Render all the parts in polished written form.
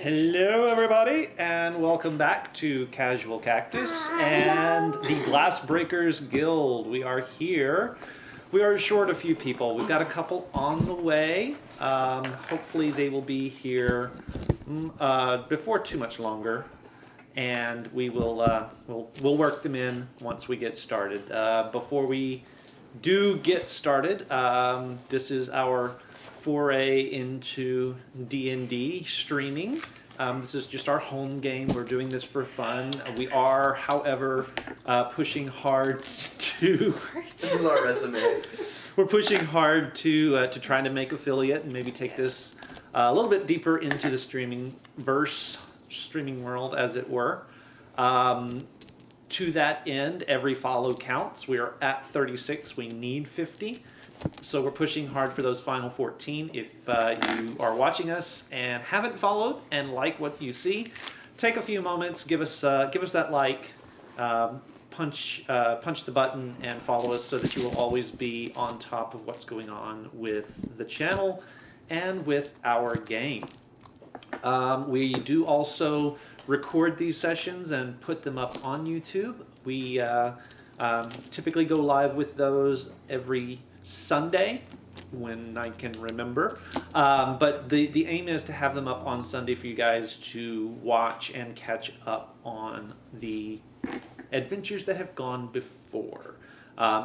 Hello, everybody, and welcome back to Casual Cactus and the Glassbreakers Guild. We are here. We are short a few people. We've got a couple on the way. Hopefully, they will be here before too much longer, and we will we'll work them in once we get started. Before we do get started, this is our foray into D&D streaming. This is just our home game. We're doing this for fun. We are, however, pushing hard to... This is our resume. We're pushing hard to try to make affiliate and maybe take this a little bit deeper into the streaming world, as it were. To that end, every follow counts. We are at 36. We need 50. So we're pushing hard for those final 14. If you are watching us and haven't followed and like what you see, take a few moments, give us that like, punch the button and follow us so that you will always be on top of what's going on with the channel and with our game. We do also record these sessions and put them up on YouTube. We typically go live with those every Sunday when I can remember, but the aim is to have them up on Sunday for you guys to watch and catch up on the adventures that have gone before.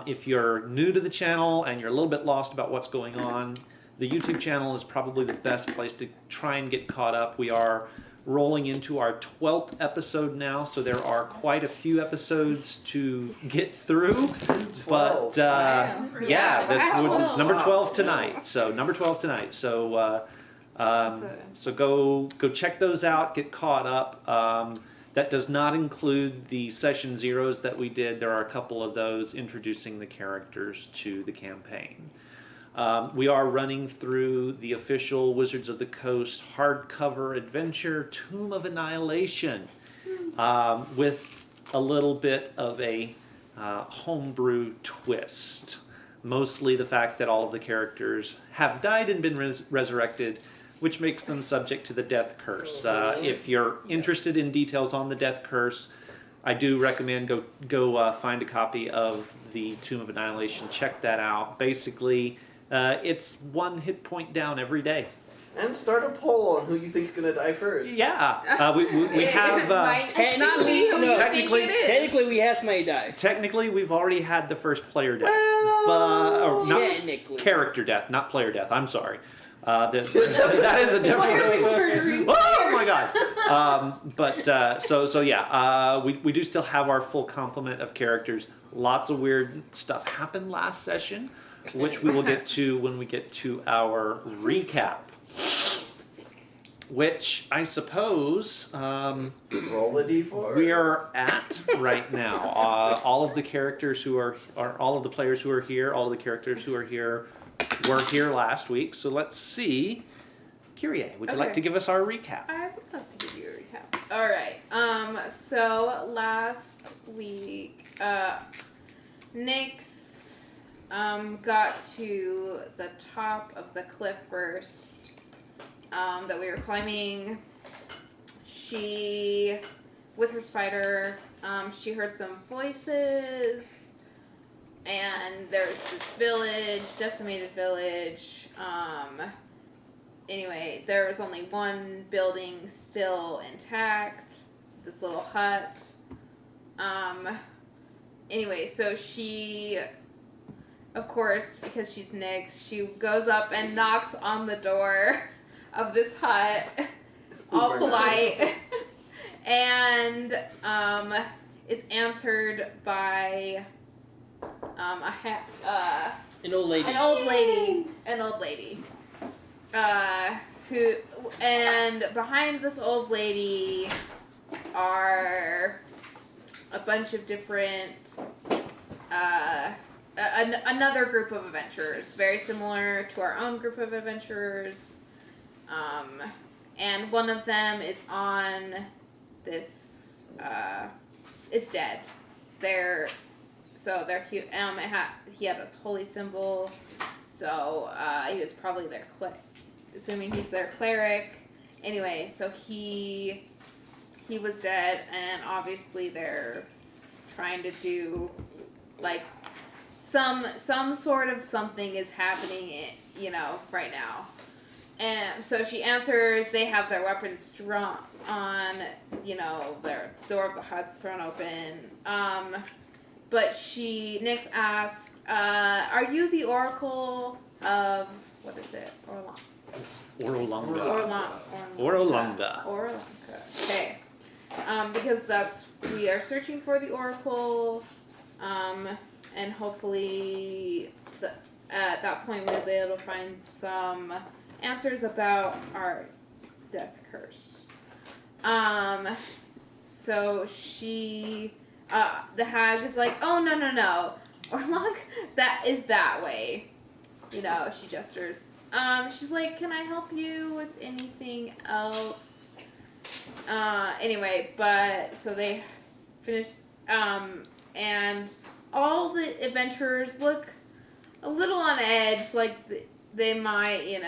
If you're new to the channel and you're a little bit lost about what's going on, the YouTube channel is probably the best place to try and get caught up. We are rolling into our 12th episode now, so there are quite a few episodes to get through. But this is number 12 tonight. So number 12 tonight. So so go check those out. Get caught up. That does not include the session zeros that we did. There are a couple of those introducing the characters to the campaign. We are running through the official Wizards of the Coast hardcover adventure, Tomb of Annihilation, with a little bit of a homebrew twist. Mostly the fact that all of the characters have died and been resurrected, which makes them subject to the death curse. If you're interested in details on the death curse, I do recommend go find a copy of the Tomb of Annihilation. Check that out. Basically, it's one hit point down every day. And start a poll on who you think's gonna die first. Yeah, we have technically we have somebody die. Technically, we've already had the first player death, Well, technically, character death, not player death. I'm sorry. That is a difference. Oh my god! So yeah, we do still have our full complement of characters. Lots of weird stuff happened last session, which we will get to when we get to our recap. Which I suppose roll a d4. we are at right now. All of the characters who are all of the players who are here, all of the characters who are here were here last week. So let's see. Kyrie, would you like to give us our recap? I would love to give you a recap. All right. So last week, Nyx got to the top of the cliff first that we were climbing. She, with her spider, she heard some voices, and there's this village, decimated village. Anyway, there was only one building still intact, this little hut. Anyway, so she, of course, because she's Nyx, she goes up and knocks on the door of this hut, all polite, and is answered by an old lady. An old lady. Who, and behind this old lady are a bunch of different, another group of adventurers, very similar to our own group of adventurers. And one of them is on this, is dead. He had this holy symbol, so he was probably their assuming he's their cleric, anyway, so he was dead, and obviously they're trying to do like some sort of something is happening, right now. And so she answers. They have their weapons drawn on, their door of the hut's thrown open. But Nyx asks, "Are you the Oracle of what is it? Orolunga. Orolunga. Okay. Because we are searching for the Oracle, and hopefully at that point we'll be able to find some answers about our death curse." So the hag is like, "Oh, no. Orlog, that is that way." She gestures. She's like, "Can I help you with anything else?" Anyway, so they finish, and all the adventurers look a little on edge, like they might,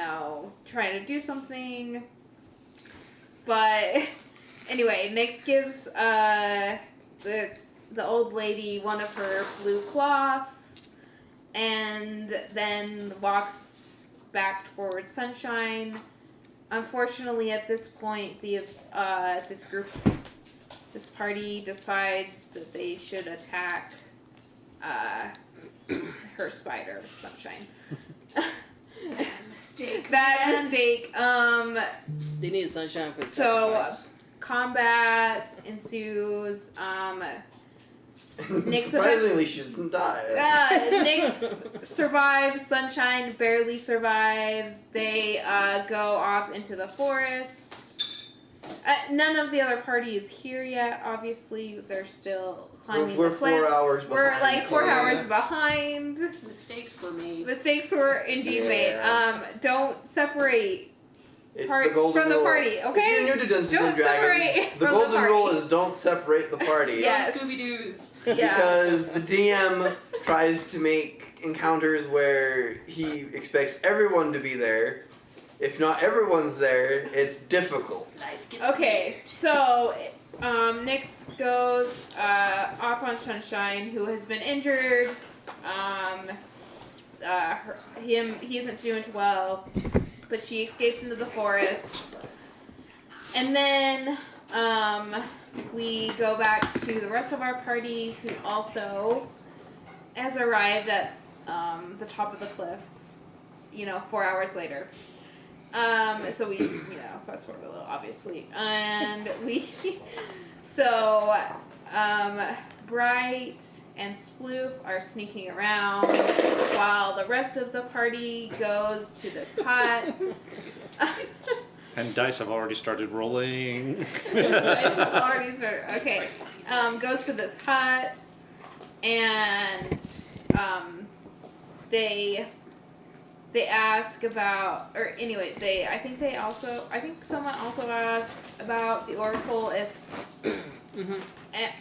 try to do something. But anyway, Nyx gives the old lady one of her blue cloths, and then walks back towards Sunshine. Unfortunately, at this point, this party decides that they should attack her spider, Sunshine. Mistake. Bad mistake. They need Sunshine for So sacrifice. combat ensues. Nyx Surprisingly, she doesn't die. Nyx survives. Sunshine barely survives. They go off into the forest. None of the other party is here yet. Obviously, they're still climbing We're the cliff. 4 hours behind. We're like 4 Chloe. hours behind. Mistakes were made. Mistakes were indeed made. Yeah. Don't separate It's part the golden from the rule. party, okay? If you're new to Dungeons Don't and Dragons, separate the from the golden rule party. is don't separate the party. Yes. Scooby Doo's. Yeah. Because the DM tries to make encounters where he expects everyone to be there. If not everyone's there, it's difficult. Life gets Okay, so Nyx goes off on Sunshine, who has been injured. He isn't doing too well, but she escapes into the forest. And then we go back to the rest of our party, who also has arrived at the top of the cliff. 4 hours later. So we, fast forward a little, obviously. And Bright and Sploof are sneaking around while the rest of the party goes to this hut. And dice have already started rolling. Okay. Goes to this hut, and they ask about, or anyway, I think someone also asked about the Oracle if,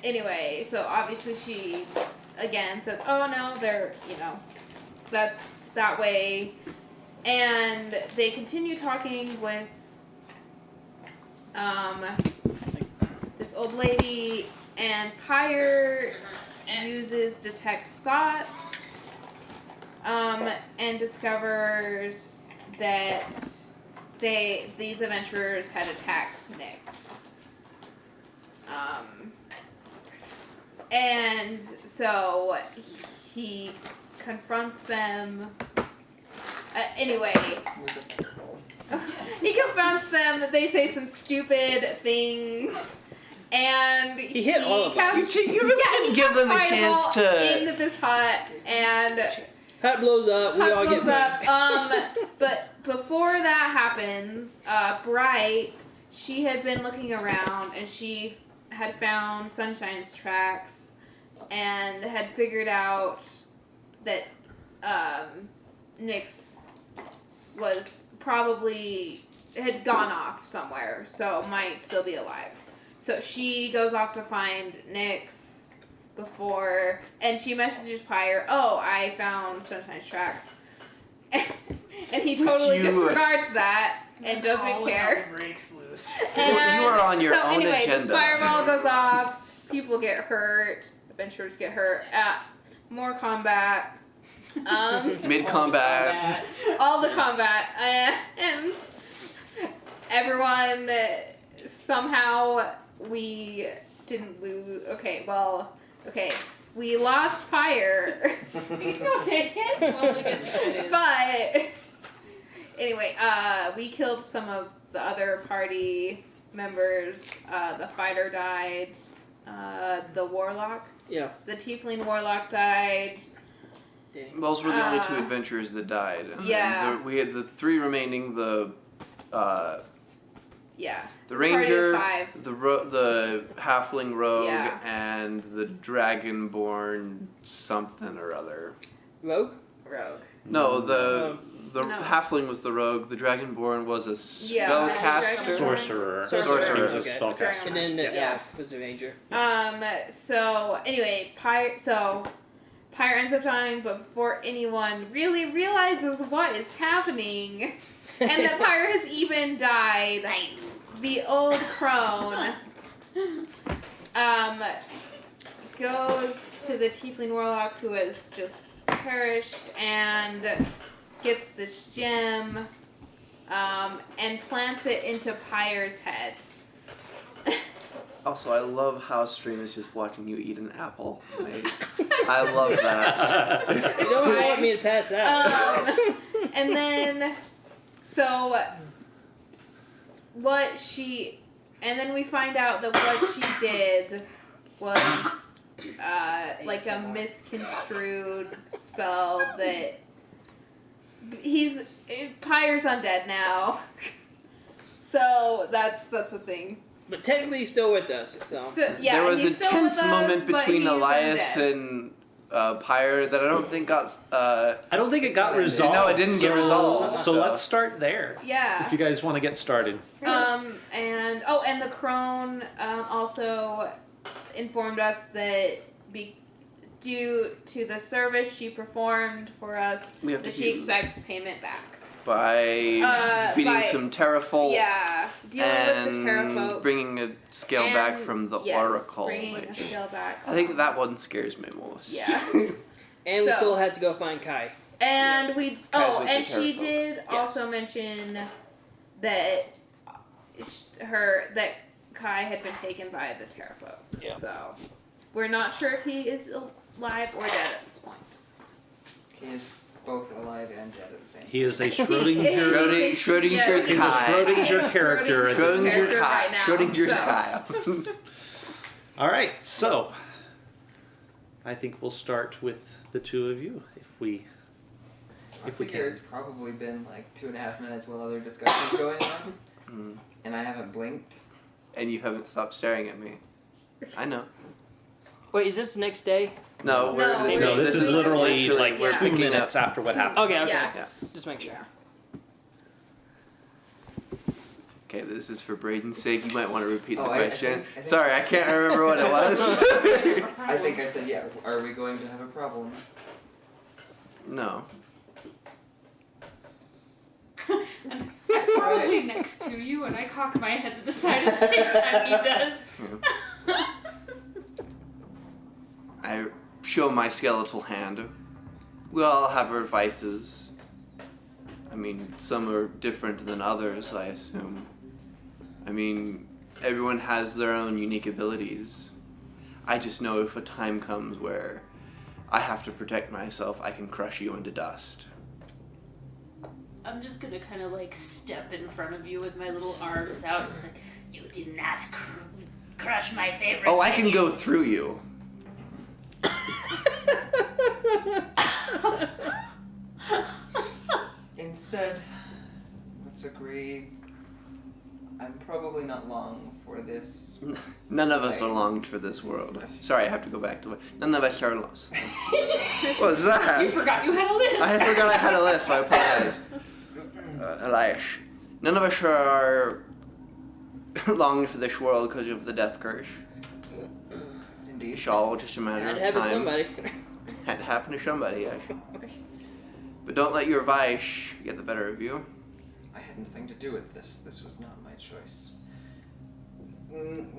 anyway, so obviously she, again, says, "Oh no, they're, that's that way," and they continue talking with, this old lady, and Pyre uses detect thoughts, and discovers that these adventurers had attacked Nyx. And so he confronts them. Anyway, he confronts them. They say some stupid things, and He hit all of us. casts, You really didn't give them the chance fireball to. into this hut, and Hut blows up. We all hut get blows up. But before that happens, Bright, she had been looking around, and she had found Sunshine's tracks, and had figured out that Nyx was probably had gone off somewhere, so might still be alive. So she goes off to find Nyx before, and she messages Pyre, "Oh, I found Sunshine's tracks," and he totally you- disregards that. and doesn't All care. hell breaks loose. And You are on your so own anyway, agenda. this fireball goes off. People get hurt. Adventurers get hurt. More combat. Mid-combat. All the combat. And everyone, somehow we didn't lose. Okay, we lost fire. He's no dead yet. Well, I guess he is. But anyway, we killed some of the other party members. The fighter died. The warlock, Yeah. the tiefling warlock died. Danny. Those were the only two adventurers that died. And Yeah. we had the three remaining. The Yeah. the It's ranger, party of 5. the halfling rogue, Yeah. and the dragonborn something or other. Rogue? Rogue. No, the No. halfling was the rogue. The dragonborn was a Yeah, spellcaster. Sorcerer. Sorcerer. He was a Okay. spellcaster. And then the Yeah. elf was the ranger. So anyway, Pyre ends up dying, but before anyone really realizes what is happening, and that Pyre has even died, the old crone goes to the tiefling warlock who has just perished and gets this gem and plants it into Pyre's head. Also, I love how stream is just watching you eat an apple. I love that. You don't fine. want me to pass out. And then, so and then we find out that what she did was like a misconstrued spell that Pyre's undead now. So that's a thing. But technically he's still with us, so. So, yeah, there was a he's still tense with us, moment but between he's Elias undead. and Pyre that I don't think got. I don't think it got resolved. No, it didn't get resolved, So so- let's start there. Yeah. If you guys want to get started. And the crone also informed us that due to the service she performed for us, We have that to she keep- expects payment back. by defeating by- some terrafolk Yeah, dealing with the and terrafolk. bringing a scale and, back from the yes, oracle. bringing a Which scale back. I think that one scares me most. Yeah. And we So- still had to go find Kai. And we Guys with and the she terrafolk. did also mention that that Kai had been taken by the terrafolk. Yeah. So we're not sure if he is alive or dead at this point. He is both alive and dead at the same time. He is a He's Schrodinger. Schrodinger's He's a Kai. Schrodinger character at this point. Schrodinger Kai. right now, Schrodinger's so. Kai. All right, so I think we'll start with the two of you, if we I If we figure can. it's probably been like 2.5 minutes while other discussions going on, Mm. and I haven't blinked. And you haven't stopped staring at me. I know. Wait, is this the next day? No, we're, No, this, we're No, this is just- literally literally- like we're Yeah. 2 picking minutes up. after what happened. Okay, okay. Yeah. Yeah. Just make sure. Okay, this is for Braden's sake. You might want to repeat the Oh, I question. think- Sorry, I can't remember what it was. I think I said, yeah, are we going to have a problem? No. And I'm probably next to you, and I cock my head to the side at the same time he does. I show my skeletal hand. We all have our vices. I mean, some are different than others, I assume. I mean, everyone has their own unique abilities. I just know if a time comes where I have to protect myself, I can crush you into dust. I'm just gonna kind of like step in front of you with my little arms out. Like, you did not crush my favorite. Oh, I can minion." go through you. Instead, let's agree. I'm probably not long for this. None of us are longed for this world. Sorry, I have to go back to it. None of us are lost. What was that? You forgot you had a list. I forgot I had a list, so I apologize. Elias. None of us are longing for this world because of the death curse. Indeed. It's all just a matter Had of to happen to time. somebody. Had to happen to somebody, yes. But don't let your vice get the better of you. I had nothing to do with this. This was not my choice.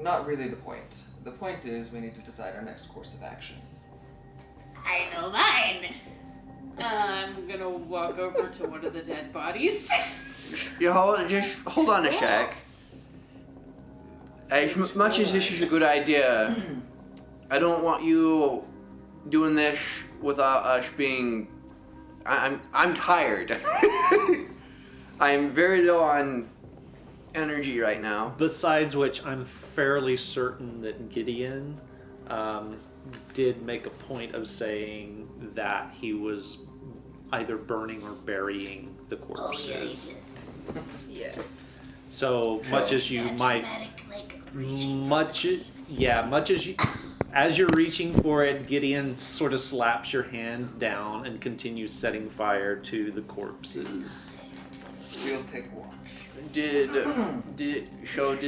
Not really the point. The point is we need to decide our next course of action. I know mine. I'm gonna walk over to one of the dead bodies. Just hold on a sec. As much as this is a good idea, I don't want you doing this without us being. I'm tired. I'm very low on energy right now. Besides which, I'm fairly certain that Gideon did make a point of saying that he was either burning or burying the corpses. Yes. So much as you might, much as you, as you're reaching for it, Gideon sort of slaps your hand down and continues setting fire to the corpses. We'll take watch. Did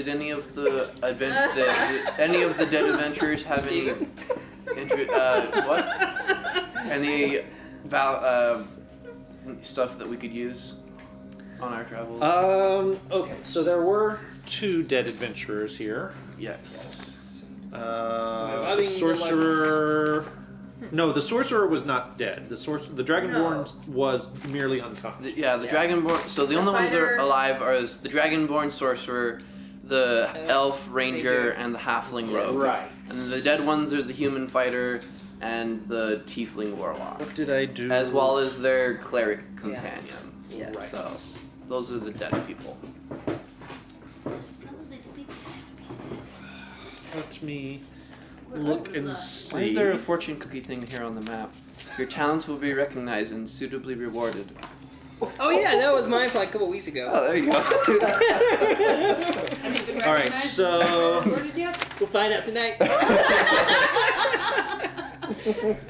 any of the any of the dead adventurers have any any stuff that we could use on our travels? Okay, so there were 2 dead adventurers here. Yes. I The mean, sorcerer. No, the sorcerer was not dead. The Dragonborn was merely unconscious. The Dragonborn. So the only ones that are fighter. alive are the Dragonborn sorcerer, the elf ranger, and the halfling Yes. rogue. Right. And then the dead ones are the human fighter and the tiefling warlock, What did I do? as well as their cleric companion. Yes. Right. So those are the dead people. Probably the big Let me We're look under and the- see. Why is there a fortune cookie thing here on the map? Your talents will be recognized and suitably rewarded. Oh yeah, that was mine for like a couple weeks ago. Oh, there you go. I mean, All right, so We'll find out tonight.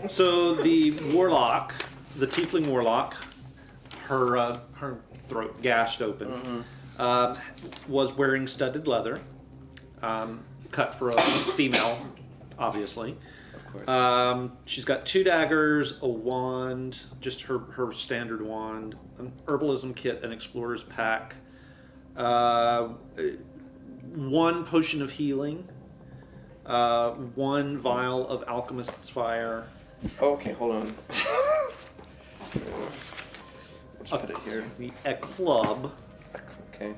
so the warlock, the tiefling warlock, her throat gashed open, was wearing studded leather, cut for a female, obviously. Of course. She's got 2 daggers, a wand, just her standard wand, an herbalism kit, an explorer's pack, 1 potion of healing, 1 vial of alchemist's fire, Okay, hold on. Just put it here. a club, Okay.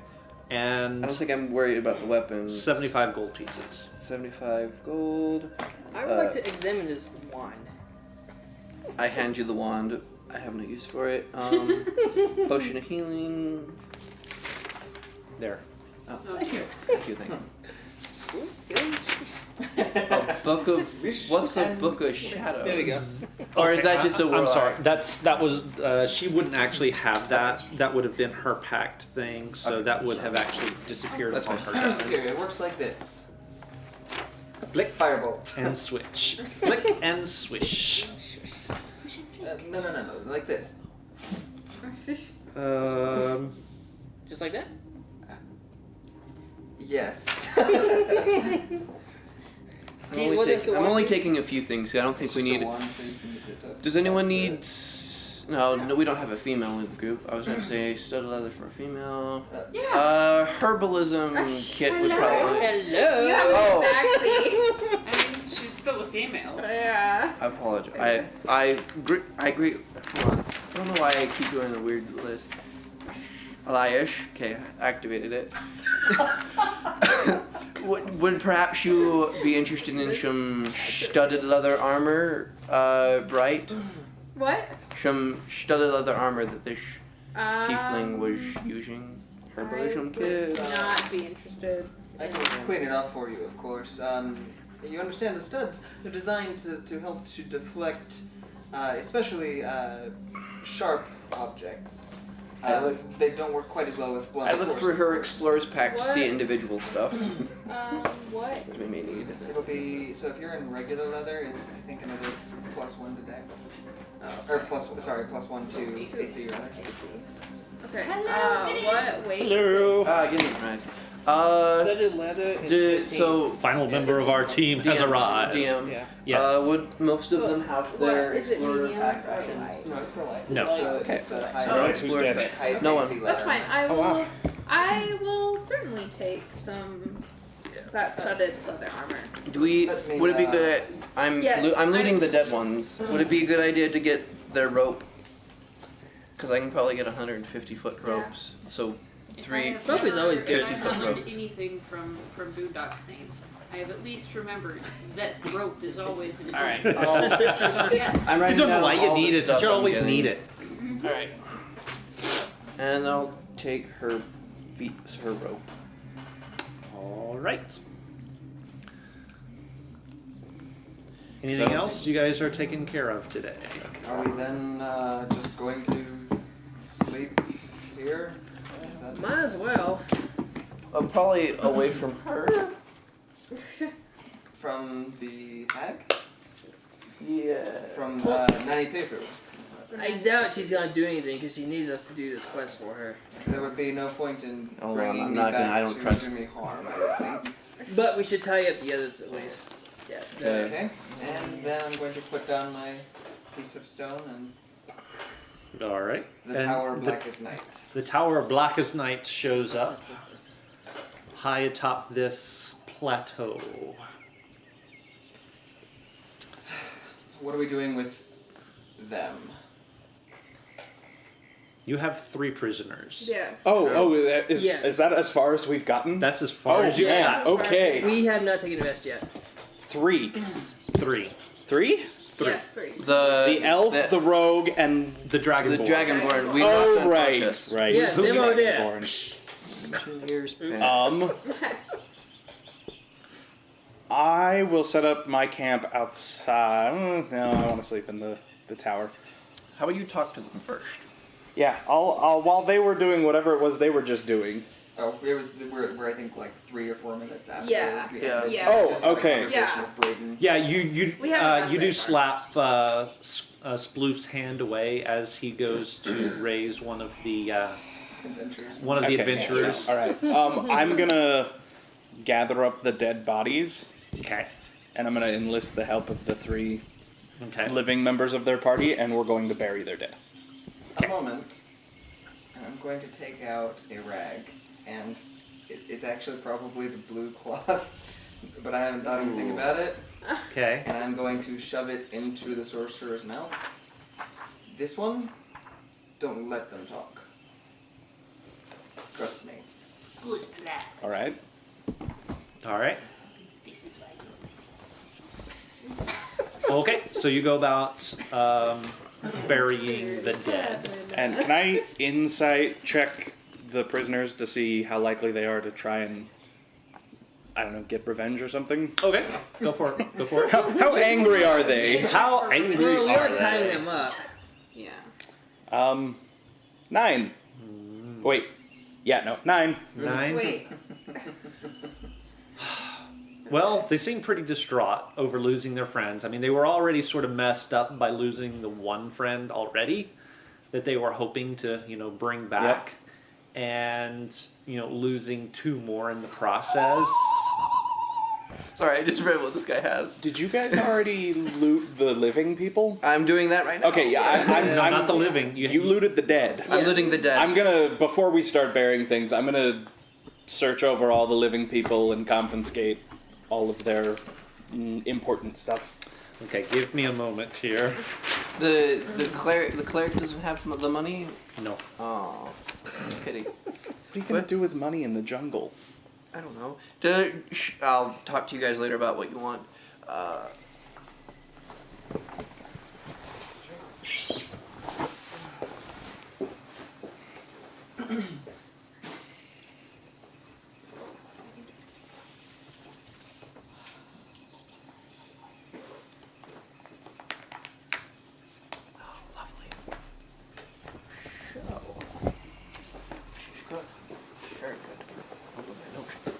I and don't think I'm worried about the weapons. 75 gold pieces. 75 gold. I would like to examine this wand. I hand you the wand. I have no use for it. Potion of healing. There. Oh, Oh, thank you. dear. Thank you, thank you. Ooh, good. Book of what's a book of shadow? There we go. Or is that just a I'm warlock? sorry. That was she wouldn't actually have that. That would have been her packed thing, so Okay. that would have actually disappeared That's upon fine. her turn. Okay, it works like this. Flick Firebolt. and switch. Flick and swish. No, like this. Just like that? Yes. What does the I'm wand only do? taking a few things. I don't think It's we just a need. wand, so you can use it to Does anyone cast need? the- No, we don't have a female in the group. I was gonna say studded leather for a female. Yeah. Herbalism kit would Hello. probably. Hello. You have Oh. a backseat. I mean, she's still a female. Yeah. I apologize. I agree. Hold on. I don't know why I keep doing a weird list. Eliash. Okay, activated it. Would perhaps you be interested in some studded leather armor, Bright? What? Some studded leather armor that this tiefling was Um, using. I Herbalism would kit. not be interested. I can clean it up for you, of course. You understand the studs are designed to help to deflect, especially sharp objects. They don't work quite as well with blunt I looked force, through of her course. explorer's pack to see What? individual stuff What? that we may need. It'll be so if you're in regular leather, it's I think another +1 to Dex, Oh. or +1 to AC rather. Okay. Hello, Gideon. What weight? Hello. Give me right. Studded leather is 15. So Final member of our team has arrived. DM. Yeah. Yes. Would most of them have their What, is it explorer medium pack or rations? light? No, it's the light. No. It's the, Okay. it's the So highest, explorer's dead? pack. highest No AC one. level. That's fine. I Oh, will. wow. I will certainly take some that studded leather armor. Do we? Let me, Would it be good? I'm Yes, I'm looting I'm- the dead ones. Would it be a good idea to get their rope? Because I can probably get 150-foot Yeah. ropes. So If I three. have Rope is never- always good. If I 50-foot have rope. learned anything from Boondock Saints, I have at least remembered that rope is always important. Alright. So yes. I'm You writing don't know down why you all the need it, stuff but you I'm always getting. need it. All right. And I'll take her rope. All right. Anything So- else you guys are taking care of today? Are we then just going to sleep here? Is that Might as well. I'm probably away from her. from the hag? Yeah. From Nanny Paper? I doubt she's gonna do anything because she needs us to do this quest for her. There would be no point in Hold on, bringing I'm me not gonna- back I don't to trust- do me harm, I would think. But we should tie up the others at least. Yes. Okay. Okay, and then I'm going to put down my piece of stone and All right. the And Tower Black as Night. The Tower of Black as Night shows up high atop this plateau. What are we doing with them? You have 3 prisoners. Yes. Is Yes. is that as far as we've gotten? That's as far as you yeah. got. That's as far as Okay. We have not taken a rest yet. 3. 3. 3? Yes, 3. The elf, the rogue, and The Dragonborn. the Dragonborn. We oh knocked right, unconscious. right. Yes, Who them over there. Dragonborn? I will set up my camp outside. No, I want to sleep in the tower. How about you talk to them first? Yeah, I'll while they were doing whatever it was they were just doing. Oh, we're I think like 3 or 4 minutes after. Yeah. we Yeah. had Yeah. Oh, just had a okay. conversation Yeah. with Braden. Yeah, We haven't done you do that far. slap Sploof's hand away as he goes to raise one of the Adventures. Okay. adventurers. All right. I'm gonna gather up the dead bodies, Okay. and I'm gonna enlist the help of the 3 Okay. living members of their party, and we're going to bury their dead. A moment, and I'm going to take out a rag, and it's actually probably the blue cloth, but I haven't thought anything about it, Okay. and I'm going to shove it into the sorcerer's mouth. This one, don't let them talk. Trust me. Good plan. All right. All right. This is why Okay. So you go about burying the dead. And can I insight check the prisoners to see how likely they are to try and, I don't know, get revenge or something? Okay. Go for it. Go for it. How angry are they? How angry Well, we are are tying they? them up. Yeah. 9. Wait. Yeah, no, 9. 9. Wait. Well, they seem pretty distraught over losing their friends. I mean, they were already sort of messed up by losing the one friend already that they were hoping to, bring back. And, losing 2 more in the process. Sorry, I just read what this guy has. Did you guys already loot the living people? I'm doing that right now. Okay, yeah, I'm Not the living. You looted the dead. I'm looting the dead. I'm gonna, before we start burying things, I'm gonna search over all the living people and confiscate all of their important stuff. Okay, give me a moment here. The cleric doesn't have the money. No. Oh, pity. What are you gonna do with money in the jungle? I don't know. I'll talk to you guys later about what you want. Lovely. So, she's good. She's very good. I know she.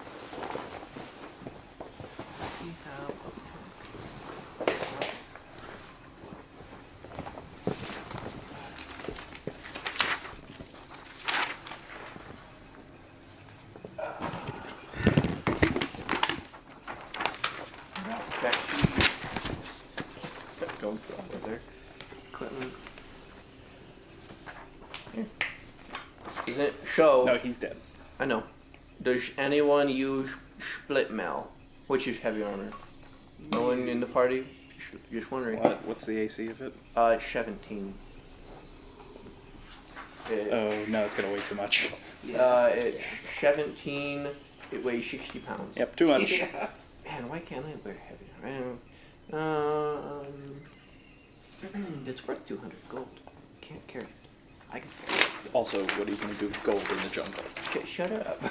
We have So, No, he's dead. I know. Does anyone use split mail? Which is heavy armor? No one in the party? Just wondering. What's the AC of it? 17. Oh no, it's gonna weigh too much. It's 17. It weighs 60 pounds. Yep, too much. Man, why can't I wear heavy armor? It's worth 200 gold. Can't carry it. I can carry it. Also, what are you gonna do with gold in the jungle? Shut up.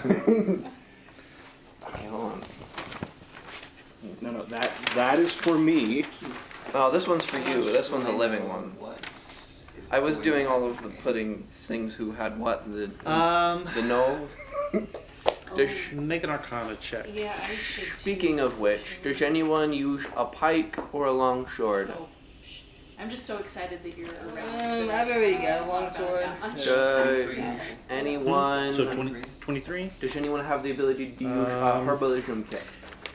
Okay, hold on. No, that is for me. Oh, this one's for you. This one's a living one. I was doing all of the putting things who had what the no. Does, Make an Arcana check. Yeah, I should. too. speaking of which, does anyone use a pike or a long sword? Oh, I'm just so excited that you're around. I've already got a long sword. Does anyone? So 23? Does anyone have the ability to use a herbalism kit?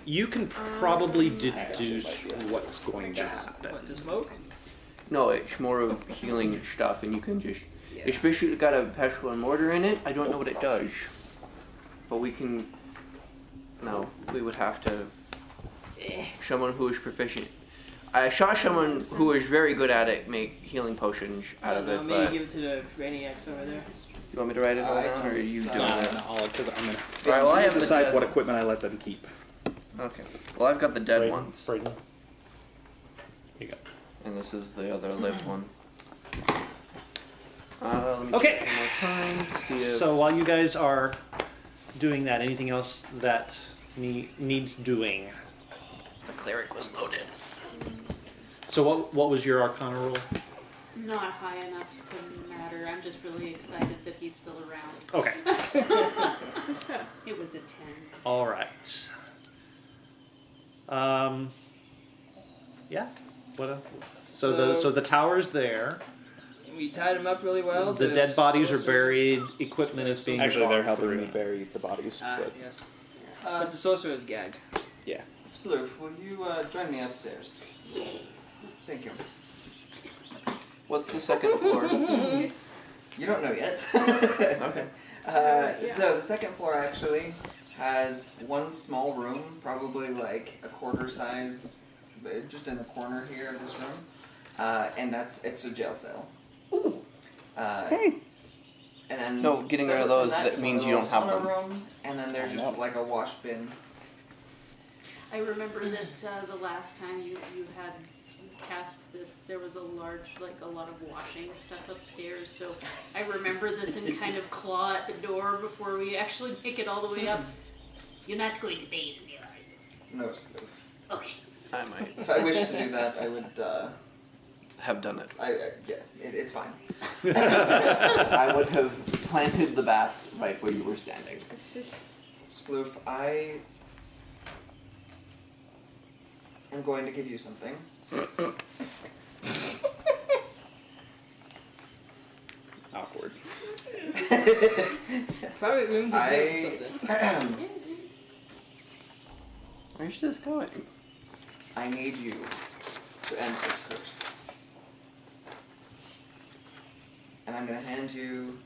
You can probably deduce what's going to happen. What, to smoke? No, it's more of healing stuff, and you can just. Yeah. It's basically got a pestle and mortar in it. I don't know what it does, but we can. No, we would have to. Someone who is proficient. I saw someone who was very good at it make healing potions out of it, Maybe but give it to the Brainiacs over there. you want me to write it all down, or are you doing that? Because I'm gonna Alright, well I have the decide dead. what equipment I let them keep. Okay. Well, I've got the dead ones, Brayden. Here you go. and this is the other live one. Let me Okay. check one more time to see if. So while you guys are doing that, anything else that needs doing? The cleric was loaded. So what was your Arcana roll? Not high enough to matter. I'm just really excited that he's still around. Okay. It was a 10. All right. Yeah. What? So the tower's there. We tied him up really well. The dead bodies are buried. Equipment is being Actually, they're gone helping through. me bury the bodies. But Yes. But the sorcerer is gagged. yeah. Sploof, will you join me upstairs? Yes. Thank you. What's the second floor? You don't know yet. Okay. So the second floor actually has one small room, probably like a quarter size, just in the corner here of this room, and it's a jail cell. And then No, getting rid of separate from those, that is a means you little don't have sauna them. room, and then there's I just know. like a wash bin. I remember that the last time you had cast this, there was a lot of washing stuff upstairs. So I remember this and kind of claw at the door before we actually make it all the way up. You're not going to bathe me, are you? No Sploof. Okay. I might If I wish to do that, I would. have done it. Yeah, it's fine. I would have planted the bath right where you were standing. Sploof, I am going to give you something. Awkward. Private room to I- something. Yes. Where's this going? I need you to end this curse. And I'm going to hand you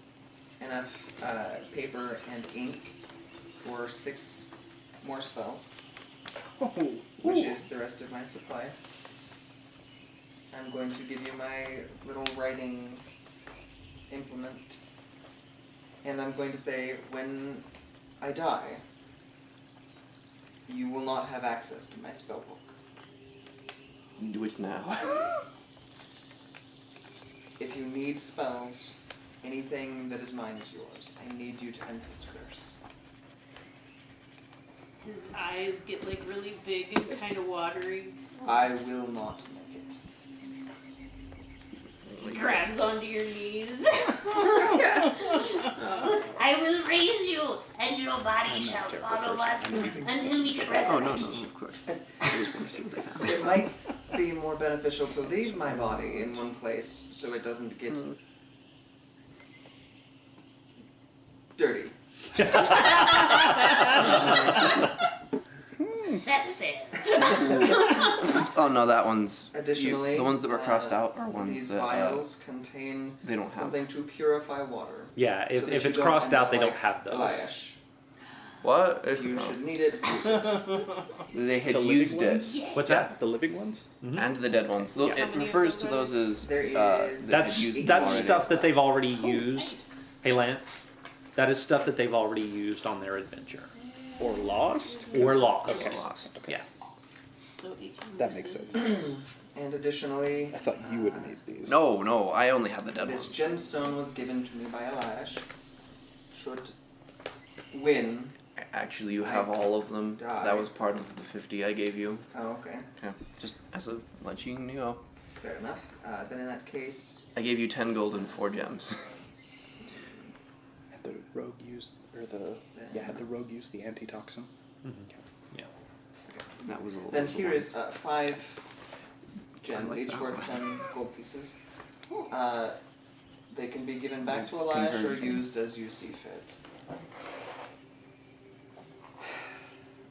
enough paper and ink for 6 more spells, which is the rest of my supply. I'm going to give you my little writing implement, and I'm going to say, when I die, you will not have access to my spellbook. Do it now. If you need spells, anything that is mine is yours. I need you to end this curse. His eyes get like really big and kind of watery. I will not make it. He grabs onto your knees. I will raise you, and your body shall follow us until we can Oh no, resurrect. of course. I just want to see what they have. It might be more beneficial to leave my body in one place so it doesn't get dirty. That's fair. Oh no, that one's. Additionally, the ones that were crossed out are ones these that vials contain they don't have. something to purify water. Yeah, so that if you it's don't crossed end out, up they like don't have those. Eliash. What? If you should need it, use it. They had The living used it. ones? What's that? The living ones? And the dead ones. Tho- Yeah. It How many of refers those to are those as There is- that had That's used them that's already. stuff that they've already used. Nice. Hey Lance, that is stuff that they've already used on their adventure Or lost? or lost. Okay. Lost. Yeah. So 18 That makes versus- sense. And additionally, I thought you would need these. No, I only have the dead this ones. gemstone was given to me by Eliash. Should win. Actually, you have all of them. Die. That was part of the 50 I gave you. Oh, okay. Yeah, just as a let you know. Fair enough. Then in that case, I gave you 10 gold and 4 gems. Had the rogue use had the rogue use the antitoxin? Yeah. That was a little. then here is 5 I gems, like each that worth one. 10 gold pieces. They can be given back to Eliash or Conversion. used as you see fit.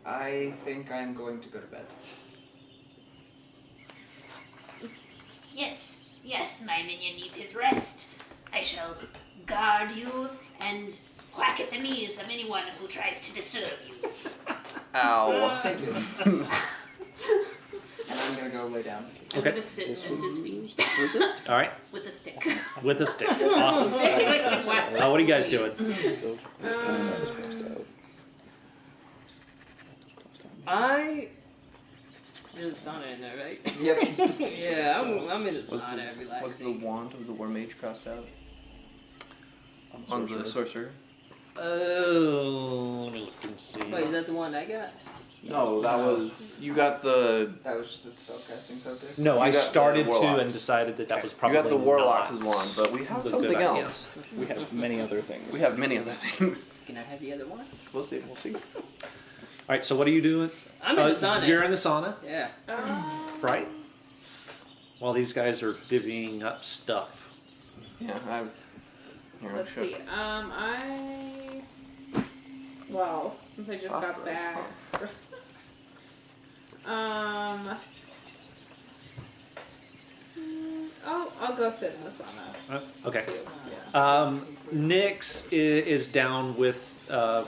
I think I'm going to go to bed. Yes, yes, my minion needs his rest. I shall guard you and whack at the knees of anyone who tries to disturb you. Ow. Thank you. And I'm gonna go lay down. I'm Okay. gonna sit at his feet All right. with a stick. With a stick. Awesome. Wow. What are you guys doing? I. There's a sauna in there, right? Yep. Yeah, I'm in the Was sauna, the, was the relaxing. wand of the war mage crossed out on the sorcerer? Oh, let me look and see. Wait, is that the one I got? No, that was you got the That was just a spellcasting focus. No, You I got the started to warlocks. and decided that was you probably got the warlock's not wand, but we have the something good idea. else. We have many other things. We have many other things. Can I have the other one? We'll see. We'll see. All right. So what are you doing? I'm in the sauna. You're in the sauna, Yeah. right? While these guys are divvying up stuff. Yeah, here, Let's sure. see. Well, since I just got back. I'll go sit in the sauna Okay. too. Yeah. Nyx is down with her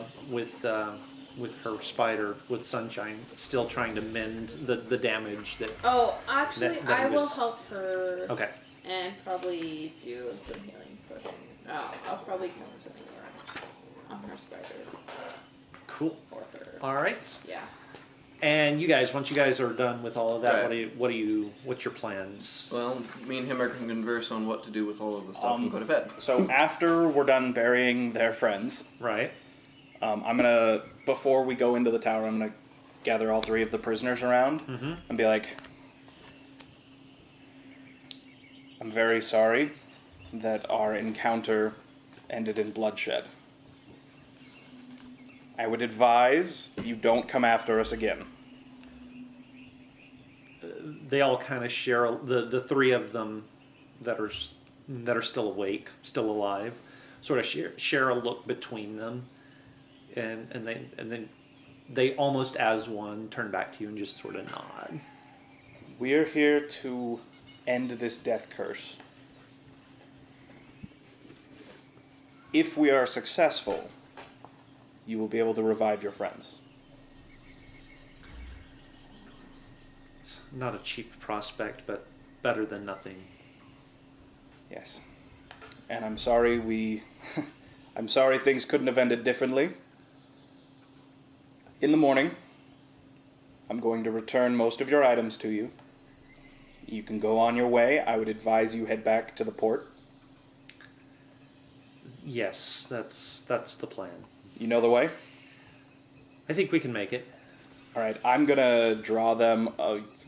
spider with Sunshine, still trying to mend the damage that. Oh, actually, That I will was- help her Okay. and probably do some healing potion. I'll probably cast a spell on her spider Cool. or her. All right. Yeah. And you guys, once you guys are done with all of that, Right. what's your plans? Well, me and him are going to converse on what to do with all of the stuff and go to bed. So after we're done burying their friends, Right. I'm gonna, before we go into the tower, I'm gonna gather all 3 of the prisoners around and be like, I'm very sorry that our encounter ended in bloodshed. I would advise you don't come after us again. They all kind of share the 3 of them that are still awake, still alive, sort of share a look between them, and then they almost as one turn back to you and just sort of nod. We're here to end this death curse. If we are successful, you will be able to revive your friends. It's not a cheap prospect, but better than nothing. Yes. And I'm sorry I'm sorry things couldn't have ended differently. In the morning, I'm going to return most of your items to you. You can go on your way. I would advise you head back to the port. Yes, that's the plan. You know the way? I think we can make it. All right, I'm going to draw them,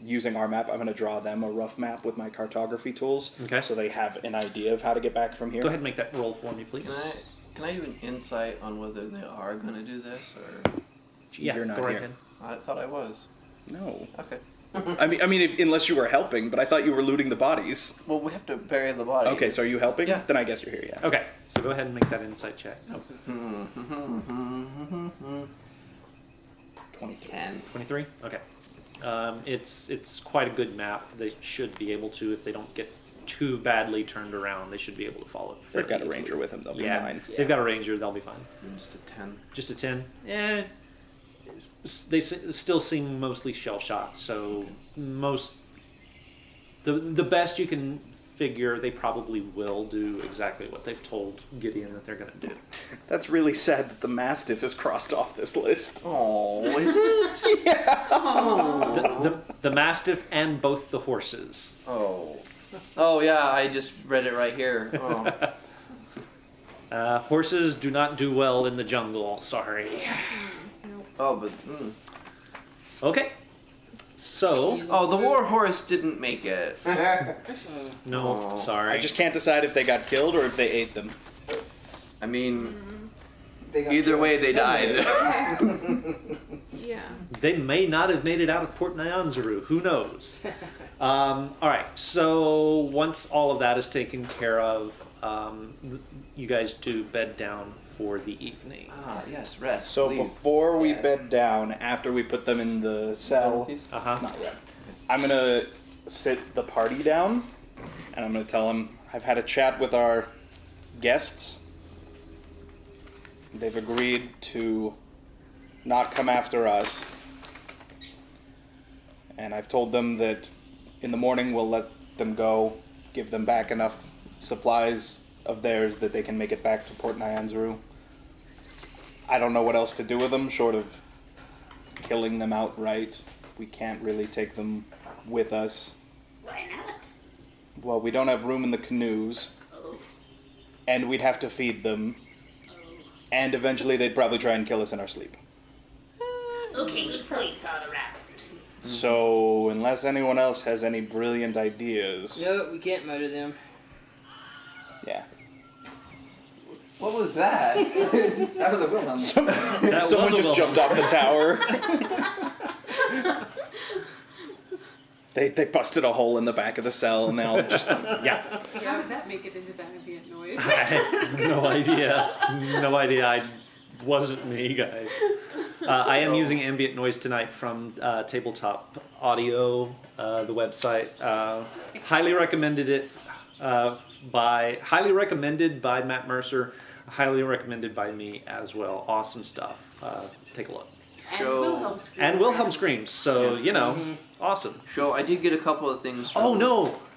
using our map, I'm going to draw them a rough map with my cartography tools. Okay. So they have an idea of how to get back from here. Go ahead and make that roll for me, please. Can I do an insight on whether they are going to do this or? Yeah, You're not go right here. ahead. I thought I was. No. Okay. I mean, unless you were helping, but I thought you were looting the bodies. Well, we have to bury the body. Okay, so are you helping? Yeah. Then I guess you're here, yeah. Okay, so go ahead and make that insight check. 10. 23? Okay. It's quite a good map. They should be able to if they don't get too badly turned around. They should be able to follow. They've got a fairly ranger easily. with them. They'll be Yeah, fine. they've got a ranger. They'll be fine. Just a 10. Just a 10. They still seem mostly shell shocked. So the best you can figure, they probably will do exactly what they've told Gideon that they're going to do. That's really sad that the Mastiff is crossed off this list. Oh, is it? The Mastiff and both the horses. Oh. Oh, yeah, I just read it right here. Oh. Horses do not do well in the jungle. Sorry. Oh, but. Okay. So Oh, the war horse didn't make it. no, Oh. sorry. I just can't decide if they got killed or if they ate them. I mean, They got either killed. way, they died. Yeah. They may not have made it out of Port Nyanzaru. Who knows? All right. So once all of that is taken care of, you guys do bed down for the evening. Ah, yes, rest. So please. before we Yes. bed down, after we put them in the cell, Uh huh. not yet. I'm gonna sit the party down, and I'm gonna tell them I've had a chat with our guests. They've agreed to not come after us, and I've told them that in the morning we'll let them go, give them back enough supplies of theirs that they can make it back to Port Nyanzaru. I don't know what else to do with them, short of killing them outright. We can't really take them with us. Why not? Well, we don't have room in the canoes, Oh, and we'd have to feed them, oh. and eventually they'd probably try and kill us in our sleep. Okay, good points all around. So, unless anyone else has any brilliant ideas, No, we can't murder them. yeah. What was that? That was a Wilhelm. Someone was a just jumped off the tower. They busted a hole in the back of the cell, and they all just Yeah. How did that make it into that ambient noise? I had no idea. No idea. I wasn't me, guys. I am using ambient noise tonight from Tabletop Audio, the website. Highly recommended it highly recommended by Matt Mercer. Highly recommended by me as well. Awesome stuff. Take a look. And Show- Wilhelm screams. And Wilhelm screams. So awesome. So I did get a couple of things. Oh from-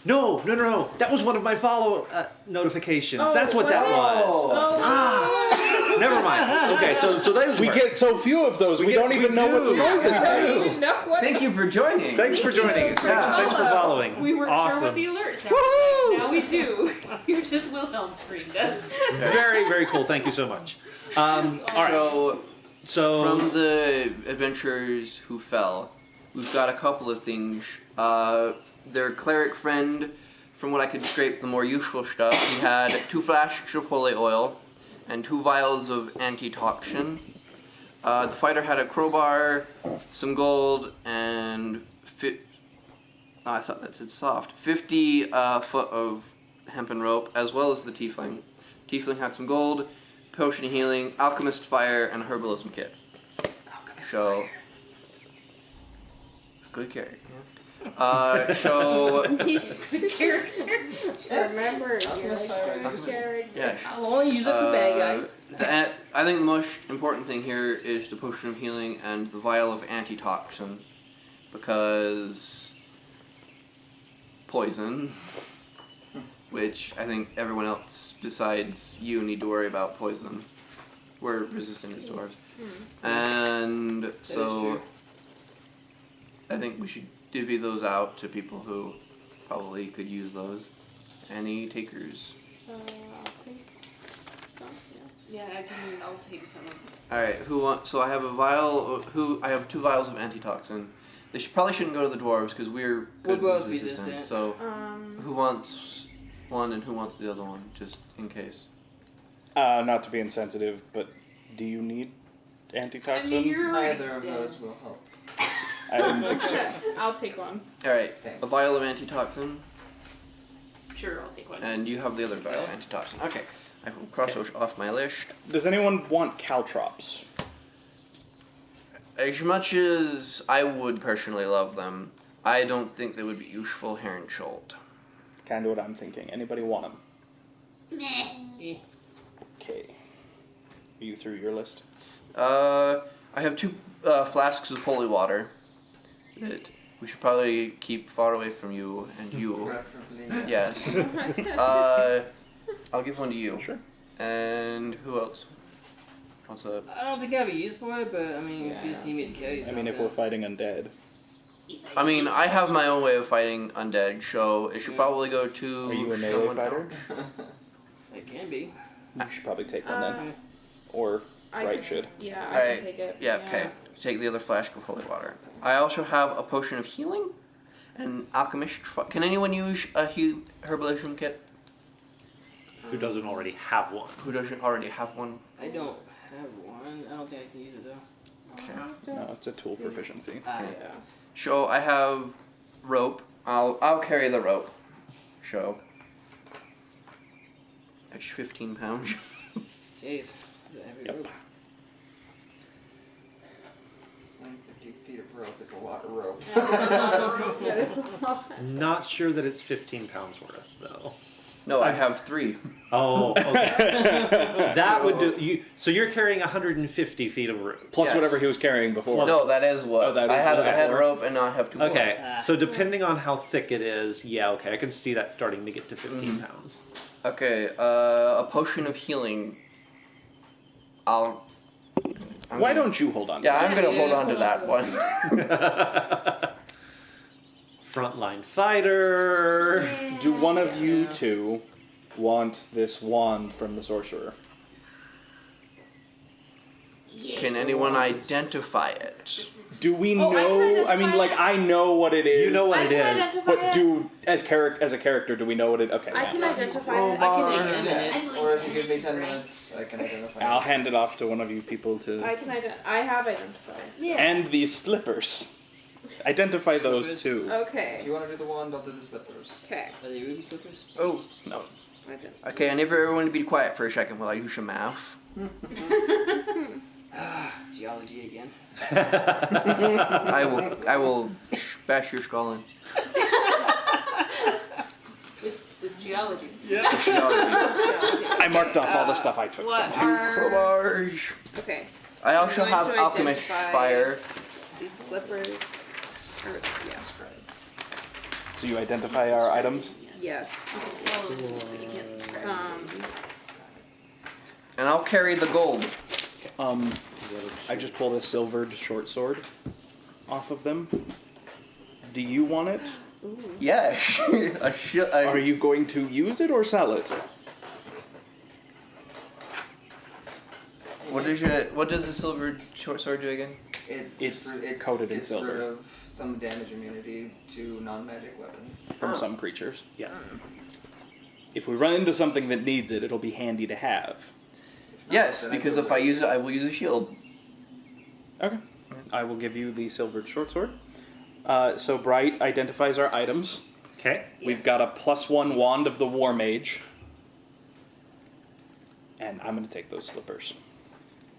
no! That was one of my follow notifications. Oh, That's what was that it? was. Oh, Never mind. Okay, so those we were- get so few of those. We, don't even know what the do. noise I don't is. even know what. Thank you for joining. Thanks for Thank joining you us. for Yeah, the thanks for follow. following. We weren't sure awesome. what the alert sounded like. Now we do. You just Wilhelm screamed us. Very, very cool. Thank you so much. All right. So, So from the adventurers who fell, we've got a couple of things. Their cleric friend, from what I could scrape the more useful stuff, he had 2 flasks of holy oil and 2 vials of antitoxin. The fighter had a crowbar, some gold, and I thought that said soft. 50 foot of hempen rope, as well as the tiefling. Tiefling had some gold, potion of healing, alchemist fire, and a herbalism kit. So, good character. Yeah. So He's Character. remember, you're Alchemist fire a is good character. yeah. I'll only use it for bad guys. I think the most important thing here is the potion of healing and the vial of antitoxin, because poison, which I think everyone else besides you need to worry about poison. We're resistant as dwarves, and is so true. I think we should divvy those out to people who probably could use those. Any takers? I'll think so, yeah. Yeah, I'll take some of them. All right, who wants? So I have a vial. I have 2 vials of antitoxin. They probably shouldn't go to the dwarves because we're good We're both with resistant. resistant. So who wants one and who wants the other one, just in case? Not to be insensitive, but do you need antitoxin? I mean, you're already Neither of dead. those will help. I didn't think so. I'll take one. All right, Thanks. a vial of antitoxin, Sure, I'll take one. and you have the other vial of antitoxin. Okay, I will cross those off my list. Does anyone want caltrops? As much as I would personally love them, I don't think they would be useful here in Schult. kind of what I'm thinking. Anybody want them? Meh. Okay. Are you through your list? I have 2 flasks of holy water that we should probably keep far away from you and you. Preferably. Yes. I'll give one to you. Sure. And who else? What's up? I don't think I have a use for it, but I mean, if you just need me to carry I something. mean, if we're fighting undead. I mean, I have my own way of fighting undead, so it should probably go to. Are you a melee someone fighter? else. It can be. You should probably take one then. Uh, Or I Right can- should. Yeah, I Alright, can take it. Yeah, okay. Take the other flask of holy water. I also have a potion of healing, and alchemist. Can anyone use a herbalism kit? Who doesn't already have one? Who doesn't already have one? I don't have one. I don't think I can use it though. Okay. No, it's a tool proficiency. Yeah. So I have rope. I'll carry the rope. So that's 15 pounds. Jeez, it's a heavy Yep. rope. 150 feet of rope is a lot of rope. Yeah, this is a lot. Not sure that it's 15 pounds worth, though. No, I have 3. Oh, okay. That would do. So you're carrying 150 feet of rope. Plus Yes. whatever he was carrying before. No, that is what Oh, that I is had. what I had before? rope, and now I have 2 more. Okay, Ah. so depending on how thick it is, yeah, okay, I can see that starting to get to 15 pounds. Okay. A potion of healing. I'm Why gonna- don't you hold on? to Yeah, that? I'm gonna Yeah, hold on to hold that one. Frontline fighter. Do one of you two want this wand from the sorcerer? Yes. Can anyone identify it? Do we Oh, I can know? I mean, identify like it. I know what it is. You know what I it can is. identify But it. do as a character, do we know what it? Okay. I yeah. can identify Oh, it. I can Bars. examine it. I'm going Or to if you give me hand it 10 to minutes, I can identify I'll it. hand it off to one of you people to. I have identified. So. Yeah. And these slippers. Identify those Slippers? two. If Okay. you want to do the wand, I'll do the slippers. Okay. Are they ruby slippers? Oh. No. I did. Okay, I need everyone to be quiet for a second while I do some math. Geology again. I will bash your skull in. With geology. I marked off all the stuff I took. What Two are? crowbars. Okay. I also I'm going have to alchemist identify- fire. These slippers. Or, yeah. So you identify our items. Yes. But you can't subscribe. And I'll carry the gold. I just pulled a silvered short sword off of them. Do you want it? Yeah, Are you going to use it or sell it? What does the silver short sword do again? It's coated in gets silver. rid of some damage immunity to non-magic weapons. From some creatures. Yeah. If we run into something that needs it, it'll be handy to have. If not, Yes, then it's because a if I use it, I will use a shield. Okay. I will give you the silvered short sword. So Bright identifies our items. Okay. We've got a +1 wand of the War Mage. And I'm going to take those slippers.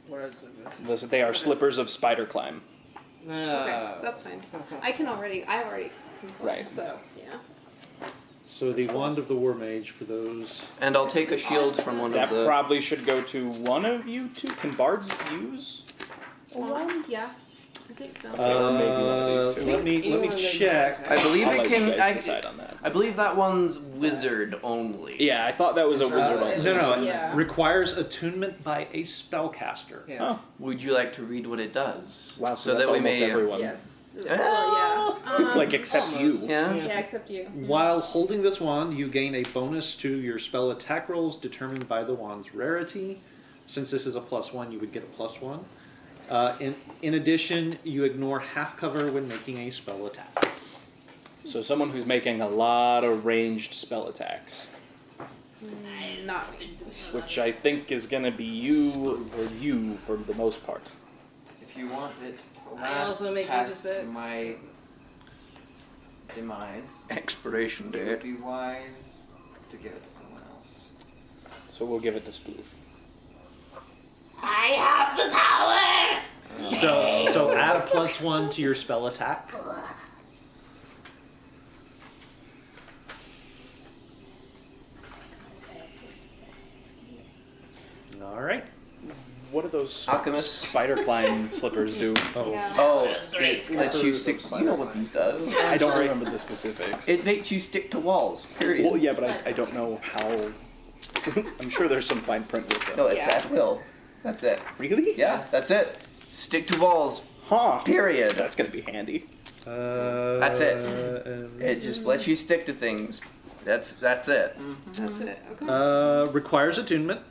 What are slippers? Listen, they are slippers of spider climb. Okay, that's fine. I already Right. So yeah. So the wand of the war mage for those. And I'll take a shield from one That of the. probably should go to one of you two. Can bards use? Yeah. I think so. Or maybe one of these two. Let me Anyone that check. I believe I'll it let you can. guys decide on that. I believe that one's wizard only. Yeah, I thought that was a wizard. No, no, Yeah. requires attunement by a spellcaster. Yeah. Oh, Would you like to read what it does? wow, so that's that we almost may. everyone. Yes. Yeah. Well, yeah. Like, except you. Almost. Yeah. Yeah, except you. While holding this wand, you gain a bonus to your spell attack rolls determined by the wand's rarity. Since this is a +1, you would get a +1. In addition, you ignore half cover when making a spell attack. So someone who's making a lot of ranged spell attacks, Not me. which I think is going to be you or you for the most part. If you want it to I last also make past ninja my demise, Expiration it would date. be wise to give it to someone else. So we'll give it to Sploof. I have the power! So add a +1 to your spell attack. those Alchemist. spider climb slippers do? Oh. Yeah. Oh, it lets you stick. You know what these does? I don't remember the specifics. It makes you stick to walls. Period. Well, yeah, but I don't know how. I'm sure there's some fine print with them. No, it's Yeah. at will. That's it. Really? Yeah, that's it. Stick to walls. Huh. Period. That's gonna be handy. That's it. It just lets you stick to things. That's it. That's it. Okay. Requires attunement.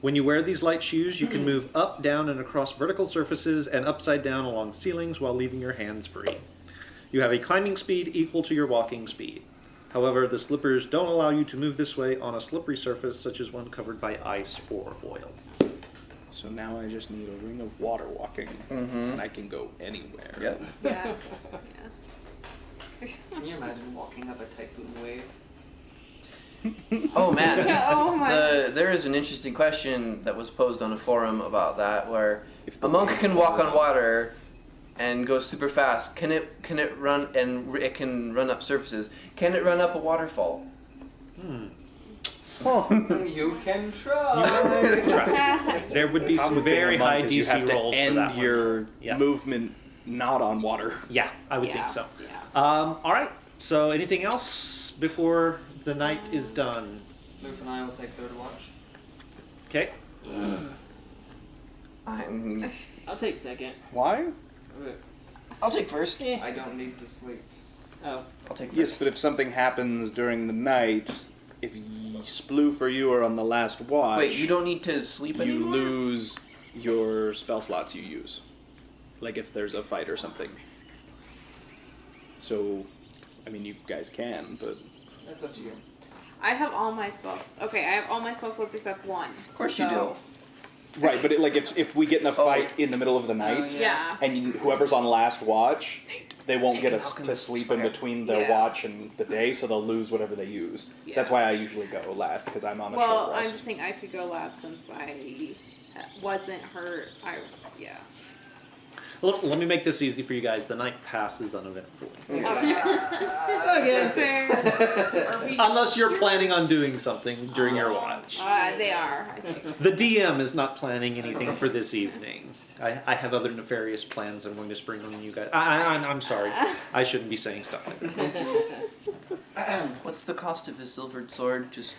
When you wear these light shoes, you can move up, down, and across vertical surfaces and upside down along ceilings while leaving your hands free. You have a climbing speed equal to your walking speed. However, the slippers don't allow you to move this way on a slippery surface such as one covered by ice or oil. So now I just need a ring of water walking, and I can go anywhere. Yep. Yes. Yes. Can you imagine walking up a typhoon wave? Oh man. Oh my. There is an interesting question that was posed on a forum about that, where If the a monk water can walk falls on water and go super fast. Can it run and it can run up surfaces? Can it run up a waterfall? You can try. There would be some Problem being very a monk high is you have DC to rolls for end that one. your Yeah. movement not on water. Yeah, I would Yeah, think so. yeah. All right. So, anything else before the night is done? Loof and I will take third watch. Okay. I'll take second. Why? I'll take first. I don't need to sleep. Oh. I'll take first. Yes, but if something happens during the night, if Sploof or you are on the last watch, Wait, you don't need to sleep you anymore? lose your spell slots you use. Like if there's a fight or something. So, I mean, you guys can, but That's up to you. I have all my spells. Okay, I have all my spell slots except one. Of course you do. right. But like if we get in a fight in the middle of the night, Yeah. and whoever's on last watch, they won't get us to sleep in between their Yeah. watch and the day, so they'll lose whatever they use. Yeah. That's why I usually go last because I'm on a Well, short I'm rest. just saying I could go last since I wasn't hurt. Yeah. Look, let me make this easy for you guys. The night passes uneventfully. That's fair. Are we Unless you're sure? planning on doing something during your watch. They are. I think. The DM is not planning anything for this evening. I have other nefarious plans I'm going to spring on you guys. I'm sorry. I shouldn't be saying stuff like that. What's the cost of his silvered sword? Just.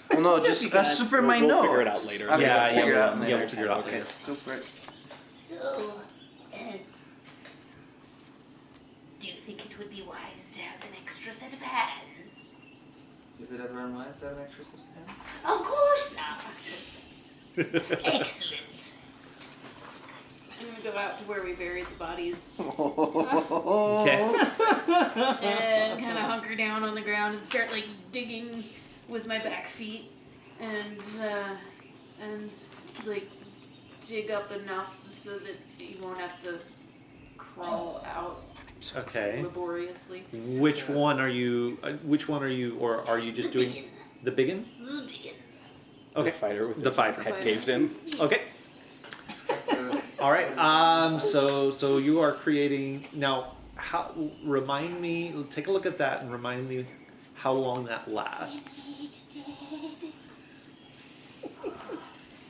Well, no, just because. that's for my We'll notes. figure it out later. Okay, Yeah, so figure yeah, it out we'll- later. we'll figure it out Okay, later. go for it. So, do you think it would be wise to have an extra set of hands? Is it ever unwise to have an extra set of hands? Of course not. Excellent. I'm gonna go out to where we buried the bodies Okay. and kind of hunker down on the ground and start like digging with my back feet and like dig up enough so that you won't have to crawl out Okay. laboriously. Which one are you? Or are you just doing the biggin? The begin. Okay. The fighter with The his fighter. head caved in. Okay. All right. So you are creating now. How? Remind me. Take a look at that and remind me how long that lasts. Dead.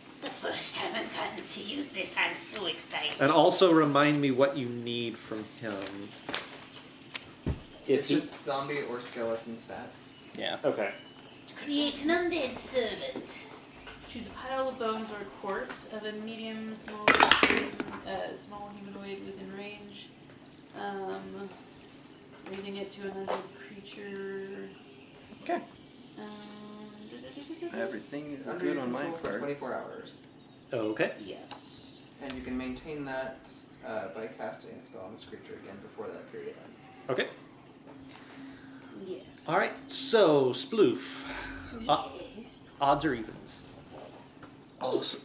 It's the first time I've gotten to use this. I'm so excited. And also remind me what you need from him. It's just zombie or skeleton stats. Yeah. Okay. To create an undead servant. Choose a pile of bones or a corpse of a medium, small humanoid within range. Raising it to an undead creature. Okay. Everything is Under good your on my control for part. 24 hours. Okay. Yes. And you can maintain that by casting a spell on this creature again before that period ends. Okay. Yes. All right. So Sploof. Yes. Odds or evens?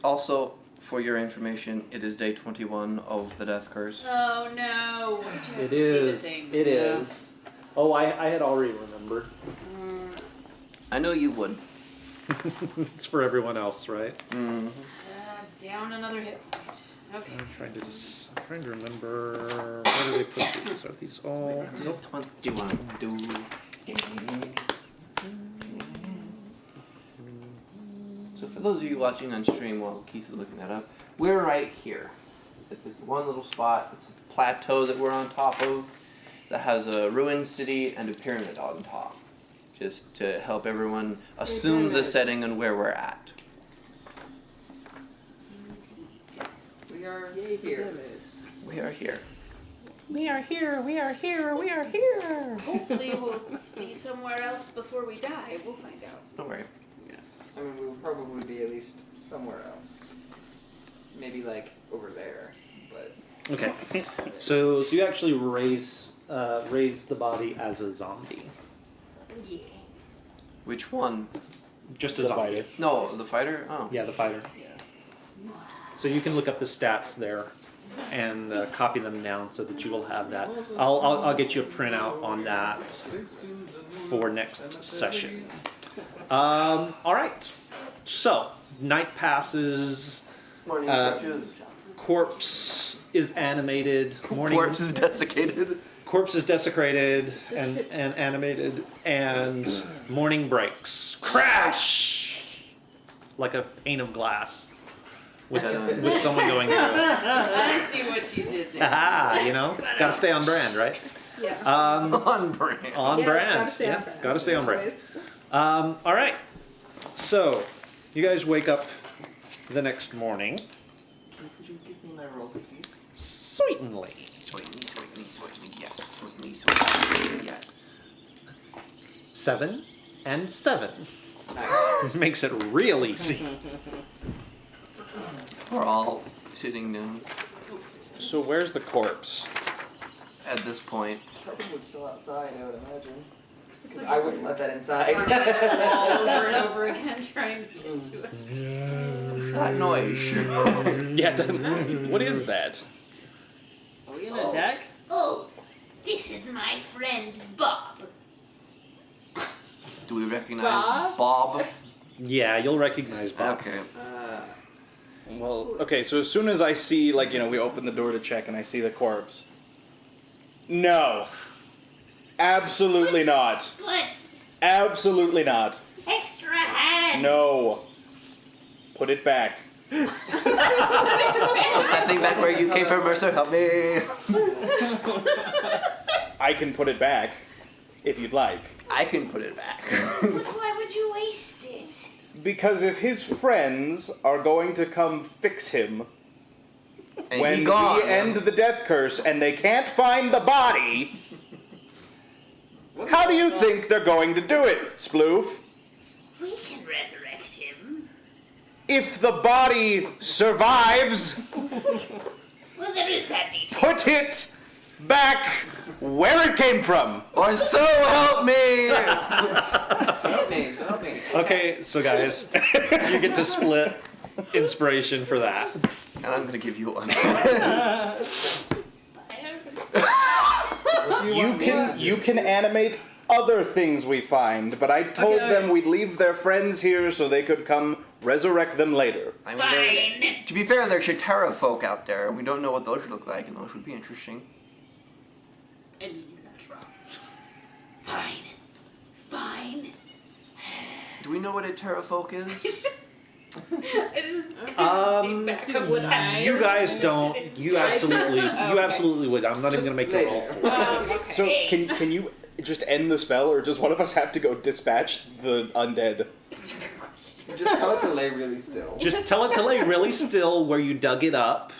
Also, for your information, it is day 21 of the death curse. Oh no. It is. It is. Oh, I had already remembered. I know you would. It's for everyone else, right? Mm. Down another hit point. Okay. I'm trying to remember. Where do they put these? Are these all? Nope. 21. So For those of you watching on stream while Keith is looking that up, we're right here. It's this one little spot. It's a plateau that we're on top of that has a ruined city and a pyramid on top. Just to help everyone assume the pyramids. setting and where we're at. We are here. We are here. We are here, we are here, we are here. Hopefully we'll be somewhere else before we die. We'll find out. Don't worry. I mean, we will probably be at least somewhere else. Maybe like over there, but Okay. So you actually raise the body as a zombie. Yes. Which one? Just a The zombie. fighter. No, the fighter? Oh. Yeah, the fighter. So you can look up the stats there and copy them down so that you will have that. I'll get you a printout on that for next session. All right. So night passes. Morning Uh, coaches. Corpse is animated. Morning. Corpse is desiccated. Corpse is desecrated and animated, and morning breaks. Crash! Like a pane of glass with someone going through it. I see what you did there. Haha, you know? Gotta stay on brand, right? Yeah. On brand. On Yes, brand. Gotta stay Yeah, on brand. gotta stay on brand. Always. All right. So, you guys wake up the next morning. could you give me my rolls, please? Certainly. Yes. 7 and 7. Nice. Makes it real easy. We're all sitting down So where's the corpse? at this point. Probably still outside, I would imagine. Because I wouldn't let that inside. All over and over again trying to get to us. That noise. Yeah, what is that? Are we in a deck? Oh, this is my friend Bob. Do we recognize Bob? Bob? Yeah, you'll recognize Bob. Okay. Well, okay, so as soon as I see, like, you know, we open the door to check and I see the corpse. No. Absolutely not. But Absolutely not. extra hands. No. Put it back. Put that thing back where you came from, Mercer. Help me. I can put it back if you'd like. I can put it back. But why would you waste it? Because if his friends are going to come fix him And when he gone. we end the death curse and they can't find the body, how do you think they're going to do it, Sploof? We can resurrect him. If the body survives, Well, there is that detail. put it back where it came from. Or so help me. Help me, so help me. Okay, so guys, you get to split inspiration for that. And I'm gonna give you one. What do You want me to can do? you can animate other things we find, but I told Okay. them we'd leave their friends here so they could come resurrect them later. I mean, there- Fine. to be fair, there's Shatara folk out there, and we don't know what those look like, and those would be interesting. And you're not wrong. Fine. Fine. Do we know what a Terra folk is? I just Um, back up would that. I? You guys don't. You absolutely would. I'm not even gonna make you roll for it. So can you just end the spell, or does one of us have to go dispatch the undead? Just tell it to lay really still. Just tell it to lay really still where you dug it up,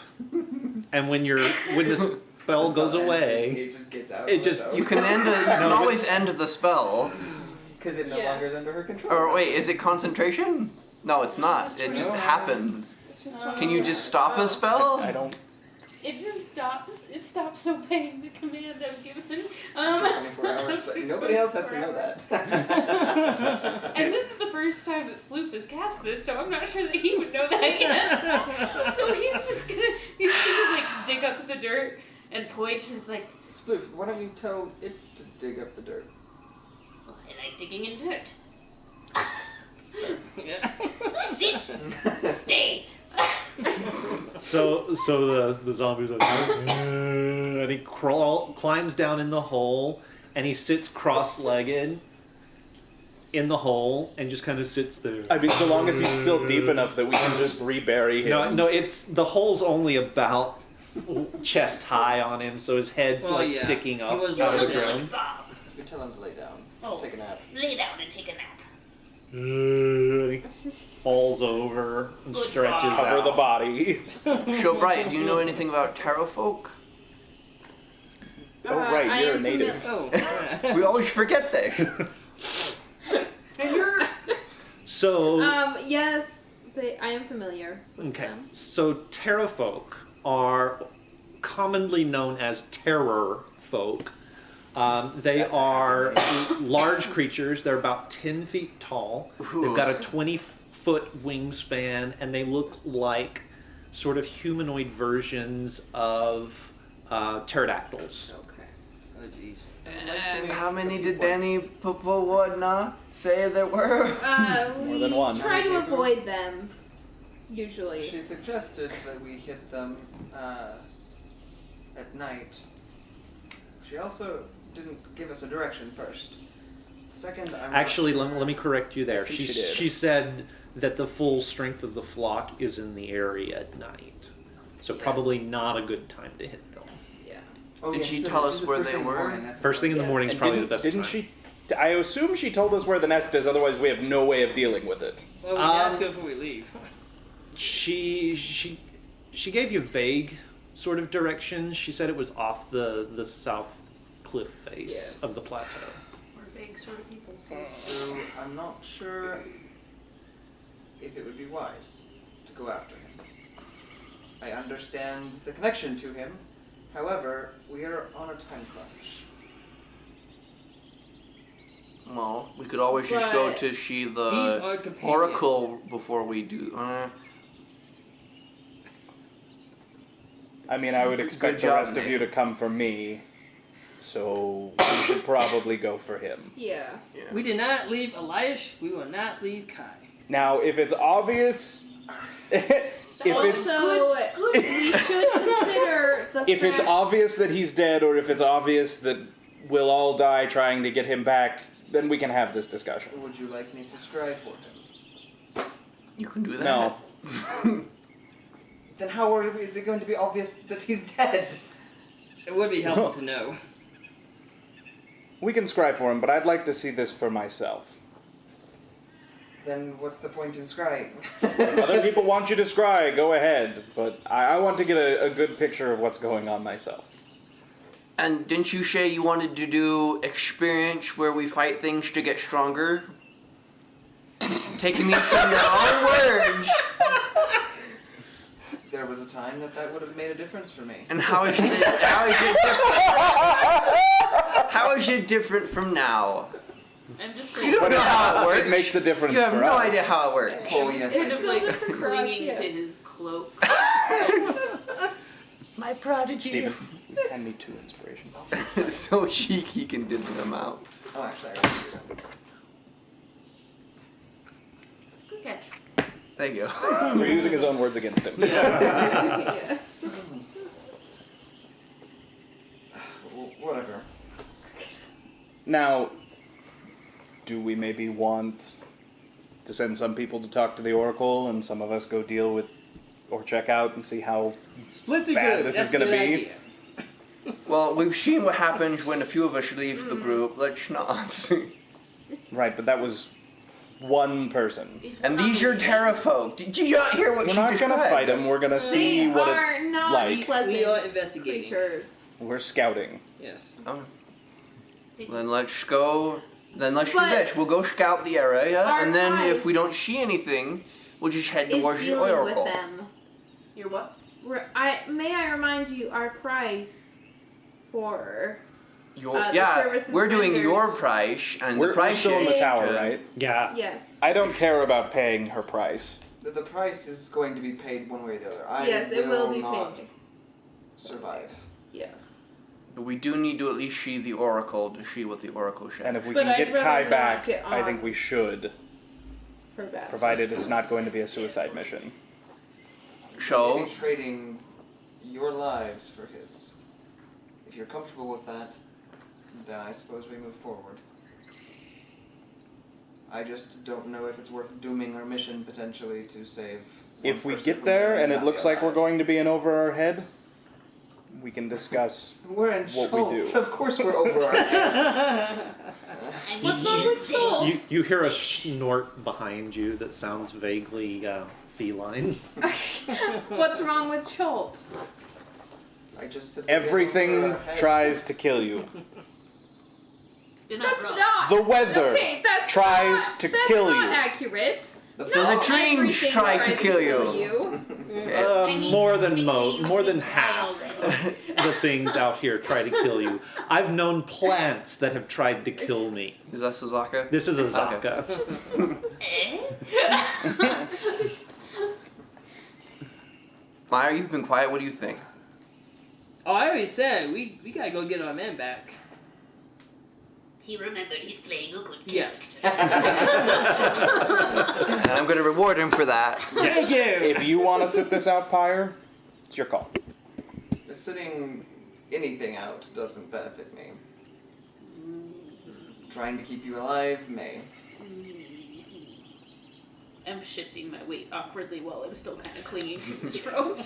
and when the spell goes away, It just gets out. it just- You can end. You can always end the spell. Because it no Yeah. longer is under her control. Or wait, is it concentration? No, it's not. It just happens. Can you just stop the spell? I don't. It just stops. It stops obeying the command I'm given. 24 hours, but nobody else has to know that. And this is the first time that Sploof has cast this, so I'm not sure that he would know that yet. So he's gonna like dig up the dirt and point. He's like, Sploof, why don't you tell it to dig up the dirt? well, I like digging in dirt. Sit. Stay. so the zombie's like, and he climbs down in the hole, and he sits cross-legged in the hole and just kind of sits there. I mean, so long as he's still deep enough that we can just rebury him. No, it's the hole's only about chest high on him, so his head's Well, like yeah. sticking He up was out of the down there. ground. Bob, You tell him to lay down. Oh. Take a nap. lay down and take a nap. And he falls over and Good stretches boy. Cover out. the body. So, Bright, do you know anything about Tarot folk? Oh, right, I you're am a native. Oh. We always forget this. And you're So Yes, I am familiar with okay, them. so Terra folk are commonly known as terror folk. They That's a are large creatures. They're about 10 feet tall. They've got a 20-foot wingspan, and they look like sort of humanoid versions of pterodactyls. Okay. Oh jeez. And how many did Danny Popowadna say there were? We than one. try to avoid them, usually. She suggested that we hit them at night. She also didn't give us a direction first. Second, I'm not Actually, sure. let me correct you there. I think She, she did. she said that the full strength of the flock is in the area at night. So Yes. probably not a good time to hit them. Yeah. Oh, Did yeah, she said tell she us said where first they thing in the were? morning, that's what First it thing in the was. Yes. morning is And probably the best didn't time. she? I assume she told us where the nest is. Otherwise, we have no way of dealing with it. Well, we can ask her before we leave. She gave you vague sort of directions. She said it was off the south cliff face Yes. of the plateau. we're vague sort of people. So I'm not sure if it would be wise to go after him. I understand the connection to him. However, we are on a time crunch. Well, we could always just go But- to She He's the our companion. Oracle before we do. I mean, I would Good expect the job, rest of Nick. you to come for me, so we should probably go for him. Yeah. We did not leave Elias. We will not leave Kai. Now, if it's obvious, if it's Also, we should consider the if it's fact- obvious that he's dead, or if it's obvious that we'll all die trying to get him back, then we can have this discussion. Would you like me to scribe for him? You can do that. No. Then how is it going to be obvious that he's dead? It would be helpful to know. We can scribe for him, but I'd like to see this for myself. Then what's the point in scrying? Other people want you to scry, go ahead, but I want to get a good picture of what's going on myself. And didn't you say you wanted to do experience where we fight things to get stronger? Taking these from your own words. There was a time that would have made a difference for me. And how is it different? How is it different from now? I'm just You don't like know how it works. It makes a difference You have for no us. idea how it works. Oh, he's yes. kind It's of still like different for us, clinging yes. to his cloak. My prodigy. Stephen, hand me 2 inspiration. So cheeky, he can dip them out. Oh, actually, I got to do something. Good catch. Thank you. For using his own words against him. Yes. Whatever. Now, do we maybe want to send some people to talk to the Oracle and some of us go deal with or check out and see how Split the bad group. this That's is gonna a good be? idea. Well, we've seen what happens when a few of us leave the group. Let's not. Right, but that was one person. He's And these are Terra folk. Did you not hear what We're she not described? gonna fight him, we're gonna see They what are it's not like. pleasant We are investigating. creatures. We're scouting. Yes. Then let's go. Then let's do But this. We'll go scout the area, our and then if we price don't see anything, we'll just head Is towards the dealing Oracle. with them. You're what? May I remind you our price for Your, the yeah, services we're doing rendered. your price, and We're the price still in the is- tower, right? Yeah. yes. I don't care about paying her price. The price is going to be paid one way or the other. I Yes, it will be not paid. survive. Yes. But we do need to at least see the Oracle to see what the Oracle says. And if we But can I'd get rather Kai not back, get I think on we should, Her bad. provided it's not going to be a suicide mission. So, Maybe trading your lives for his. If you're comfortable with that, then I suppose we move forward. I just don't know if it's worth dooming our mission potentially to save. If one we person get who there may and it not looks be like we're alive. going to be in over our head, we can discuss. We're in what we Schultz. do. Of course we're over our heads. I mean, What's he wrong is with dead. Schultz? You hear a snort behind you that sounds vaguely feline. What's wrong with Schultz? I just said we're over Everything our heads. tries to kill you. You're not That's wrong. not. The weather Okay, that's tries not, to that's kill not you. accurate. The The fog. dreams Everything try to tries kill you. I need More to than quickly more than die half already. the things out here try to kill you. I've known plants that have tried to kill me. Is that Suzaka? This is a Zaka. Eh? Meyer, you've been quiet. What do you think? Oh, I already said we gotta go get our man back. He remembered he's playing a good Yes. And I'm going to reward him for that. Thank you. If you want to sit this out, Pyre, it's your call. Sitting anything out doesn't benefit me. Trying to keep you alive may. I'm shifting my weight awkwardly while I'm still kind of clinging to his throat.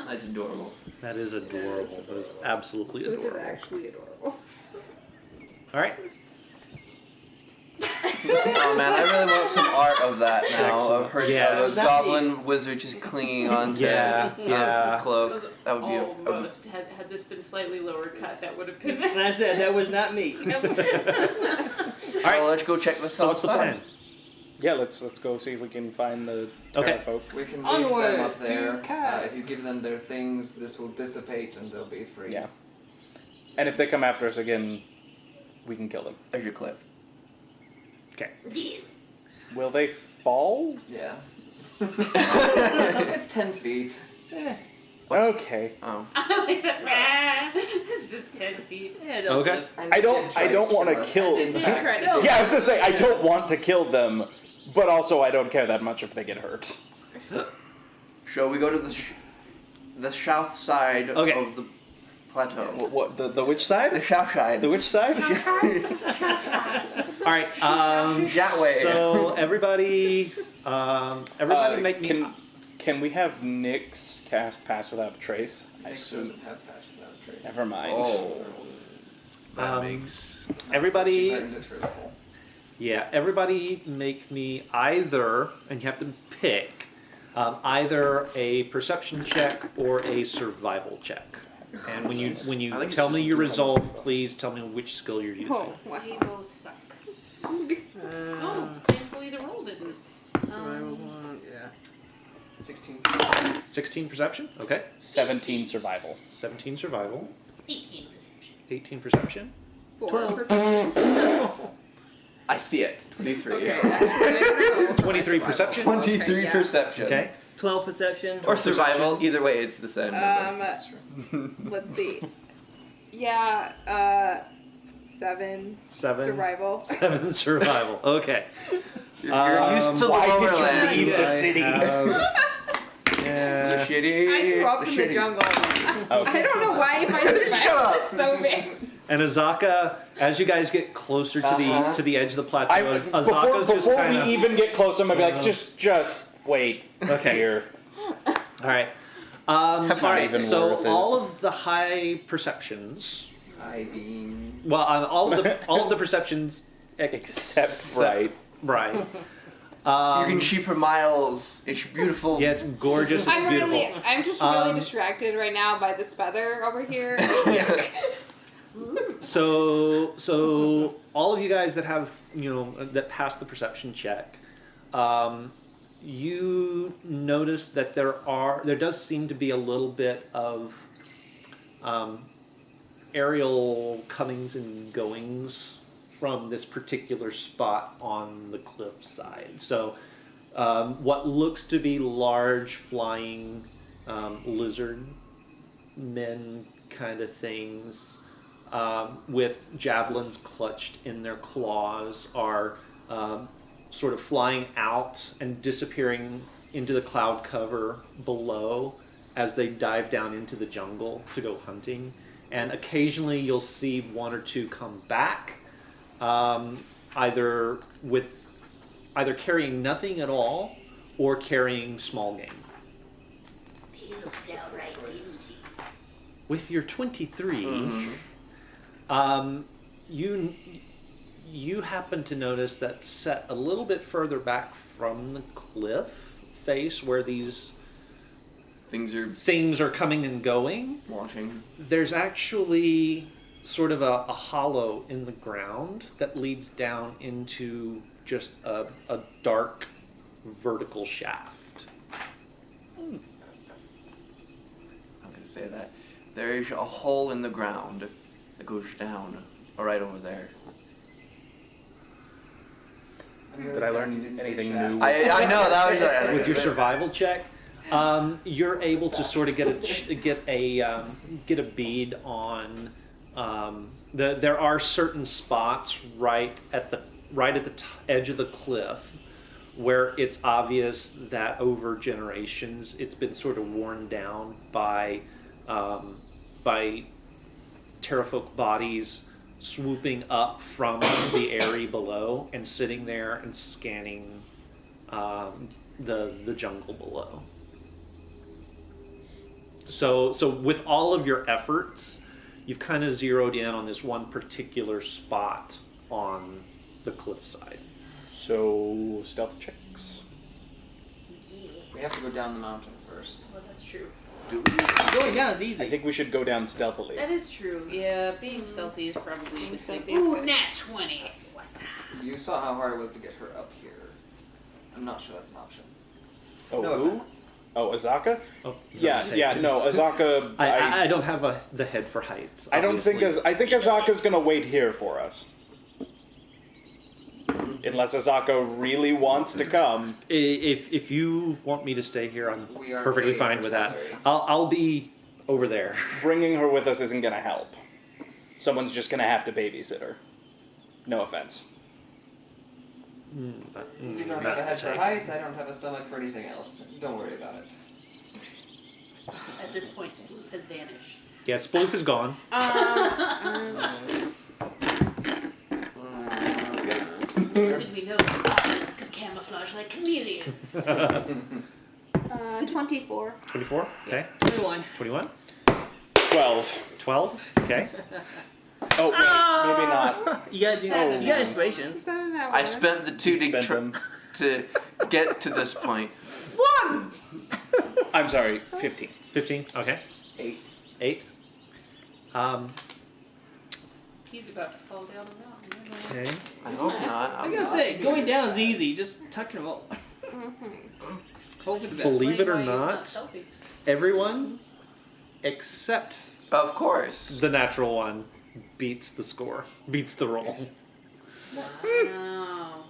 That's adorable. That is adorable. That is absolutely This is adorable. actually adorable. All right. Oh man, I really want some art of that now. Of her, Yes. of a goblin wizard just clinging onto Yeah, a yeah. cloak. That would be Almost. Had this been slightly lower cut, that would have been. And I said that was not me. All right. So let's go check this So what's the outside. plan? Yeah, let's go see if we can find the Okay. Terra folk. We can leave Onward them up to there. Kai. If you give them their things, this will dissipate and they'll be free. Yeah. And if they come after us again, we can kill them. There's your cliff. Okay. Deal. Will they fall? Yeah. It's 10 feet. Okay. Oh. It's just 10 feet. Yeah, they'll Okay. live. And I they don't. did try I don't want to us. kill. They did try to do Yeah, I was gonna say I don't want to kill them, but also I don't care that much if they get hurt. Shall we go to the south side Okay. of the plateau? What the which side? The south side. The which side? All right. That way. So everybody, make me. Can we have Nyx cast Pass Without a Trace? I Nick assume. doesn't have pass without a trace. Never mind. Oh. That Um, makes. Everybody. She learned it hurtful. Yeah, everybody make me either, and you have to pick, either a perception check or a survival check. And when you I think tell it's me just your survival. result, please tell me which skill you're using. Oh, wow. We both suck. Oh, thankfully the roll didn't. Yeah. 16. 16 perception. Okay. 17 survival. 17 survival. 18 perception. 18 perception. 4%. I see it. 23. Okay. 23 perception. 23 yeah. perception. Okay. 12 perception. Or survival. Either way, it's the same. That's true. Let's see. Yeah, 7. 7. Survival. 7 survival. Okay. You're used to the why did you overland. leave the city? The Yeah. shitty. I grew up in the shitty. jungle. Okay. I don't know why my survival is so big. And Azaka, as you guys get closer to the edge of the plateau, Azaka's just before kind we of even get close, I'm gonna be like, just wait. Okay. Here. all right. That's All not right. even So worth it. all of the high perceptions, I beam. well, all of the perceptions Except right. right. You can see for miles. It's beautiful. Yeah, it's gorgeous. It's beautiful. I'm just really distracted right now by this feather over here. So all of you guys that have that pass the perception check, you notice that there does seem to be a little bit of aerial comings and goings from this particular spot on the cliffside. So what looks to be large flying lizard men kind of things with javelins clutched in their claws are sort of flying out and disappearing into the cloud cover below as they dive down into the jungle to go hunting. And occasionally you'll see one or two come back. either carrying nothing at all or carrying small game. They look downright dingy. With your 23, you happen to notice that set a little bit further back from the cliff face where these things are coming and going. Watching. There's actually sort of a hollow in the ground that leads down into just a dark vertical shaft. I'm going to say that. There is a hole in the ground that goes down right over there. Did I learn anything new? I know, that was... With your survival check, you're able to sort of get a bead on. There are certain spots right at the edge of the cliff where it's obvious that over generations it's been sort of worn down by terrafolk bodies swooping up from the area below and sitting there and scanning the jungle below. So with all of your efforts, you've kind of zeroed in on this one particular spot on the cliffside. So, stealth checks. We have to go down the mountain first. Well, that's true. Going down is easy. I think we should go down stealthily. That is true. Yeah, being stealthy is probably the stealthy safest. is Ooh, good. nat 20. What's that? You saw how hard it was to get her up here. I'm not sure that's an option. Oh, no who? offense. Oh, Azaka? Oh, Yeah, no, Azaka. I don't have the head for heights. I don't think obviously. I think Azaka's gonna wait here for us. Unless Azaka really wants to come. If you want me to stay here, I'm We are perfectly waiting fine for with that. salary. I'll be over there. Bringing her with us isn't gonna help. Someone's just gonna have to babysit her. No offense. You don't have a head for heights, I don't have a stomach for anything else. Don't worry about it. At this point, Sploof has vanished. Yeah, Sploof is gone. Okay. Did we know that goblins could camouflage like chameleons? 24. 24. Okay. 21. 21. 12. 12. Okay. Oh, wait, maybe not. You got inspirations. Is that an hour? I spent the 2 You to, spent them. to get to this point. I'm sorry, 15. 15. Okay. 8. 8. He's about to fall down the mountain. Okay. I hope not. I gotta say, going down is easy. Just tuck and roll. Hope for the best. Believe it or Why he's not, stealthy. Everyone except Of course. the natural one beats the score, beats the roll. Oh.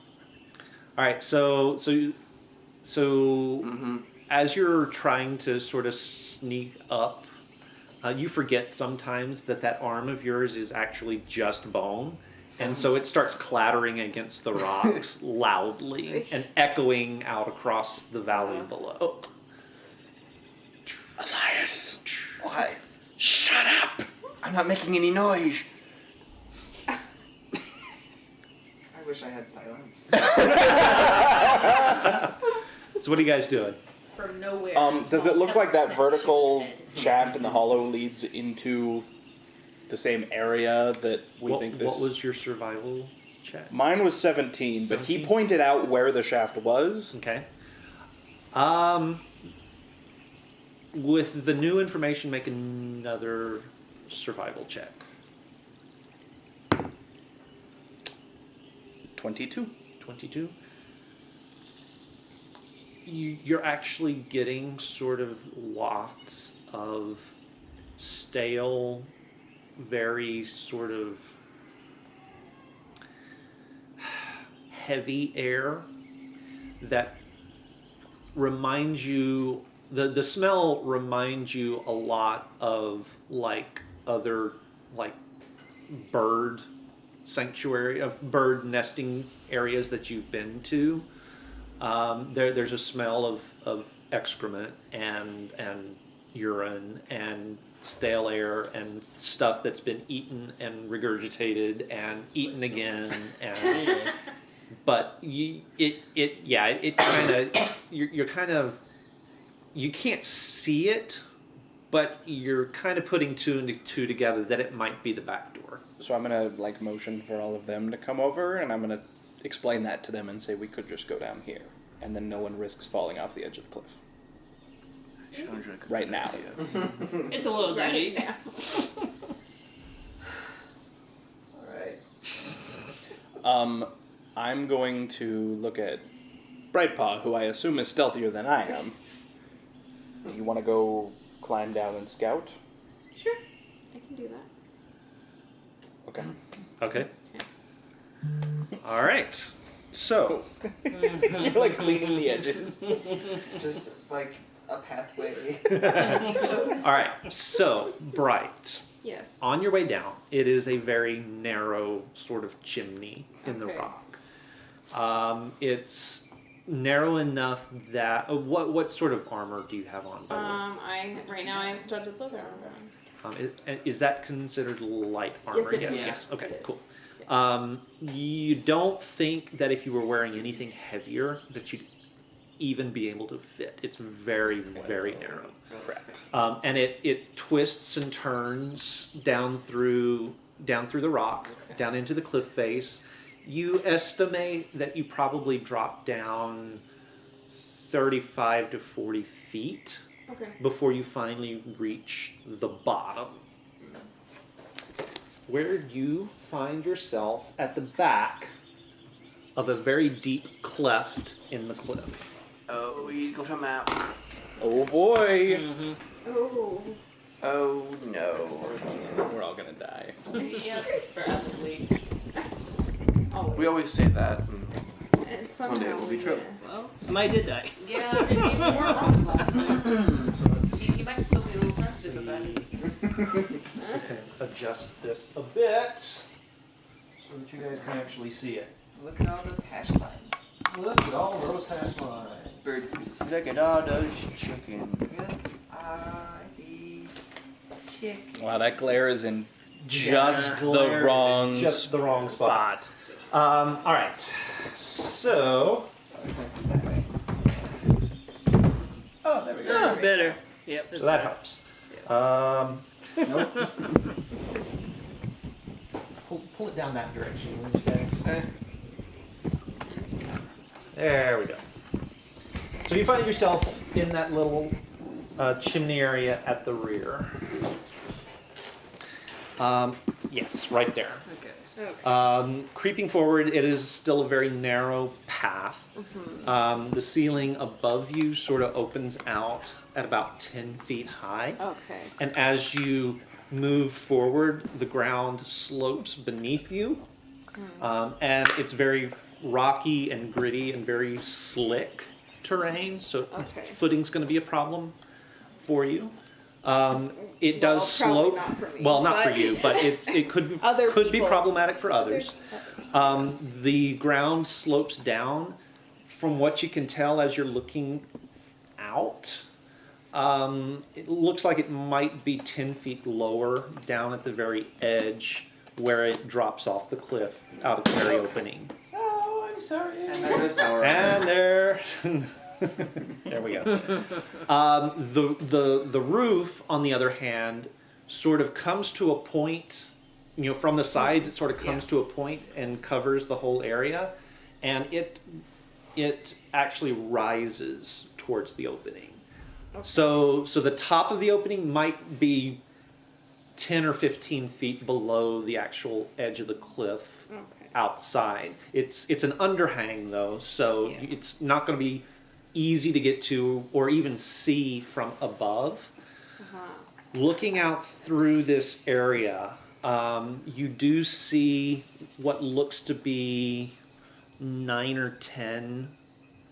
All right, so Mm-hmm. as you're trying to sort of sneak up, you forget sometimes that arm of yours is actually just bone, and so it starts clattering against the rocks loudly and echoing out across the valley below. Elias! Why? Shut up! I'm not making any noise. I wish I had silence. So what are you guys doing? From nowhere. Does it look like that Snatch vertical head. shaft in the hollow leads into the same area that we what, think this... what was your survival check? Mine was 17, but he 17? pointed out where the shaft was. Okay. With the new information, make another survival check. 22. 22. You're actually getting sort of wafts of stale, very sort of heavy air that reminds you, the smell reminds you a lot of like other like bird sanctuary, of bird nesting areas that you've been to. There's a smell of excrement and urine and stale air and stuff that's been eaten and regurgitated and eaten again and but it kind of you're kind of you can't see it, but you're kind of putting two and two together that it might be the back door. So I'm gonna like motion for all of them to come over, and I'm gonna explain that to them and say we could just go down here, and then no one risks falling off the edge of the cliff. Sounds like a Right good now. idea. It's a little dirty. Right now. Alright. I'm going to look at Brightpaw, who I assume is stealthier than I am. Do you want to go climb down and scout? Sure, I can do that. Okay. Okay. All right. So You're like cleaning the edges. Just like a pathway. all right. So Bright. Yes. On your way down, it is a very narrow sort of chimney in the Okay. rock. It's narrow enough that what sort of armor do you have on? By the way? Right now I have studded leather armor. Is that considered light armor? Yes, it is. Yes. Okay. It is. Cool. You don't think that if you were wearing anything heavier that you'd even be able to fit. It's very, very narrow. Correct. And it twists and turns down through the rock, down into the cliff face. You estimate that you probably drop down 35 to 40 feet Okay. before you finally reach the bottom, where you find yourself at the back of a very deep cleft in the cliff. Oh, we got a map. Oh boy. Oh. Oh no. We're all gonna die. Probably. We always say that. And And somehow One day it will be true. yeah. Well, somebody did die. Yeah, and maybe you weren't wrong last time. You might still be a little sensitive about it. I can adjust this a bit so that you guys can actually see it. Look at all those hash lines. Look at all those hash lines. Bird. look at all those chicken. I eat chicken. Wow, that glare is in just the Glare is wrong in just the wrong spot. All right. So Oh, there we go. Oh, better. Yep. so that helps. Pull it down that direction, will you guys? There we go. So you find yourself in that little chimney area at the rear. Yes, right there. Okay. Creeping forward, it is still a very narrow path. The ceiling above you sort of opens out at about 10 feet high. Okay. And as you move forward, the ground slopes beneath you. And it's very rocky and gritty and very slick terrain, so Okay. footing's going to be a problem for you. It Well, does probably slope. not for me, well, not for but- you, but it could Other be people. problematic for others. Yes. The ground slopes down. From what you can tell as you're looking out, it looks like it might be 10 feet lower down at the very edge where it drops off the cliff out of the very opening. Oh, I'm sorry. And there goes power. And there, there we go. The roof, on the other hand, sort of comes to a point. You know, from the sides, it sort of comes to a point and covers the whole area, and it actually rises towards the opening. So the top of the opening might be 10 or 15 feet below the actual edge of the cliff Okay. outside. It's an underhang though, so Yeah. it's not going to be easy to get to or even see from above. Looking out through this area, you do see what looks to be 9 or 10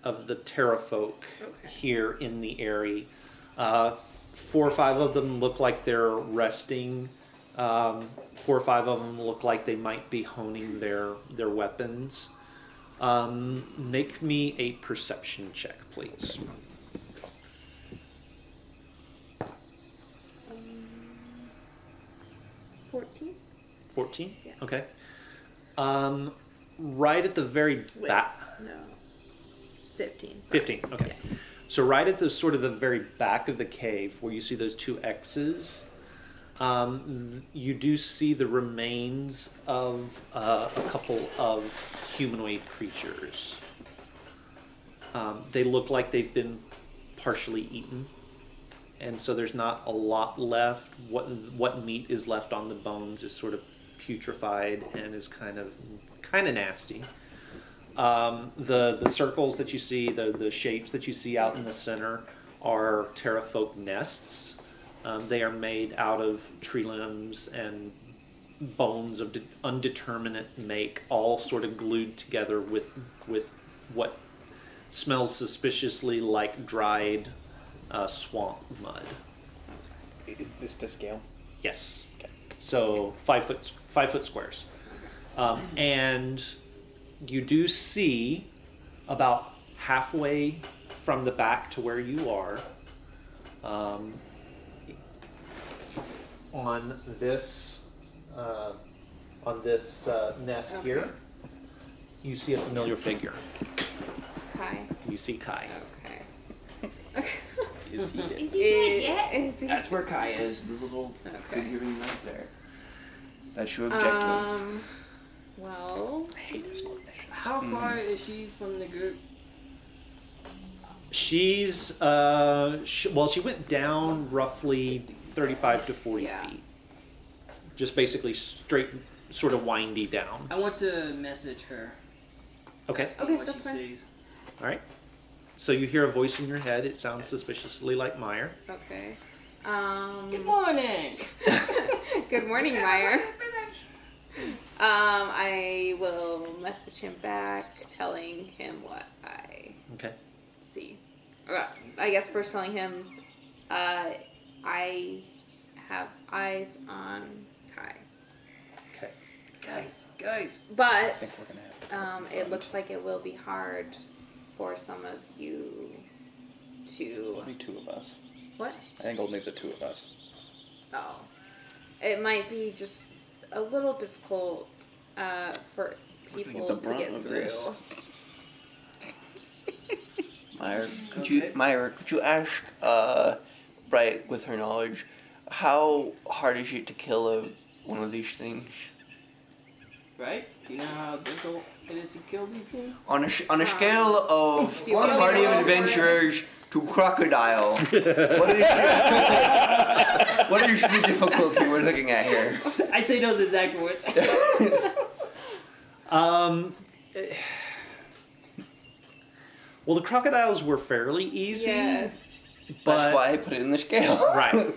of the terrafolk here in the area. 4 or 5 of them look like they're resting. 4 or 5 of them look like they might be honing their weapons. Make me a perception check, please. 14. 14? Yeah. Okay. Right at the very Wait, back. no. It's 15. Sorry. 15, okay. So right at the sort of the very back of the cave where you see those two X's, you do see the remains of a couple of humanoid creatures. They look like they've been partially eaten, and so there's not a lot left. What meat is left on the bones is sort of putrefied and is kind of nasty. The circles that you see, the shapes that you see out in the center are terrafolk nests. They are made out of tree limbs and bones of undeterminate make, all sort of glued together with what smells suspiciously like dried swamp mud. Is this to scale? Yes. Okay. So 5 foot squares, and you do see about halfway from the back to where you are, on this nest Okay. here, you see a familiar figure. Kai. You see Kai. Okay. Is he dead? Is he dead yet? Is he? That's where Kai is, the little Okay. figurine right there. That's your objective. Well, I hate escort missions. How far is she from the group? She's she went down roughly 35 to 40 Yeah. feet. Just basically straight, sort of windy down. I want to message her. Okay. Ask Okay, what that's she fine. sees. All right. So you hear a voice in your head. It sounds suspiciously like Meyer. okay. Good morning. Good morning, Meyer. I will message him back, telling him what I Okay. see. I guess first telling him, I have eyes on Kai, Okay. Guys. but I think we're gonna have to it looks like it will be hard for some of you to only two of us. what? I think only the two of us. Oh, it might be just a little difficult for people the to brunt get of through. this. Meyer, could Okay. you ask, Bright, with her knowledge, how hard is it to kill one of these things? Right? Do you know how difficult it is to kill these things? On a scale of Do you one want me to party of roll for it? adventurers to crocodile, what is the difficulty we're looking at here? I say those exact words. Well, the crocodiles were fairly easy. Yes. But That's why I put it in the scale. right. Where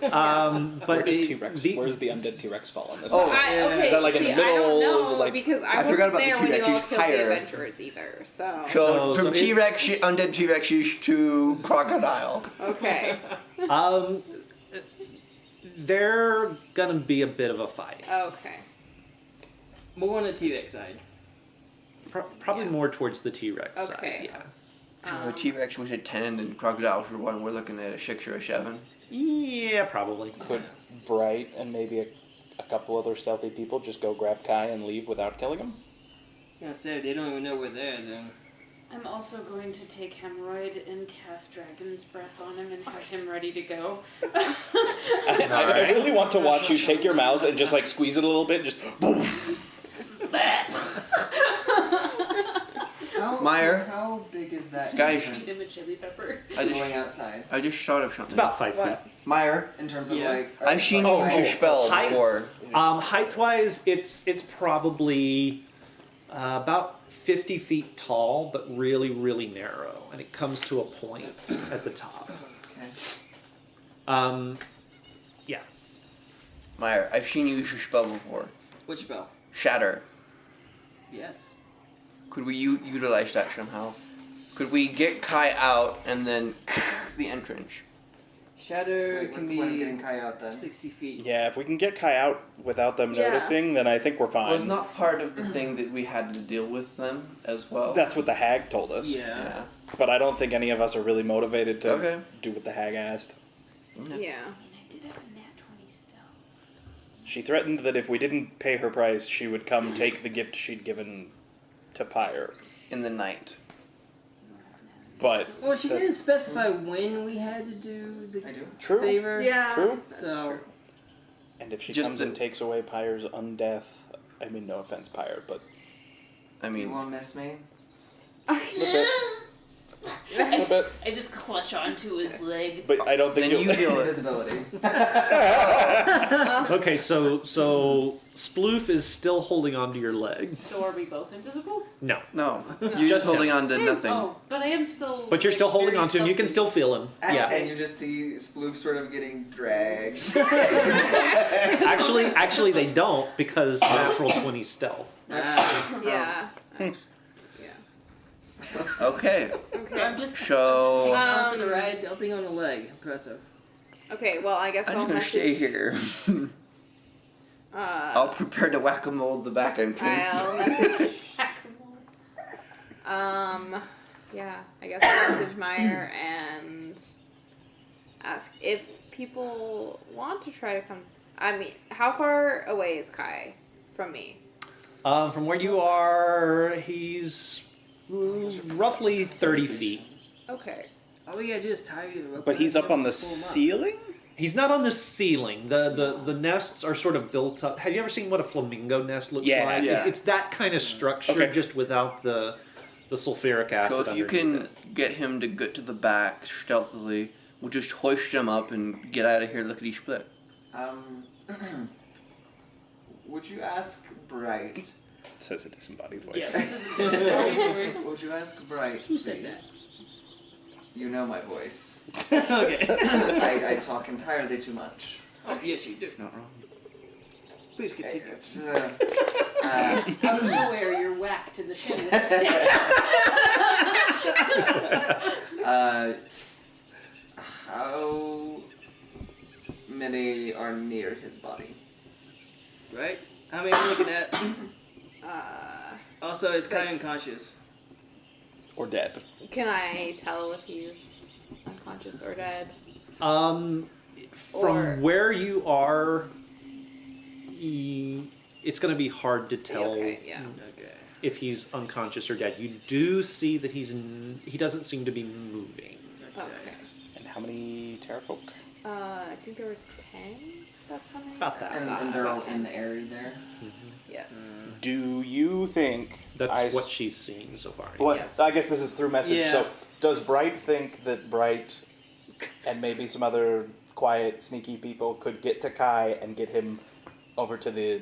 But does the- T-Rex? the- Where's the undead T-Rex fall on this? Oh, Okay, Is that like in see, the I don't middle? Is know it like- because I I forgot wasn't about the there when you T-Rex, all he's killed higher. the adventurers either. So So, So from T-Rex, it's- undead T-Rexes to crocodile. okay, they're gonna be a bit of a fight. okay. More on the T-Rex side. Probably Yeah. more towards the T-Rex Okay. side. Yeah. So a T-Rex was a 10 and crocodiles were 1. We're looking at a 6 or a 7. Yeah, probably. Could Bright and maybe a couple other stealthy people just go grab Kai and leave without killing him? I was gonna say, if they don't even know we're there, then. I'm also going to take Hemorrhoid and cast Dragon's Breath on him and have him ready to go. I really want to watch you take your mouse and just like squeeze it a little bit, and just poof. Meyer? How big is that Guys. Feed him a distance chili pepper. going outside? I just thought of It's something. about 5 feet. What? Meyer, In terms of Yeah. like. I've seen you use your oh, spell height? before. Height-wise, it's probably about 50 feet tall, but really, really narrow, and it comes to a point at the top. Okay. Yeah. Meyer, I've seen you use your spell before. Which spell? Shatter. Yes. Could we utilize that somehow? Could we get Kai out and then the entrance? Shatter Wait, can what's the point of be getting Kai out then? 60 feet. Yeah, if we can get Kai out without them Yeah. noticing, then I think we're fine. Well, it's not part of the thing that we had to deal with them as well. That's what the hag told us. Yeah. Yeah. But I don't think any of us are really motivated to Okay. Mm-hmm. do what the hag asked. Yeah. I mean, I did have a nat 20 stealth. She threatened that if we didn't pay her price, she would come take the gift she'd given to Pyre. In the night. But Well, she that's didn't specify when we had to do the I do. true. favor. Yeah. True. So And if she Just comes the- and takes away Pyre's undeath, I mean, no offense, Pyre, but I You mean, won't miss me. a bit. A bit. I just clutch onto his leg. But I don't think then you deal with it. Invisibility. Okay, so Sploof is still holding onto your leg. So are we both invisible? No, No, you're Just just holding him. on to nothing. Oh, but I am still. but you're like, still holding very onto him. You can stealthy. still feel him. Yeah. And you just see Sploof sort of getting dragged. Actually, they don't because natural 20 stealth. Yeah. Okay. So I'm just. So I'm just hanging on for the ride. stealthing on the leg, impressive. Okay, well, I guess I'm I'll just gonna stay message. here. I'll prepare to whack-a-mole the back entrance. I'll message. Yeah, I guess I'll message Meyer and ask if people want to try to come. I mean, how far away is Kai from me? From where you are, he's roughly 30 feet. Okay. All we gotta do is tie you to the rope. But he's up on the pull him up. ceiling? He's not on the ceiling. The nests are sort of built up. Have you ever seen what a flamingo nest looks Yeah. like? Yeah. It's that kind of structure, Okay. just without the sulfuric acid. So if you underneath can it. get him to get to the back stealthily, we'll just hoist him up and get out of here lickety split. Would you ask Bright? It says a disembodied voice. Yes. This is disembodied. Would you ask Bright, Who said please? You know my voice. Okay. I talk entirely too much. Oh, yes, you do. Not wrong. Please continue. Out of nowhere, you're whacked in the shin with a stick. How many are near his body? Right? How many are you looking at? Uh, Also, is Kai Like- unconscious? Or dead. can I tell if he's unconscious or dead? From Or- where you are, it's going to be hard to tell Okay, yeah. Okay. if he's unconscious or dead. You do see that he doesn't seem to be moving. Okay. And how many terrafolk? I think there were 10. That's how many. About that. And they're About all 10. in the area there. Yes. Do you think... That's what she's seeing so far. What? Yes. I guess this is through message. Yeah. So, does Bright think that Bright and maybe some other quiet, sneaky people could get to Kai and get him over to the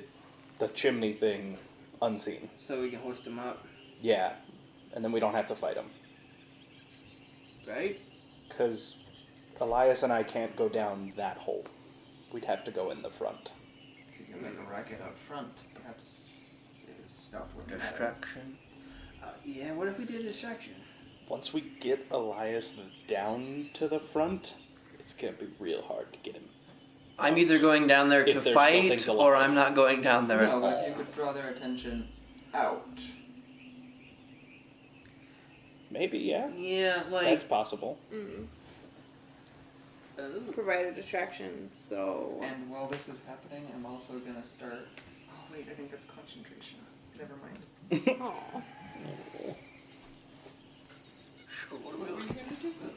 chimney thing unseen? So we can hoist him up, Yeah. And then we don't have to fight him. right? Because Elias and I can't go down that hole. We'd have to go in the front. If you can make a racket out front, perhaps his stealth would matter. Distraction. Yeah, what if we did a distraction? Once we get Elias down to the front, it's going to be real hard to get him. I'm either going down there If to there's still fight, things or alive. I'm not going down there at No, but all. if you could draw their attention out. Maybe, yeah. Yeah, That's like. possible. Provide a distraction, so. And while this is happening, I'm also gonna start. Oh wait, I think that's concentration. Never mind. Aw.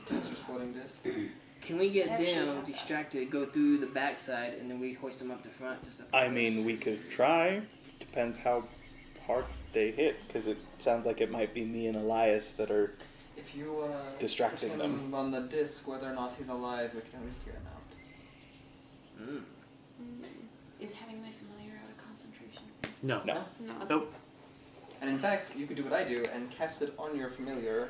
Tensor's floating disc. Can we get Actually, them not distracted, go through the backside, and then we hoist them up the front? Just I mean, we could try. Depends how hard they hit, because it sounds like it might be me and Elias that are... If you Distracting put him on the disc, whether or not he's alive, we can at least get him out. Is having my familiar out of concentration? No. No. No. Nope. And in fact, you could do what I do and cast it on your familiar,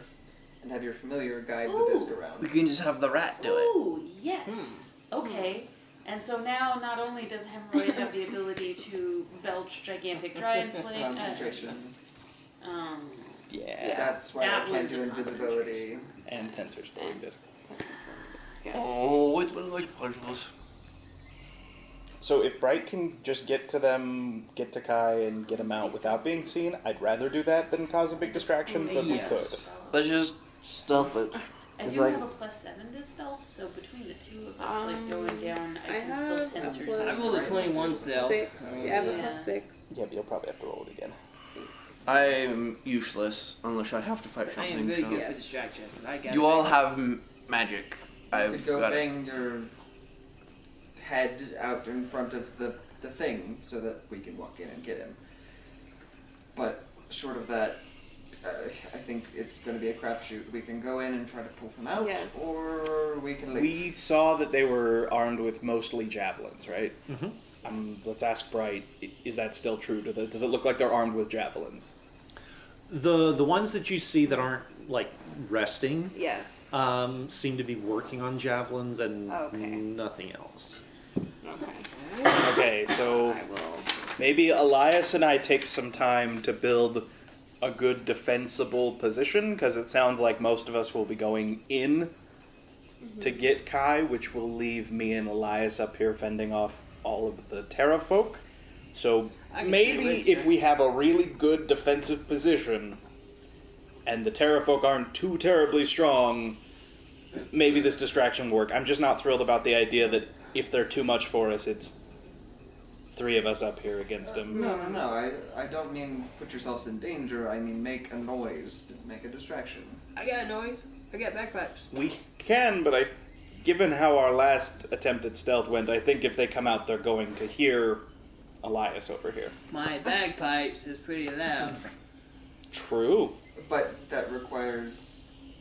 and have your familiar guide the disc We around. can just have the rat do it. Ooh, yes. Okay. And so now not only does Hemorrhoid have the ability to belch gigantic giant flame, Concentration. Yeah. That's why That I can't was do a invisibility. And Tensor's floating disc. Yes. Oh, it's one of those puzzles. So if Bright can just get to them, get to Kai, and get him out without being seen, I'd rather do that than cause a big distraction, but we could. Yes. Let's just stealth it. I It's do like- have a +7 to stealth, so between the two of us, like going down, I I can still have tend a I plus rolled a 21 stealth. 6. You have a plus 6. Yeah, but you'll probably have to roll it again. I'm useless unless I have to fight I am something. very so- good for distraction. I got You it. all have magic. You I've could go got it. bang your head out in front of the thing so that we can walk in and get him. But short of that, I think it's going to be a crapshoot. We can go in and try to pull him out, Yes. or we can leave. We saw that they were armed with mostly javelins, right? Mm-hmm. Let's ask Bright. Is that still true? Does it look like they're armed with javelins? The ones that you see that aren't like resting Yes. seem to be working on javelins and Okay. nothing else. Okay. Okay, so I will. maybe Elias and I take some time to build a good defensible position, because it sounds like most of us will be going in to get Kai, which will leave me and Elias up here fending off all of the Terra folk. So I can maybe stay with if you. we have a really good defensive position and the Terra folk aren't too terribly strong, maybe this distraction will work. I'm just not thrilled about the idea that if they're too much for us, it's 3 of us up here against them. No. I don't mean put yourselves in danger. I mean make a noise, make a distraction. I got noise. I got bagpipes. We can, but given how our last attempt at stealth went, I think if they come out, they're going to hear Elias over here. My bagpipes is pretty loud. True. But that requires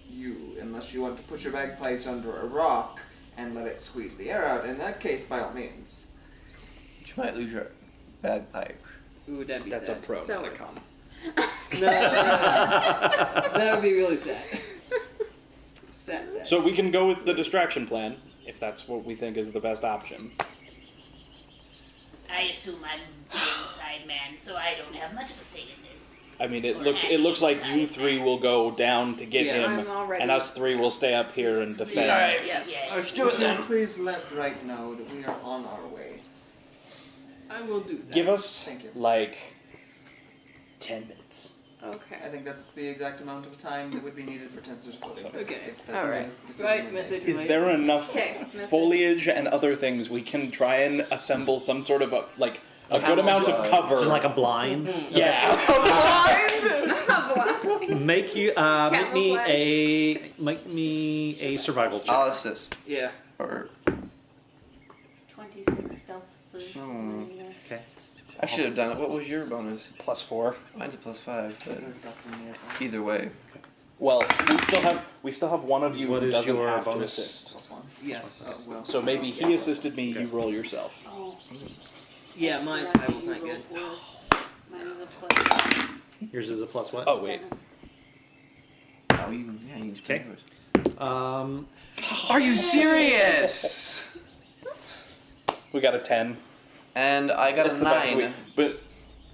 you, unless you want to put your bagpipes under a rock and let it squeeze the air out. In that case, by all means. You might lose your bagpipes. Ooh, that'd be That's sad. a pro, That not a would- con. No, that would be really sad. Sad. So we can go with the distraction plan, if that's what we think is the best option. I assume I'm the inside man, so I don't have much of a say in this. I mean, it Or looks like you acting 3 will go down to get Yeah. him, I'm already- and us 3 will stay up here and defend. Alright. Yes. Let's do it Would you then. please let Bright know that we are on our way? I will do that. Give us Thank you. like 10 minutes. I Okay. think that's the exact amount of time that would be needed for tensors floating. Awesome. Okay. If that's Alright. the decision Right, we make. message Is relayed. there enough Okay, message. foliage and other things we can try and assemble some sort of a good amount of Camouflage. cover? Like a blind. Yeah. Make you make me a survival check. I'll assist. Yeah. Or 26 stealth for. Hmm. Okay. I should have done it. What was your bonus? +4. Mine's a +5, but There's nothing yet. either way. Well, we still have one of you What who is doesn't your have bonus? to assist. +1. Yes. Oh, well. So maybe he assisted me, you roll yourself. Oh, Yeah, my forgot survival's you not good. rolled for us. Mine is a +1. Yours is a plus what? Oh wait. Oh, you use Okay. Um, Are you serious? We got a 10. And I got That's a the best 9. but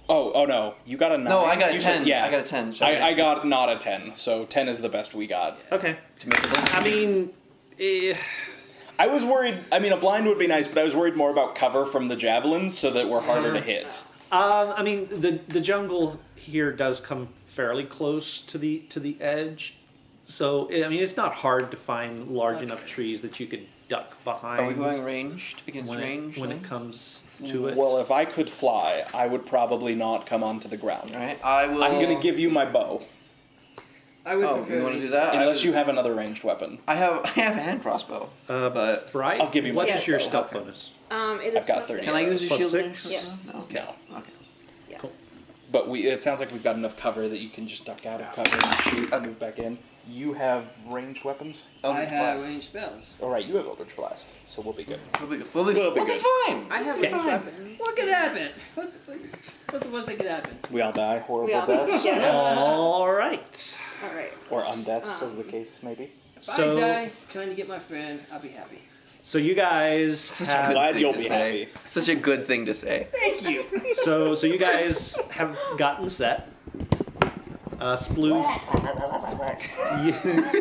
oh no, you got a 9. No, I got a You 10. Said, yeah, I got a 10. So I got not a 10, so 10 is the best we got. okay. to make it I mean, I was worried. I mean, a blind would be nice, but I was worried more about cover from the javelins, so that we're harder to hit. I mean, the jungle here does come fairly close to the edge, so I mean, it's not hard to find large enough trees that you could duck behind. Are we going ranged against when range? when then? it comes to it? Well, if I could fly, I would probably not come onto the ground. Alright, I will. I'm gonna give you my bow, I would Oh, prefer you want to to do that? unless you have another ranged weapon. I have a hand crossbow. But Bright, I'll give you my what is Yes. your bow. stealth Okay. bonus? It is I've got plus 30. six. can I use a Plus shield 6? range? Yes. No. No, Okay. Yes. but it sounds like we've got enough cover that you can just duck out of cover and shoot and move back in. You have ranged weapons. I Eldritch have Blast. ranged spells. All right, you have Eldritch Blast, so we'll be good. We'll be good. We'll be good. fine. I have Okay. weapons. What could happen? What's the worst that could happen? We all die horrible We all deaths, yes. All right. All right. or undeaths, as the case may be. If So I die trying to get my friend, I'll be happy. so you guys Such a have good Glad thing you'll to be say. happy. Such a good thing to say. Thank you. so you guys have gotten set. Sploof,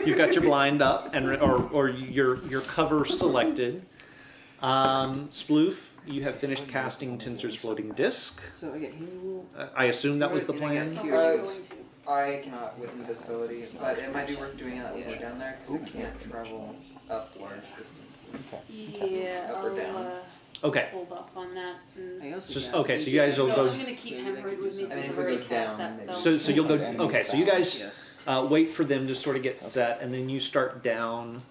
you've got your blind up and or your cover selected. Sploof, you have finished casting Tinser's floating disc. So I get heal. I assume that was the plan. How Uh, are you going to? I cannot with invisibility, but it might be worth doing that when we're down there because it can't travel up large distances. Yeah, Up or I'll down? Okay. hold off on that. And I also Just got okay. So you guys will so go. I'm gonna keep Maybe I Hemorrhoid could with do me something. since I I've mean, if we already go cast down, that maybe. spell. So you'll go. Enemies Okay. So you back. guys Yes. wait for them to sort of get set, and then you start down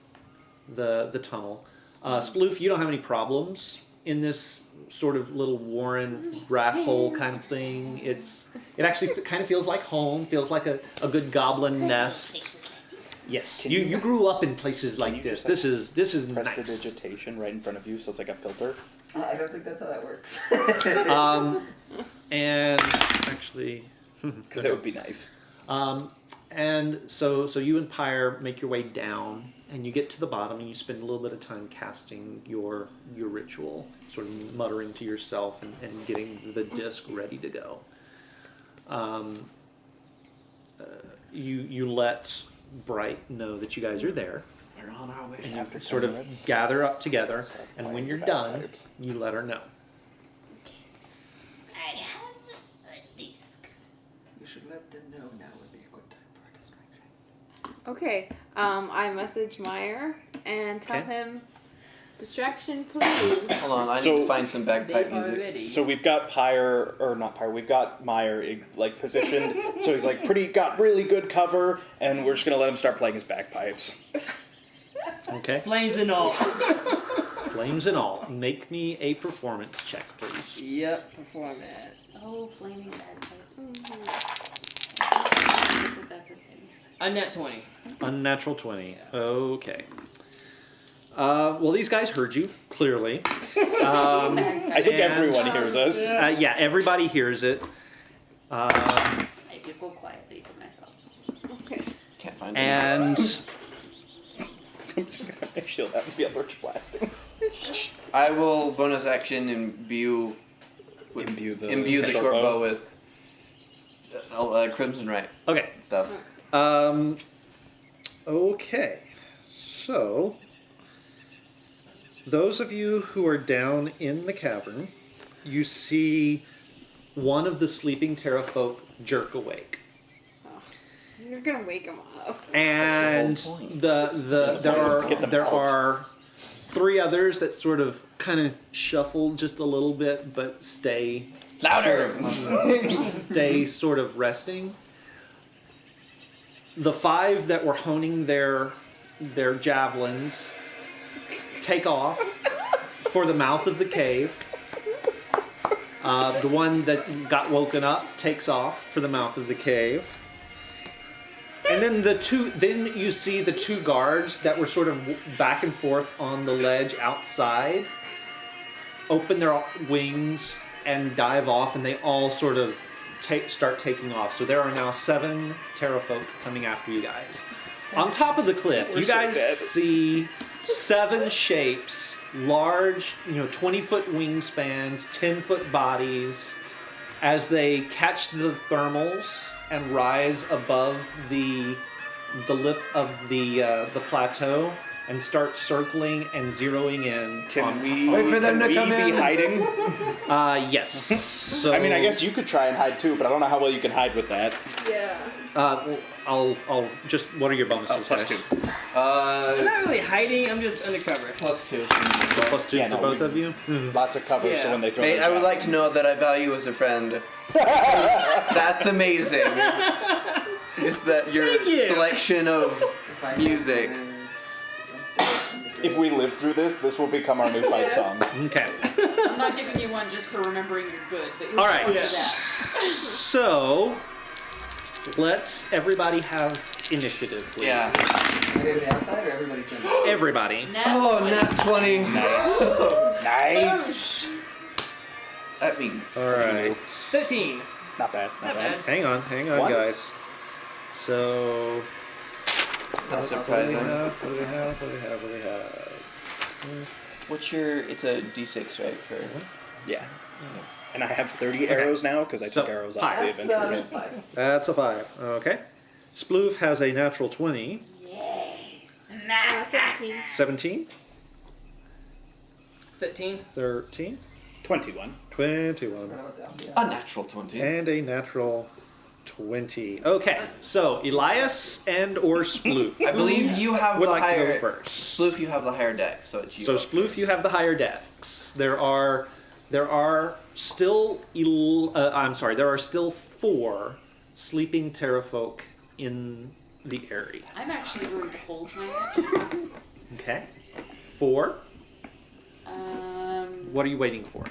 the tunnel. Sploof, you don't have any problems in this sort of little warren rat hole kind of thing. It actually kind of feels like home. Feels like a good goblin nest. Places like this. Yes, Can you you- grew up in places like you this. just, like, This is nice. Prestidigitation right in front of you, so it's like a filter. I don't think that's how that works. And actually, Because that would be nice. and so you and Pyre make your way down, and you get to the bottom, and you spend a little bit of time casting your ritual, sort of muttering to yourself and getting the disc ready to go. You let Bright know that you guys are there, We're on our way. and you After sort 10 of minutes. gather up together, Start and when playing you're the done, bagpipes. you let her know. I have a disc. You should let them know now would be a good time for a distraction. Okay. I message Meyer and tell Okay. him, distraction, please. Hold on, I need So- to find some bagpipe They've music. already. So we've got we've got Meyer like positioned, so he's like got really good cover, and we're just gonna let him start playing his bagpipes. Okay. Flames and all. Flames and all. Make me a performance check, please. Yep, performance. Oh, flaming bagpipes. That's a thing. A net 20. Unnatural 20. Okay. Well, these guys heard you, clearly. I think And- everyone hears us. Yeah, everybody hears it. I giggle quietly to myself. Can't find it. And I'm just gonna make sure that would be eldritch blasting. I will bonus action imbue Imbue the short bow with crimson right okay. stuff. Okay. So those of you who are down in the cavern, you see one of the sleeping Terra folk jerk awake. You're gonna wake him up. And That's the whole point. there point was to get them out. are three others that sort of kind of shuffle just a little bit, but stay Louder. sort of resting. The five that were honing their javelins take off for the mouth of the cave. The one that got woken up takes off for the mouth of the cave. And then then you see the two guards that were sort of back and forth on the ledge outside open their wings and dive off, and they all sort of start taking off. So there are now 7 Terrafolk coming after you guys. On top of the cliff, We're you so guys dead. see 7 shapes, large, 20-foot wingspans, 10-foot bodies, as they catch the thermals and rise above the lip of the plateau and start circling and zeroing in. Can we Wait for them to come be in. hiding? Yes. So I mean, I guess you could try and hide too, but I don't know how well you can hide with that. Yeah. I'll just. What are your bonuses? Plus guys? 2. I'm not really hiding, I'm just undercover. +2. So plus 2 Yeah, for no, both of you. Lots of cover, so Yeah. when they throw Mate, their I would like to know that I value as a friend. That's amazing. Just that your Thank you. selection of If I music. If we live through this, this will become our new fight Yes. song. Okay. I'm not giving you one just for remembering you're good, but you're All right. good for that. So let's everybody have initiative, please. Yeah. Everybody on the outside or everybody jumping? Everybody. Oh, nat 20. Nice. That means. All right. 13. Not bad. Not bad. Hang on, One? guys. So Not surprising. what do we have? What's your? It's a D6, right? For Yeah. And I have 30 arrows now because I took So, arrows off hi. the That's adventure. 5. That's a 5. Okay. Sploof has a natural 20. Yes. 17. 17. 15. 13. 21. 21. a natural 20. And a natural 20. Okay. So Elias and or Sploof. I believe you have would the like to higher. go first. Sploof, you have the higher deck, so it's you. So up Sploof, first. you have the higher decks. There are There are still there are still 4 sleeping terrafolk in the area. I'm actually going to hold my action. Okay. 4. Um, What are you waiting for?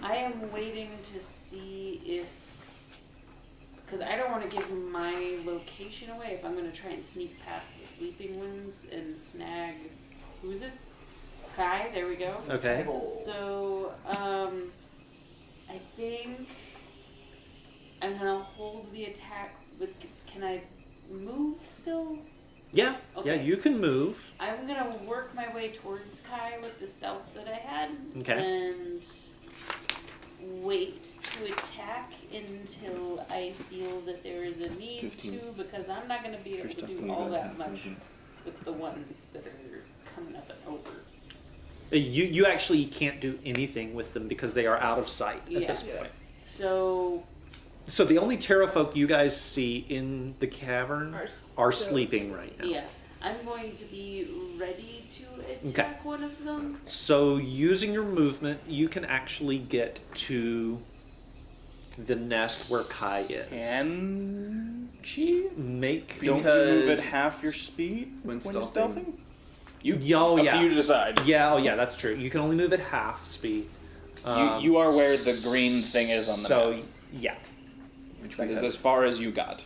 I am waiting to see if, because I don't want to give my location away if I'm going to try and sneak past the sleeping ones and snag who's it's? Kai, there we go. Okay. So, I think I'm gonna hold the attack with. Can I move still? Yeah. Okay. Yeah, you can move. I'm gonna work my way towards Kai with the stealth that I had. Okay. And wait to attack until I feel that there is a need 15. to, because I'm not gonna be able to do all that much with the ones that are coming up and over. You actually can't do anything with them because they are out of sight at this point. Yes. So So the only terrafolk you guys see in the cavern are still sleeping right now. yeah, I'm going to be ready to attack one of them. So using your movement, you can actually get to the nest where Kai is. Can she make? don't you move Because at half your speed when you're stealthing? stealthing? You, Oh, up yeah. to you to decide. Yeah. Oh yeah, that's true. You can only move at half speed. You are where the green thing is on the So map. yeah. Which That we is have. as far as you got.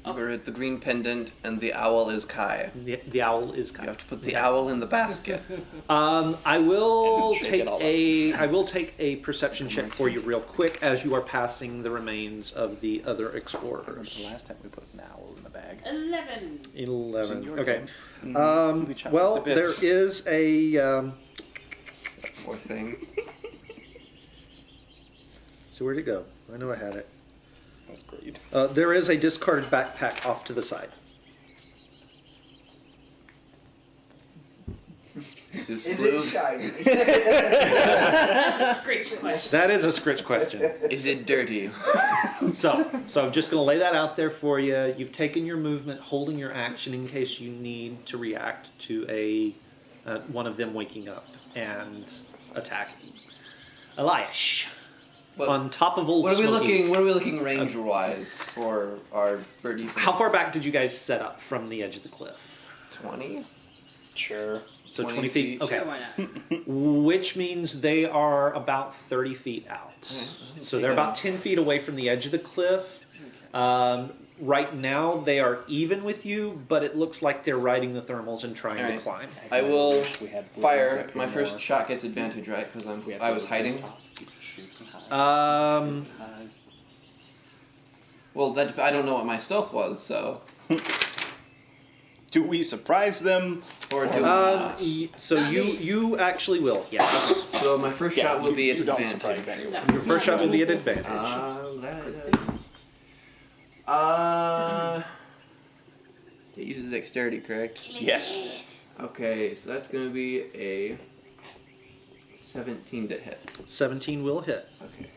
We're at the green pendant, and the owl is Kai. The owl is Kai. You have to put the owl in the basket. I will And shake take it all a perception check for you real quick as you are passing the remains of the other Remember explorers. the last time we put an owl in the bag? 11. 11. Senior Okay. game. We chopped Well, it to there bits. is a. Poor thing. So where'd it go? I know I had it. That was great. There is a discarded backpack off to the side. This is Is blue. it shiny? That's a screech question. That is a Scritch question. Is it dirty? So I'm just going to lay that out there for you. You've taken your movement, holding your action in case you need to react to one of them waking up and attacking. Eliash, What, on top of Old what are we Smoky. looking ranger wise for our birdie? How far back did you guys set up from the edge of the cliff? 20? Sure. So 20 20 feet. feet. Okay. Yeah, why not? Which means they are about 30 feet out. Okay. So they're about 10 feet away from the edge of the cliff. Right now they are even with you, but it looks like they're riding the thermals and trying to Alright. climb. I will wish we had balloons fire. up here My first more. shot gets advantage, right? Because We had I was balloons up hiding. top, you could shoot them high. Um, Well, that I don't know what my stealth was, so. Do we surprise them? Or do we not? so Not me. you actually will, yes. So my first shot will be at you don't advantage. surprise anyone. No. Your first shot will be at advantage. It uses dexterity, correct? Yes. Okay, so that's gonna be a 17 to hit. 17 will hit. Okay.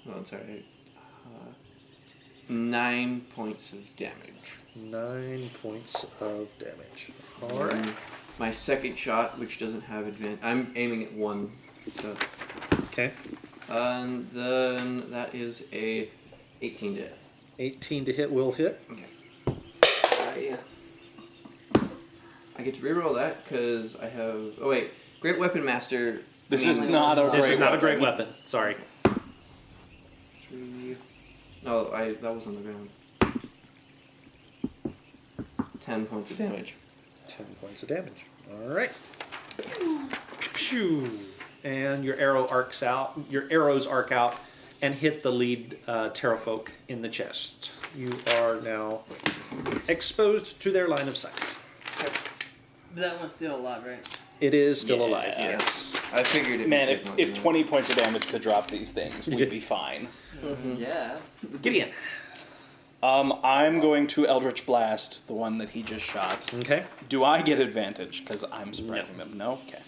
Oh, I'm sorry. 9 points of damage. 9 points of damage. Alright. My second shot, which doesn't have advantage, I'm aiming at 1. So, Okay. and then that is a 18 to hit. 18 to hit will hit. I get to reroll that because I have. Oh wait, Great Weapon Master. This is means- not a This great is not a great weapon. weapon. Sorry. 3. No, that was on the ground. 10 points of damage. 10 points of damage. Alright. And your arrow arcs out. Your arrows arc out and hit the lead terrafolk in the chest. You are now exposed to their line of sight. That one's still alive, right? It is still Yeah. alive, yes. I figured it. Man, would take if more 20 points of damage could drop these things, we'd be fine. Yeah. Gideon. I'm going to Eldritch Blast, the one that he just shot. Okay. Do I get advantage? Because I'm surprising them. No? Okay.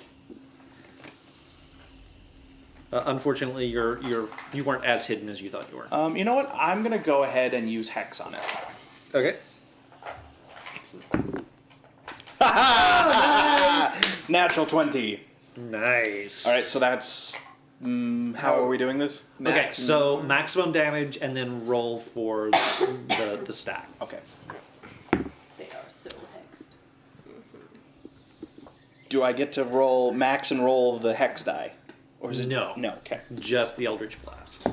Unfortunately, you weren't as hidden as you thought you were. You know what? I'm gonna go ahead and use Hex on it. Okay. Natural 20. Nice. All right, so that's. How are we doing this? Okay, so maximum damage, and then roll for the stack. Okay. They are so hexed. Do I get to roll max and roll the Hex die? Or is it No. No. Okay. Just the Eldritch Blast.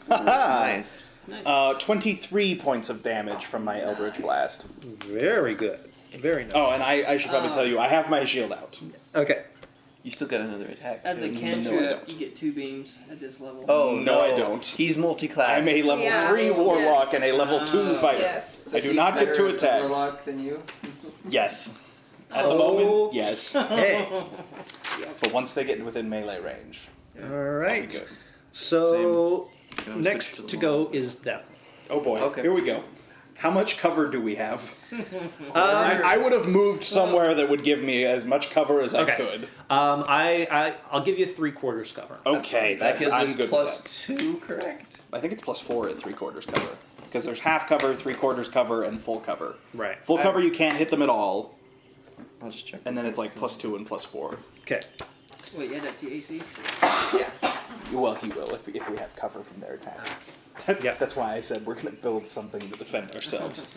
Nice. Nice. 23 points of damage from my Eldritch Blast. Very good. Very nice. Oh, and I should probably tell you, I have my shield out. Okay. You still got another attack. As a too. I cantrip, don't. you get 2 beams at this level. Oh No, I don't. He's multi-class. I'm a level Yeah. 3 warlock Yes. and a level 2 fighter. Yes. So I do he's not get better 2 at attacks. Warlock than you. Yes. At the Oh. moment, yes. Hey. But once they get within melee range, All I'll be right. good. So Can always next switch to the go wall. is them. Oh boy. Okay. Here we go. How much cover do we have? I would have moved somewhere that would give me as much cover as I Okay. could. I'll give you 3/4 cover. Okay, That gives I'm us good plus with 2, correct? that. I think it's +4 at 3/4 cover. Because there's half cover, 3/4 cover, and full cover. Right. Full cover, you can't hit them at all, I'll just check. and then it's like +2 and +4. Okay. Wait, you had that TAC? Well, he will if we have cover from their attack. Yep. That's why I said we're gonna build something to defend ourselves.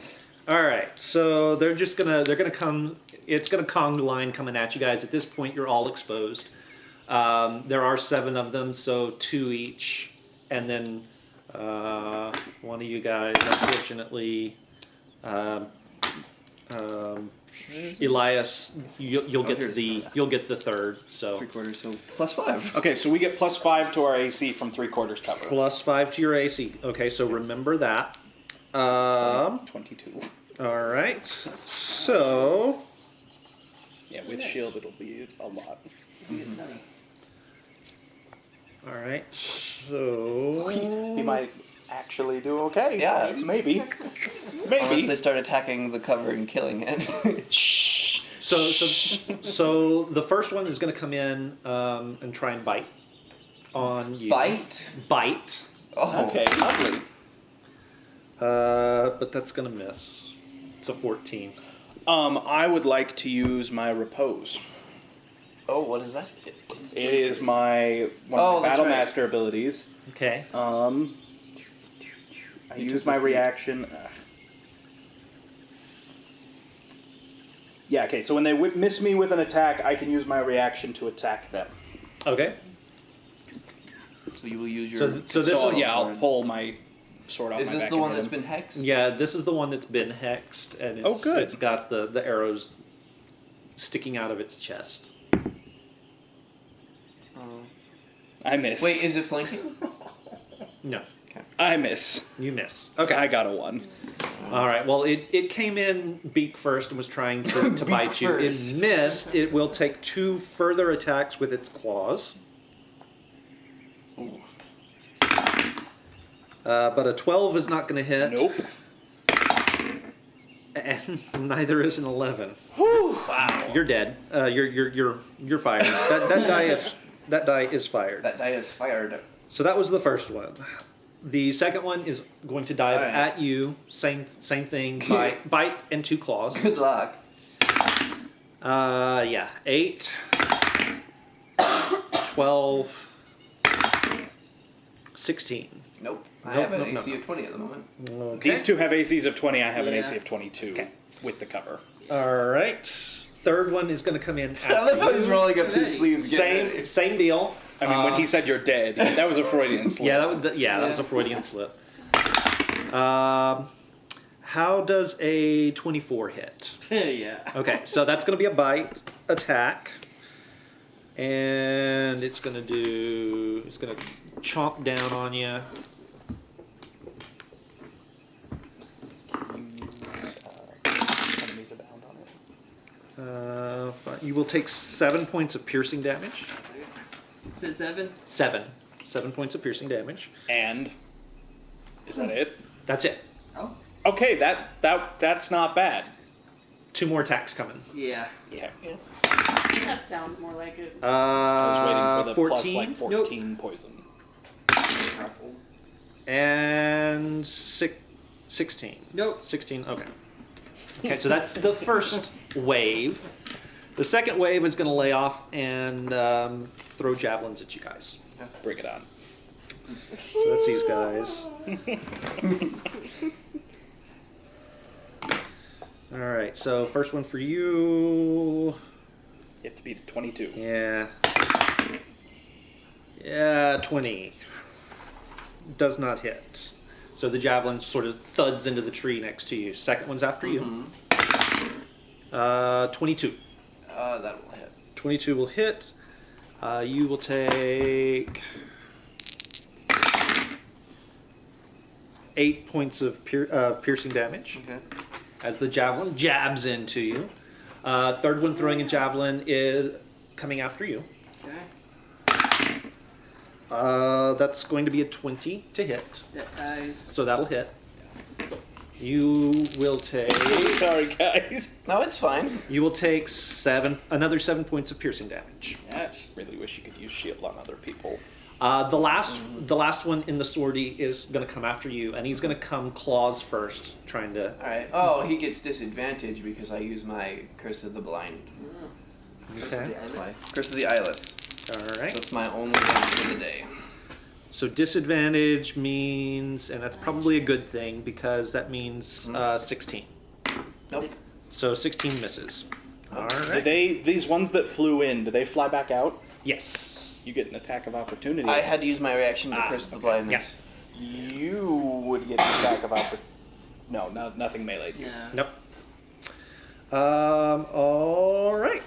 All right. So they're gonna come. It's gonna conga line coming at you guys. At this point, you're all exposed. There are 7 of them, so 2 each, and then one of you guys, unfortunately, Elias, you'll get here's you'll get the 3rd. So 3/4, so +5. Okay, so we get +5 to our AC from 3/4 cover. +5 to your AC. Okay, so remember that. 22. All right. So Yeah, with shield it'll be a lot. all right. So He might actually do okay. Yeah. Maybe. Unless they Maybe. start attacking the cover and killing it. Shh. So the first one is going to come in and try and bite on you. Bite? Bite. Oh. Okay, lovely. But that's going to miss. It's a 14. I would like to use my repose. Oh, what is that? It is my one Oh, of my that's battle right. master abilities. Okay. I You use took my the feat. reaction. Yeah, okay, so when they miss me with an attack, I can use my reaction to attack them. Okay. So you will use your. So this So, is yeah, I'll pull my sword off Is my this back the and one hit that's him. been hexed? Yeah, this is the one that's been hexed, and it's, good. it's got the arrows sticking out of its chest. I miss. Wait, is it flanking? No, I miss. you miss. Okay. I got a 1. All right. Well, it came in beak first and was trying to bite you. first. It missed. It will take 2 further attacks with its claws. But a 12 is not going to hit. Nope. And neither is an 11. Wow. You're dead. You're fired. That die is fired. That die is fired. So that was the first one. The second one is going to dive All right. at you. Same thing. Bite and 2 claws. Good luck. Yeah. 8, 12, 16. Nope. I Nope, have an nope, AC no. of 20 at the moment. Okay. These 2 have ACs of 20, I have an Yeah. AC of 22 with the cover. All right. Third one is going to come in I love how after he's you. rolling up his sleeves. getting ready. Same deal. I mean, when he said you're dead, that was a Freudian slip. Yeah, that was a Freudian slip. How does a 24 hit? Yeah. Okay, so that's going to be a bite attack. And it's going to chomp down on you. Enemies abound on it. You will take 7 points of piercing damage. Is it 7? 7 points of piercing damage. And is that it? That's it. Oh. Okay, that's not bad. 2 more attacks coming. Yeah. Yeah. That sounds more like it. I was waiting for the 14 plus like 14 poison. and 16. Nope. 16. Okay. Okay, so that's the first wave. The second wave is going to lay off and throw javelins at you guys. Bring it on. So that's these guys. All right. So first one for you. You have to beat a 22. Yeah. Yeah, 20. Does not hit. So the javelin sort of thuds into the tree next to you. Second one's after you. 22. That will hit. 22 will hit. You will take 8 points of piercing damage Okay. as the javelin jabs into you. Third one throwing a javelin is coming after you. Okay. That's going to be a 20 to hit. That ties. So that'll hit. You will take. Sorry, guys. No, it's fine. You will take another 7 points of piercing damage. That. Really wish you could use shield on other people. The last one in the sortie is going to come after you, and he's going to come claws first, trying to. All right. Oh, he gets disadvantage because I use my Curse of the Blind. Okay. That's why. Curse of the Eyeless. All So right. it's my only one for the day. So disadvantage means, and that's probably a good thing because that means 16. Nope. So 16 misses. All Do right. these ones that flew in, do they fly back out? Yes. You get an attack of opportunity. I had to use my reaction to Curse of the Blindness. You would get an attack of opportunity. No, nothing melee. Yeah. Nope. All right.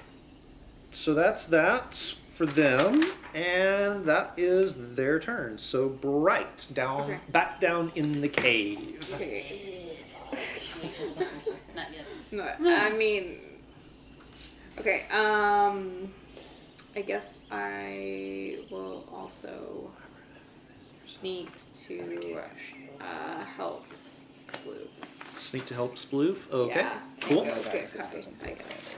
So that's that for them, and that is their turn. So Bright Okay. back down in the cave. Okay. Not yet. No, I mean, okay. I guess I will also sneak to help Sploof. Sneak to help Sploof. Okay. Yeah. Cool. Okay, This doesn't I take guess.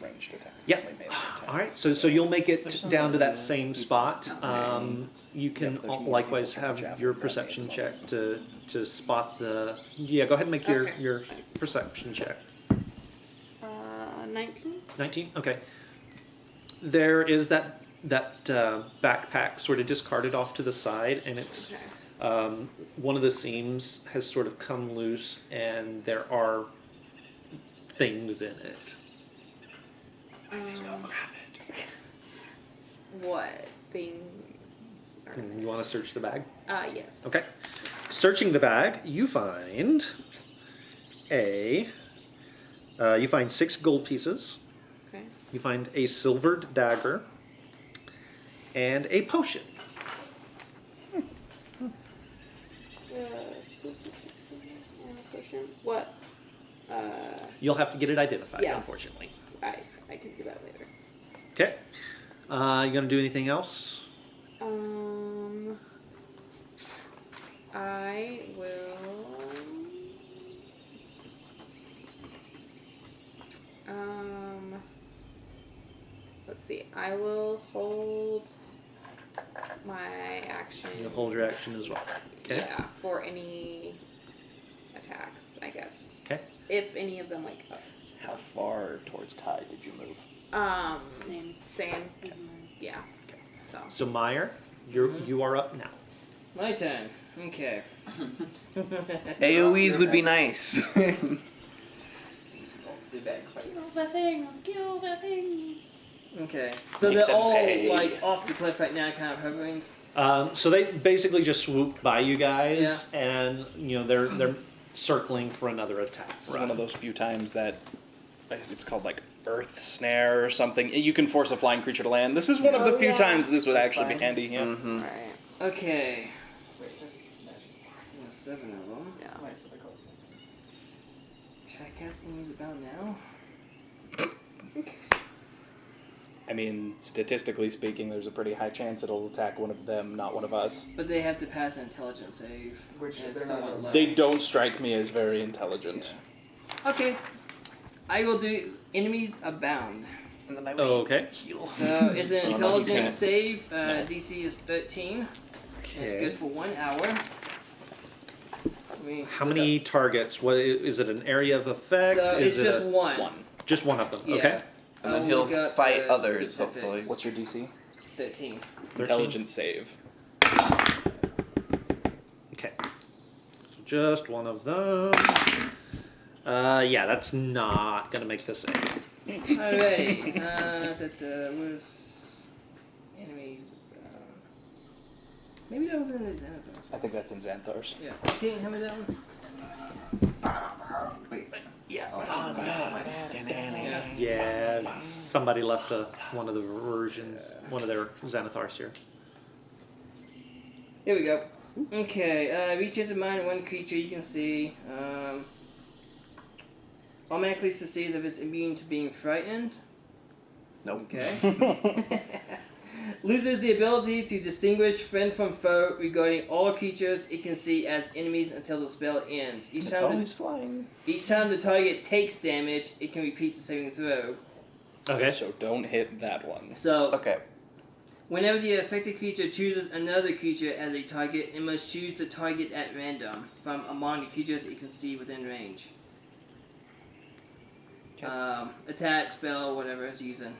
ranged attack. Yeah. Only melee attack. All right. So you'll make it There's some down to that other same people. spot. You can Yep, there's more likewise people have javelins your out perception there. check to spot the. Yeah. Go ahead and make your Okay. your perception check. 19. 19. Okay. There is that backpack sort of discarded off to the side, and it's Okay. one of the seams has sort of come loose, and there are things in it. What things? Are You want to search the bag? yes. Okay. Searching the bag, you find you find 6 gold pieces. Okay. You find a silvered dagger and a potion. What? You'll have to get it identified, Yeah. unfortunately. I can do that later. Okay. You gonna do anything else? I will. Let's see. I will hold my action. You'll hold your action as well. Okay. Yeah, for any attacks, I guess. Okay. If any of them wake up. How far towards Kai did you move? Same. Same. as mine. Yeah. So. So Meyer, you are up now. My turn. Okay. AoEs would be nice. The Kill the things. Kill the things. Okay. So Make they're them all pay. like off the cliff right now, kind of hovering. So they basically just swooped by you guys, and they're circling for another attack. This is one of those few times that it's called like Earth Snare or something. You can force a flying creature to land. This is one of the few times this would actually be handy. Yeah. Mm-hmm. Alright. Okay. Wait, that's magic. There's 7 of them. Yeah. Why is it called something? Should I cast enemies about now? I mean, statistically speaking, there's a pretty high chance it'll attack one of them, not one of us. But they have to pass an intelligence save. Which and it's they're not somewhat on. low. They don't strike me as very intelligent. Okay. I will do enemies abound. And then I Okay. heal. So it's an Oh, no, you intelligence can't. save. DC is 13. It's Okay. good for 1 hour. How many targets? What is it? An area of effect? So is it's it just one. just one of them? Yeah. Okay. And then I'll he'll look up fight the others, specifics. hopefully. What's your DC? 13. 13? Intelligence save. Okay. So just one of them. Yeah, that's not gonna make the save. Alrighty. Where's enemies? Maybe that was in the Xanathars. I think that's in Xanthar's. Yeah. Can you tell me that was? Wait. Yeah. Yeah, somebody left one of the versions, one of their Xanathars here. Here we go. Okay, reach into mind one creature you can see. Automatically succeeds if it's immune to being frightened. Nope. Okay. Loses the ability to distinguish friend from foe regarding all creatures it can see as enemies until the spell ends. Each time the target takes damage, it can repeat the saving throw. Okay. So don't hit that one. So, Okay. whenever the affected creature chooses another creature as a target, it must choose the target at random from among the creatures it can see within range. Okay. Attack, spell, whatever it's using.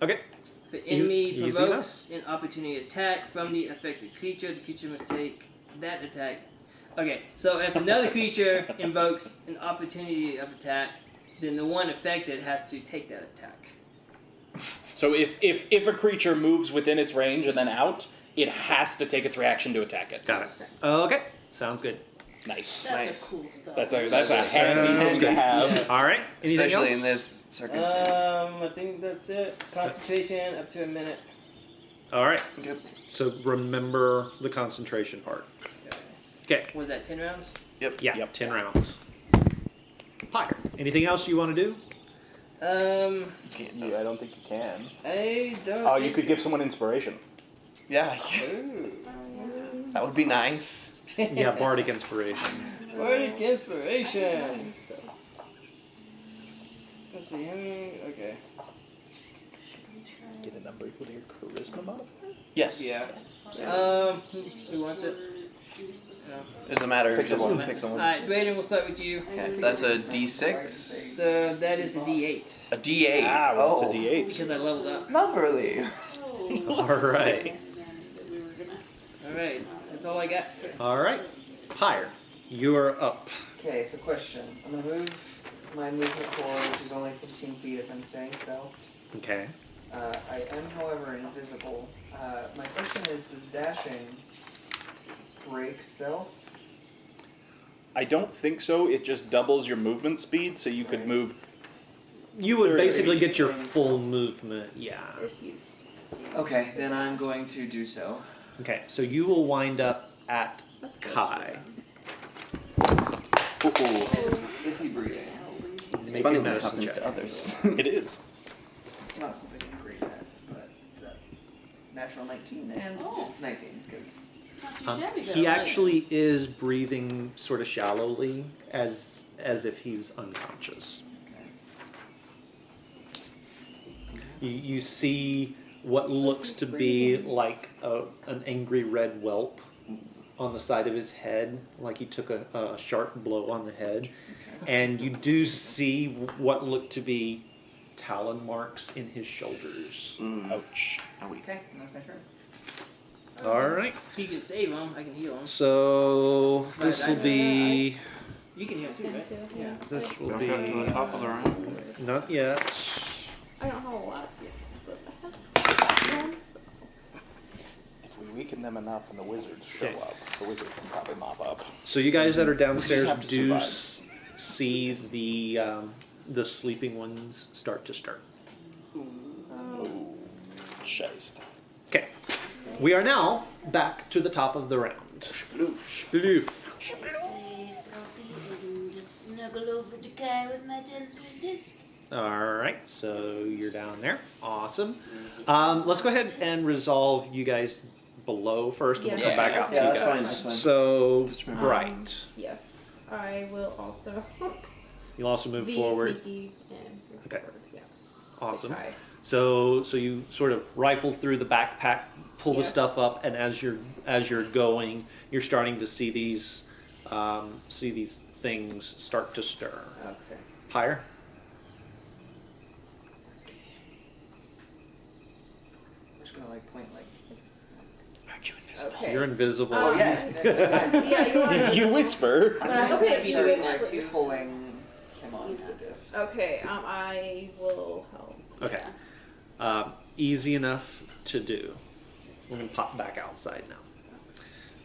Okay. If an enemy Easy provokes an opportunity attack from the affected creature, the creature must take that attack. Okay, so if another creature invokes an opportunity of attack, then the one affected has to take that attack. So if a creature moves within its range and then out, it has to take its reaction to attack it. Got it. Okay. Sounds good. Nice. That's Nice. a cool spell. That's a handy thing to have. Yes. All right. Anything Especially else? in this circumstance. I think that's it. Concentration up to a minute. All right. Yep. So remember the concentration part. Okay. Was that 10 rounds? Yep. Yeah. Yep. 10 rounds. Pyre. Anything else you want to do? I don't think you can. I don't. Oh, you think- could give someone inspiration. Yeah. Ooh. That would be nice. Yeah, bardic inspiration. Bardic inspiration. Let's see. Okay. Get a number equal to your charisma modifier. Yes. Yeah. Who wants it? No. It's a matter of Pick just someone. pick someone. Alright, Brayden, we'll start with you. Okay. That's a D6. So that is a D8 A D8. Ah, well, oh. it's a D8. because I leveled up. Lovely. All right. Alright, that's all I got. All right. Pyre. You're up. Okay, so question. I'm gonna move my movement forward, which is only 15 feet if I'm staying stealth. Okay. I am, however, invisible. My question is, does dashing break stealth? I don't think so. It just doubles your movement speed, so you could Right. move. You would 30. basically get your full movement. Yeah. If you Okay, then I'm going to do so. Okay. So you will wind up at Kai. Is he breathing? It's Make funny a when it medicine happens check. to others. It is. It's not something I'm great at, but natural 19, and Oh. it's 19 because Not too shabby, though. He Nice. actually is breathing sort of shallowly, as if he's unconscious. You see what looks to be like an angry red whelp on the side of his head, like he took a sharp blow on the head. And you do see what look to be talon marks in his shoulders. Ouch. Okay, and that's my turn. All right. If you can save him, I can heal him. So this will be. You can heal too, right? yeah. This will Don't be. get to the top of the round. Not yet. I don't have a lot yet, but I have ones. If we weaken them enough and the wizards show Okay. up, the wizards can probably mop up. So you guys that are downstairs have to do survive. see the sleeping ones start to stir. Oh, shiced. Okay, we are now back to the top of the round. Sploof. Shall I stay stealthy and just snuggle over to Kai with my dancer's disc? All right, so you're down there. Awesome. Let's go ahead and resolve you guys below first, and we'll Yeah. come back out Yeah, to you that's guys. fine, that's fine. So Just remember. right, Yes, I will also you'll also move be forward. sneaky and move Okay. forward. Yes. Awesome. try. So you sort of rifle through the backpack, pull the Yes. stuff up, and as you're going, you're starting to see these things start to stir. Okay. Higher. I'm just gonna like point like. Aren't you invisible? Okay. You're invisible. Oh, yeah. Yeah, you are. You whisper. But I'm Okay, gonna so you start whisper. like pulling him onto the disc. Okay, I will help. Okay. Easy enough to do. We're gonna pop back outside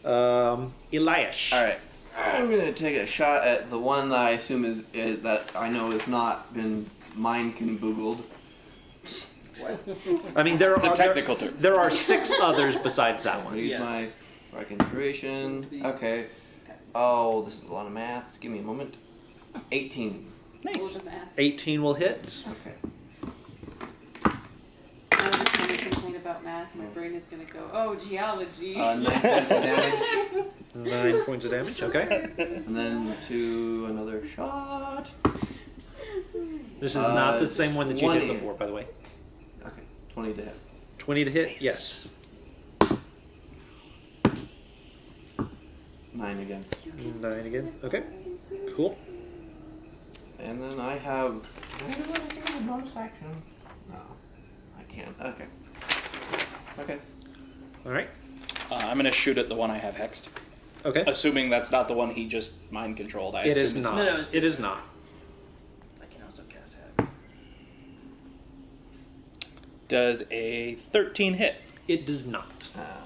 now. Eliash. All right. I'm gonna take a shot at the one that I assume is that I know has not been mind boogled. I mean, there It's are a technical term. There are 6 others besides that I'm gonna one. use Yes. my Bardic Inspiration. Should be- Okay. Oh, this is a lot of maths. Give me a moment. 18. Nice. the math. 18 will hit. Okay. Every time I complain about math, my brain is gonna go, oh, geology. 9 points of damage, 9 points of damage. Okay. and then to another shot. This is not the It's same one that you did 20. before, by the way. Okay, 20 to hit. 20 to hit. Nice. Yes. 9 again. 9 again. Okay. Cool. And then I have. Where do I get a bonus action? No, I can't. Okay. Okay. All right. I'm gonna shoot at the one I have hexed. Okay. Assuming that's not the one he just mind controlled. I It assume is it's not. No, it's It is not. I can also cast hex. Does a 13 hit? It does not. Ah.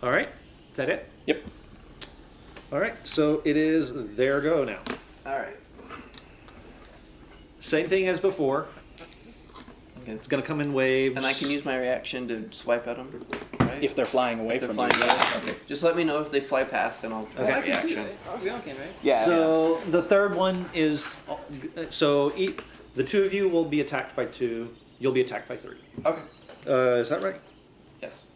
All right. Is that it? Yep. All right. So it is their go now. Alright. Same thing as before. Okay. It's gonna come in waves. And I can use my reaction to swipe at them, right? If they're flying away If they're from flying you. away. Okay. Just let me know if they fly past, and I'll try Okay. my I can too, reaction. right? Oh, we all can, right? Yeah. So the third one is so the 2 of you will be attacked by 2. You'll be attacked by 3. Okay. Is that right? Yes.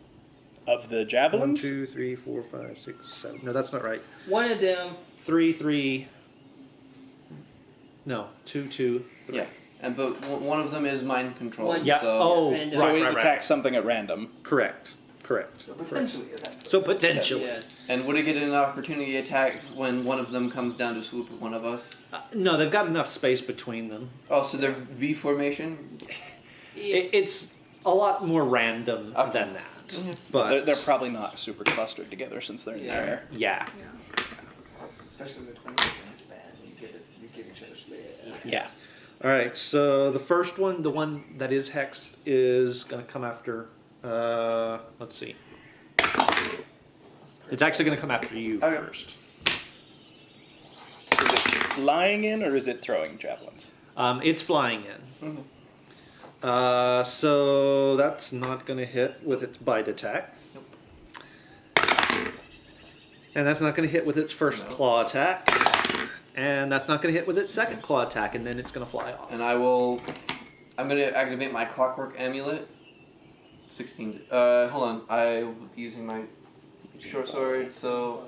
Of the 1, javelins? 2, 3, 4, 5, 6, 7. No, that's not right. One of them. 3, 3. No, 2, 2, 3. Yeah. And but one of them is mind control. One- Yeah. So Oh, Random. So right, it right, right. attacks something at random. Correct. Correct. So potentially attack. So potentially. Yes. And would it get an opportunity attack when one of them comes down to swoop at one of us? No, they've got enough space between them. Oh, so they're V formation? It's a lot more random Okay. than that. Mhm. But They're probably not super clustered together since they're in Yeah. the air. yeah, Especially the 20% span. You give each other space. yeah. All right. So the first one, the one that is hexed, is going to come after. Let's see. It's actually going to come after you Okay. first. Is it flying in or is it throwing javelins? It's flying in. Mhm. So that's not going to hit with its bite attack. And that's not going to hit with its first No. claw attack. And that's not going to hit with its second claw attack, and then it's going to fly off. And I'm gonna activate my clockwork amulet. 16. Hold on. I'm using my short sword, so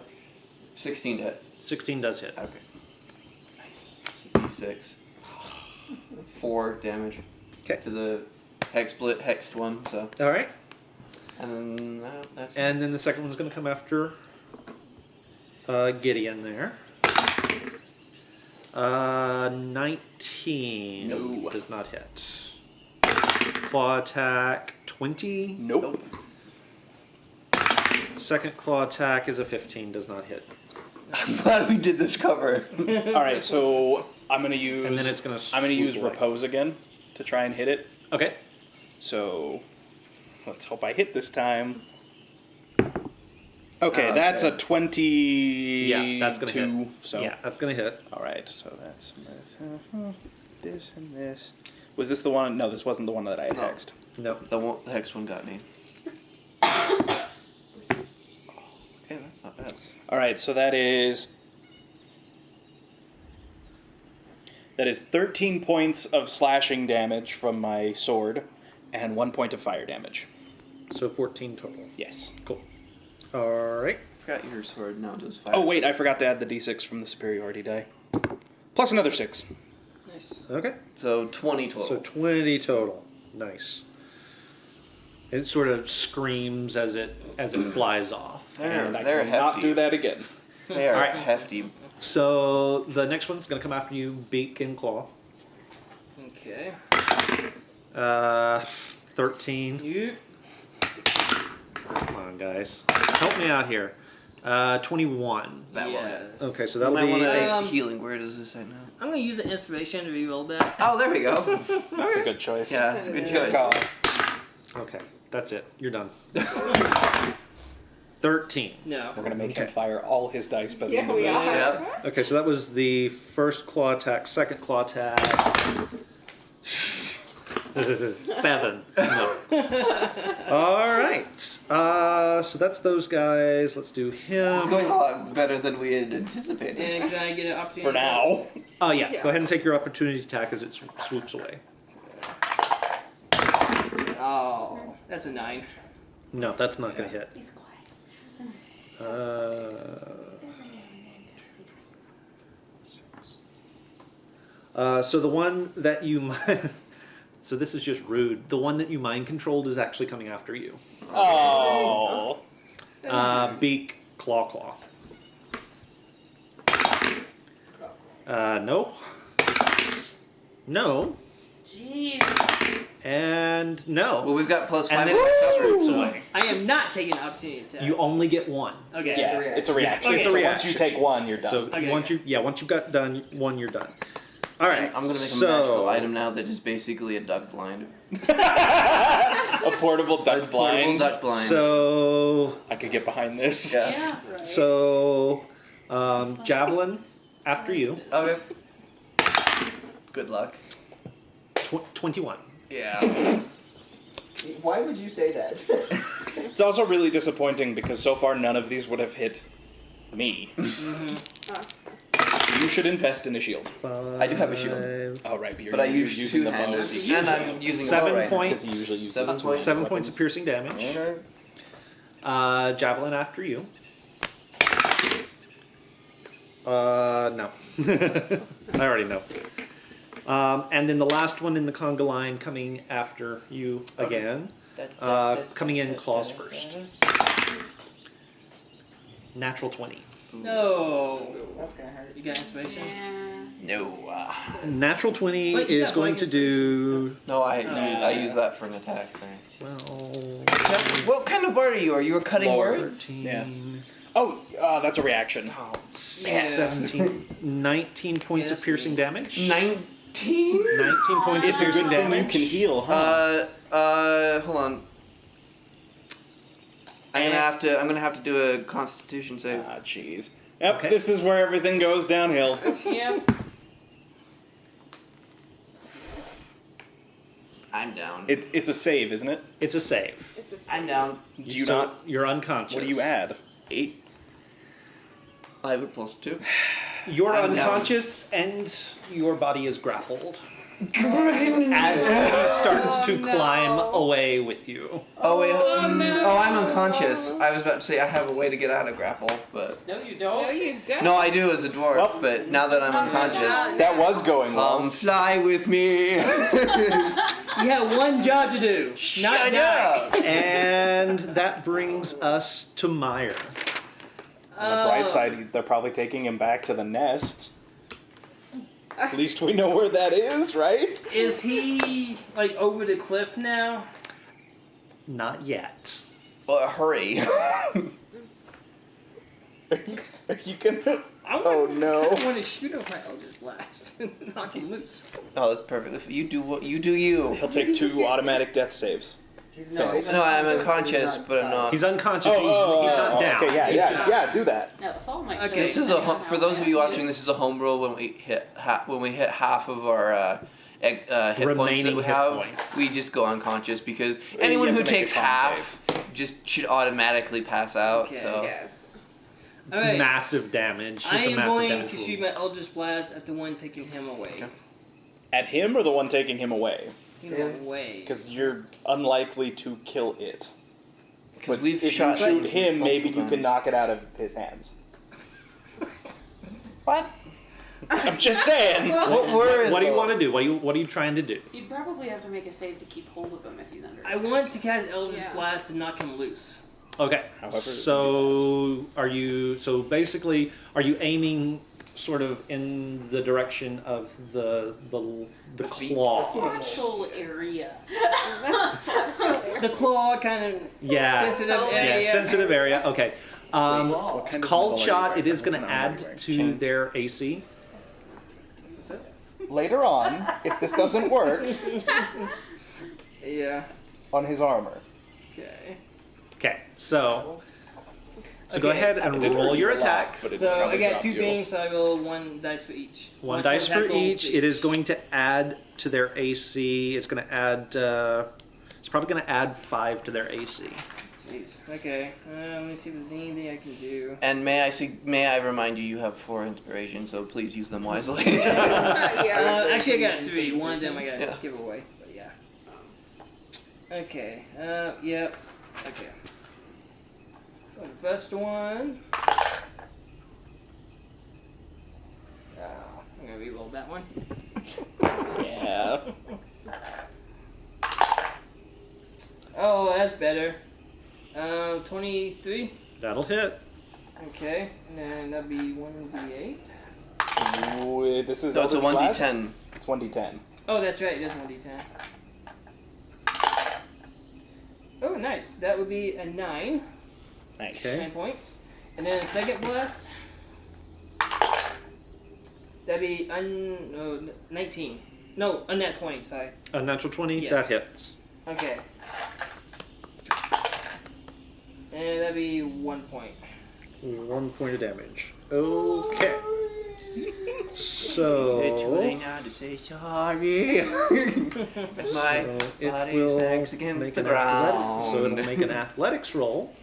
16 to hit. 16 does hit. Okay. Nice. So D6. 4 damage. 'Kay. To the hexed one. So All right. and then that's. And then the second one's going to come after Gideon there. 19 No. does not hit. Claw attack 20. Nope. Second claw attack is a 15, does not hit. I'm glad we did this cover. All right, so I'm gonna use. And then it's gonna I'm gonna use swoop away. repose again to try and hit it. Okay. So let's hope I hit this time. Okay, Okay. that's a 20. Yeah, that's going to hit. So Yeah, that's going to hit. all right, so that's with this and this. Was this the one? No, this wasn't the one that I had No. hexed. Nope. The hexed one got me. Okay, that's not bad. All right, so that is 13 points of slashing damage from my sword, and 1 point of fire damage. So 14 total. Yes. Cool. All right. I forgot your sword now does fire. Oh wait, I forgot to add the d6 from the superiority die. Plus another 6. Nice. Okay. So 20 total. So 20 total. Nice. It sort of screams as it flies off. And I They're cannot hefty. do that again. They are Alright. hefty. So the next one's going to come after you, beak and claw. Okay. 13. You. Come on, guys. Help me out here. 21. That Yes. Okay, so will that'll hit. You might be... want Um, a healing. Where does this at now? I'm gonna use an inspiration to reroll that. Oh, there we go. That's a good choice. Yeah, that's a good Good choice. call. Okay, that's it. You're done. 13. No. We're gonna make him Okay. fire all his dice by the Yeah, end of we this. are. Yeah. Okay, so that was the first claw attack, second claw attack. 7. No. All right. So that's those guys. Let's do This is him. going a lot better than we had anticipated. And can I get an opportunity? For now. Oh yeah. Yeah. Go ahead and take your opportunity attack as it swoops away. Oh, that's a 9. No, that's not going to hit. He's quiet. So the one that you so this is just rude. The one that you mind controlled is actually coming after you. Oh. Beak, claw. No. No. Jeez. And no. Well, we've got plus 5 and then more it coverage. swoops So. away. I am not taking an opportunity attack. You only get one. Okay. Yeah, it's a reaction. Okay. So It's a once you take one, you're done. So Okay, once okay. once you've got done one, you're done. All right. I'm gonna make a so, magical item now that is basically a duck blind. A portable duck blind. Portable duck blind. So I could get behind this. Yeah. Yeah. Right. so javelin after you. Okay. Good luck. 21. Yeah. Why would you say that? It's also really disappointing because so far none of these would have hit me. You should invest in a shield. I do have a shield. Oh right, but But I you're use using the bow. two-handed. And I'm using a 7 bow right now. points. Because he usually uses 7 two points. 7 points of piercing damage. Javelin after you. No. I already know. And then the last one in the conga line coming after you again. Coming in claws first. Natural 20. No. That's gonna hurt. You got inspiration? Yeah. No. Natural 20 Wait, you is got going like to do. No, I use that for an attack. Sorry. Well. What kind of bard are you? Are you a cutting Lord. words? 13, Yeah. Oh, that's a reaction. 17, 19 points of piercing damage. 19? 19 points It's of a piercing good thing you damage. can heal, huh? Hold on. I'm gonna have to do a Constitution save. Ah, jeez. Yep, Okay. this is where everything goes downhill. Yep. I'm down. It's a save, isn't it? It's a save. It's a I'm down. Do you So not? You're unconscious. What do you add? 8. I have a +2. You're I'm down. unconscious and your body is grappled. As he starts to no. climb away with you. Oh wait. Oh, no. Oh, I'm unconscious. I was about to say I have a way to get out of grapple, but No, you No, don't. you don't. no, I do as a dwarf. Well, but now that I'm unconscious, That was going well. fly with me. You have one job to do. Not Shut die. up. And that brings us to Meyer. On the bright side, they're probably taking him back to the nest. At least we know where that is, right? Is he like over the cliff now? Not yet. Well, hurry. Are you gonna? Oh I no! want to shoot him with my Eldritch Blast and knock him loose. Oh, that's perfect. You do what you do. You. He'll take 2 automatic death saves. He's No, I'm unconscious, but I'm not. He's unconscious. Oh, he's not down. Okay, yeah, He's yeah, just- yeah. Do that. Now, the fall might Okay. kill This you is depending on for how those of bad you he watching. is. This is a home roll when we hit half of our hit points that Remaining we hit have. points. We just go unconscious because You anyone have who to make a takes con half just should automatically pass out. Okay. So Yes. It's Alright. massive damage. I It's a am massive going damage. to wound. shoot my Eldritch Blast at the one taking him away. Okay. At him or the one taking him away? Away. Because you're unlikely to kill it. because But we've if shot you shoot him, maybe multiple you can times. knock it out of his hands. What? I'm just saying. What do you want to do? What are you trying to do? You'd probably have to make a save to keep hold of him if he's under. I want to cast Eldritch Yeah. Blast to knock him loose. Okay. However, So are you? So basically, are you aiming sort of in the direction of the claw? Actual area. The claw kind of Yeah. sensitive Totally. area. Yeah, sensitive area. Okay. What It's kind of called ability shot. do It I is going to have add anyway? to their AC. What's that? Later on, if this doesn't work, Yeah. on his armor. Okay. Okay. So go Okay. ahead and roll your attack. But it So I probably got dropped 2 you. beams, so I roll 1 dice for each. One dice for attack roll each. It is going to add to their AC. It's going to add. It's probably going to add 5 to their AC. Jeez. Okay. Let me see if there's anything I can do. And may I remind you, you have 4 inspiration, so please use them wisely. Yeah. Actually, I got 3. One of them I gotta Yeah. give away. But yeah. Okay. Yep. Okay. So the first one. I'm gonna re-roll that one. Yeah. Oh, that's better. 23. That'll hit. Okay, and then that'd be 1d8. Ooh, this is So it's a Eldritch Blast? 1d10. It's 1d10. Oh, that's right, it is 1d10. Oh, nice. That would be a 9. Nice. Okay. 9 points. And then second blast. That'd be 19. No, a nat 20, sorry. A natural 20. Yes. That hits. Okay. And that'd be 1 point. 1 point of damage. Okay. So. now to say sorry. As my So it body will smacks against make the an athletic, ground. so it'll make an athletics roll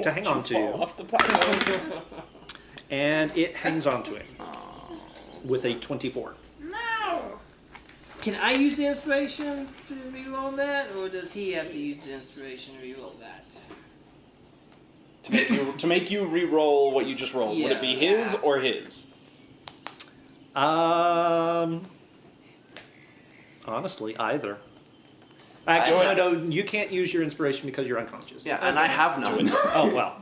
to hang on to you, Off the platform. and it hangs on to him with a 24. No. Can I use the inspiration to reroll that, or does he have to use the inspiration to reroll that? To make you re-roll what you just rolled, would it be Yeah. his or his? Honestly, either. Actually, no, you can't use your inspiration because you're unconscious. Yeah, and I have none. Oh well.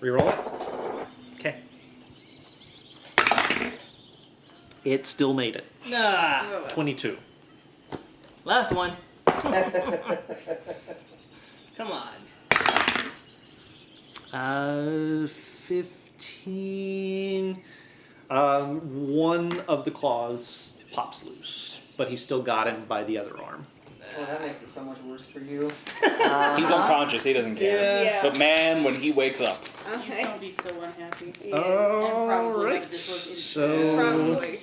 Reroll. Okay. It still made it. Nah. 22. Last one. Come on. 15. One of the claws pops loose, but he still got him by the other arm. Well, that makes it so much worse for you. He's unconscious. He doesn't care. Yeah. Yeah. But man, when he wakes up, He's Okay. gonna be so unhappy. He is. And probably have a Alright. dislocated So Probably.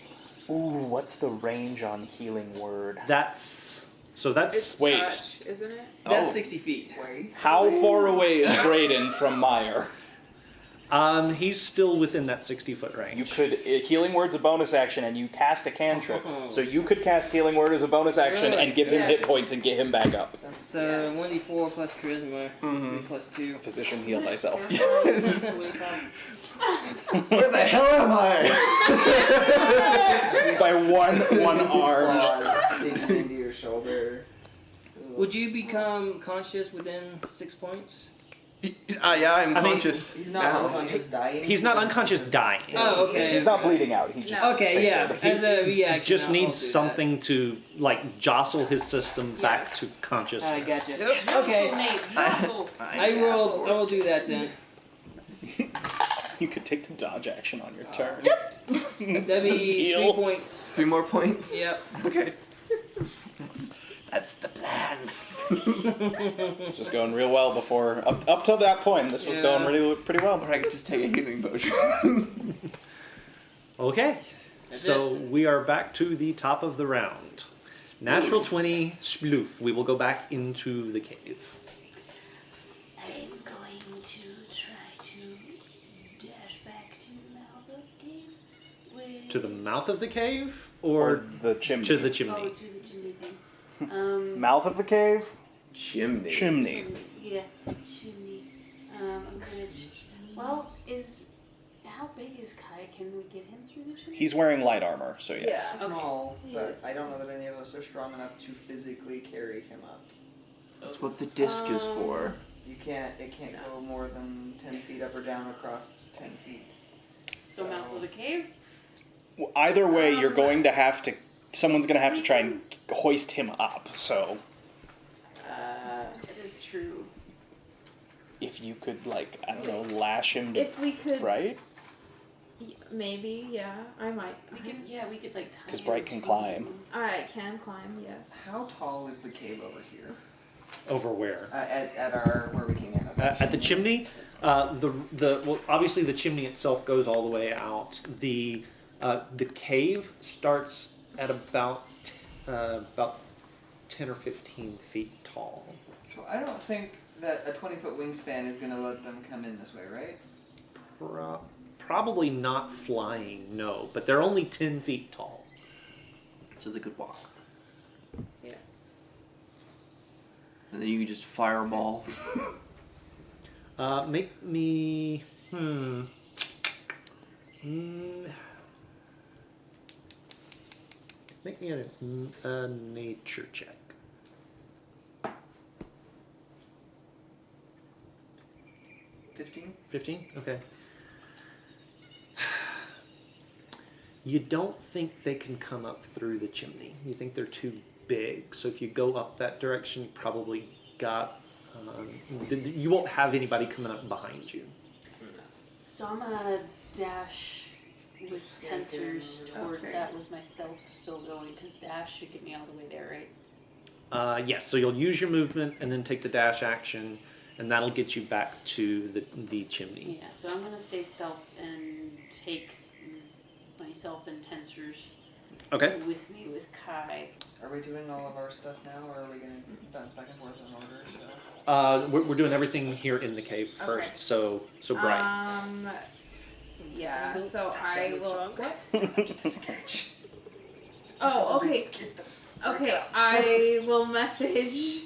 ooh, what's the range on healing word? that's It's Wait. touch, isn't it? That's Oh. 60 feet. Wait. How far away is Graydon from Meyer? he's still within that 60-foot range. You could healing word's a bonus action, and you cast a cantrip, so you could cast healing word as a bonus action Really? and give him Yes. hit points and get him back up. So Yes. 1d4 plus charisma, 3 plus 2. Physician, heal thyself. Where the hell am I? By one arm. Digging into your shoulder. Would you become conscious within 6 points? Yeah, I'm I mean, conscious. He's not now. unconscious dying. He's not unconscious dying. Oh, okay. He's not bleeding out. He just No. Okay, yeah. fainted. As a reaction, Just I'll needs do that. something to like jostle his system back Yes. to consciousness. I gotcha. Yes. Okay. Nate, jostle. I will do that then. You could take the dodge action on your turn. That'd be Heal. 3 points. 3 more points? Yep. Okay. That's the plan. This was going real well before up till that point. This was Yeah. going pretty well. Or I could just take a healing potion. Okay. That's So we are back to the top of the round. Natural 20, sploof. We will go back into the cave. I'm going to try to dash back to the mouth of the cave. With... To the mouth of the cave Or or the chimney. to the Oh, chimney? to the chimney thing. Mouth of the cave? Chimney. Chimney. Yeah, chimney. I'm gonna. Well, how big is Kai? Can we get him through the chimney? He's wearing light armor, so Yeah, yes. small, but Yes. I don't know that any of us are strong enough to physically carry him up. That's what the disc is for. It can't go more than 10 feet up or down across 10 feet. So mouth of the cave? Well, either way, you're going to have to. Someone's going to have to try and hoist him up. So It is true. if you could, like, I don't know, lash him, If we could, right? maybe, yeah, I might. We could like tie 'Cause him Bright can to- climb. I can climb, yes. How tall is the cave over here? Over where? At our where we came in. At the chimney, well, obviously the chimney itself goes all the way out. The cave starts at about 10 or 15 feet tall. So I don't think that a 20-foot wingspan is going to let them come in this way, right? Probably not flying, no, but they're only 10 feet tall. So they could walk. Yeah. And then you could just fireball. Make me make me a nature check. 15? 15? Okay. You don't think they can come up through the chimney. You think they're too big. So if you go up that direction, you probably got... you won't have anybody coming up behind you. So I'm gonna dash with tensors towards Okay. that with my stealth still going, because dash should get me all the way there, right? Yes, so you'll use your movement and then take the dash action, and that'll get you back to the chimney. Yeah, so I'm gonna stay stealth and take myself and tensors Okay. with me with Kai. Are we doing all of our stuff now, or are we going to bounce back and forth in order? So? We're doing everything here in the cave first, Okay. so Bright. Yeah, so I will. What? Disengage. Oh, okay. Get the frick Okay, out. I will message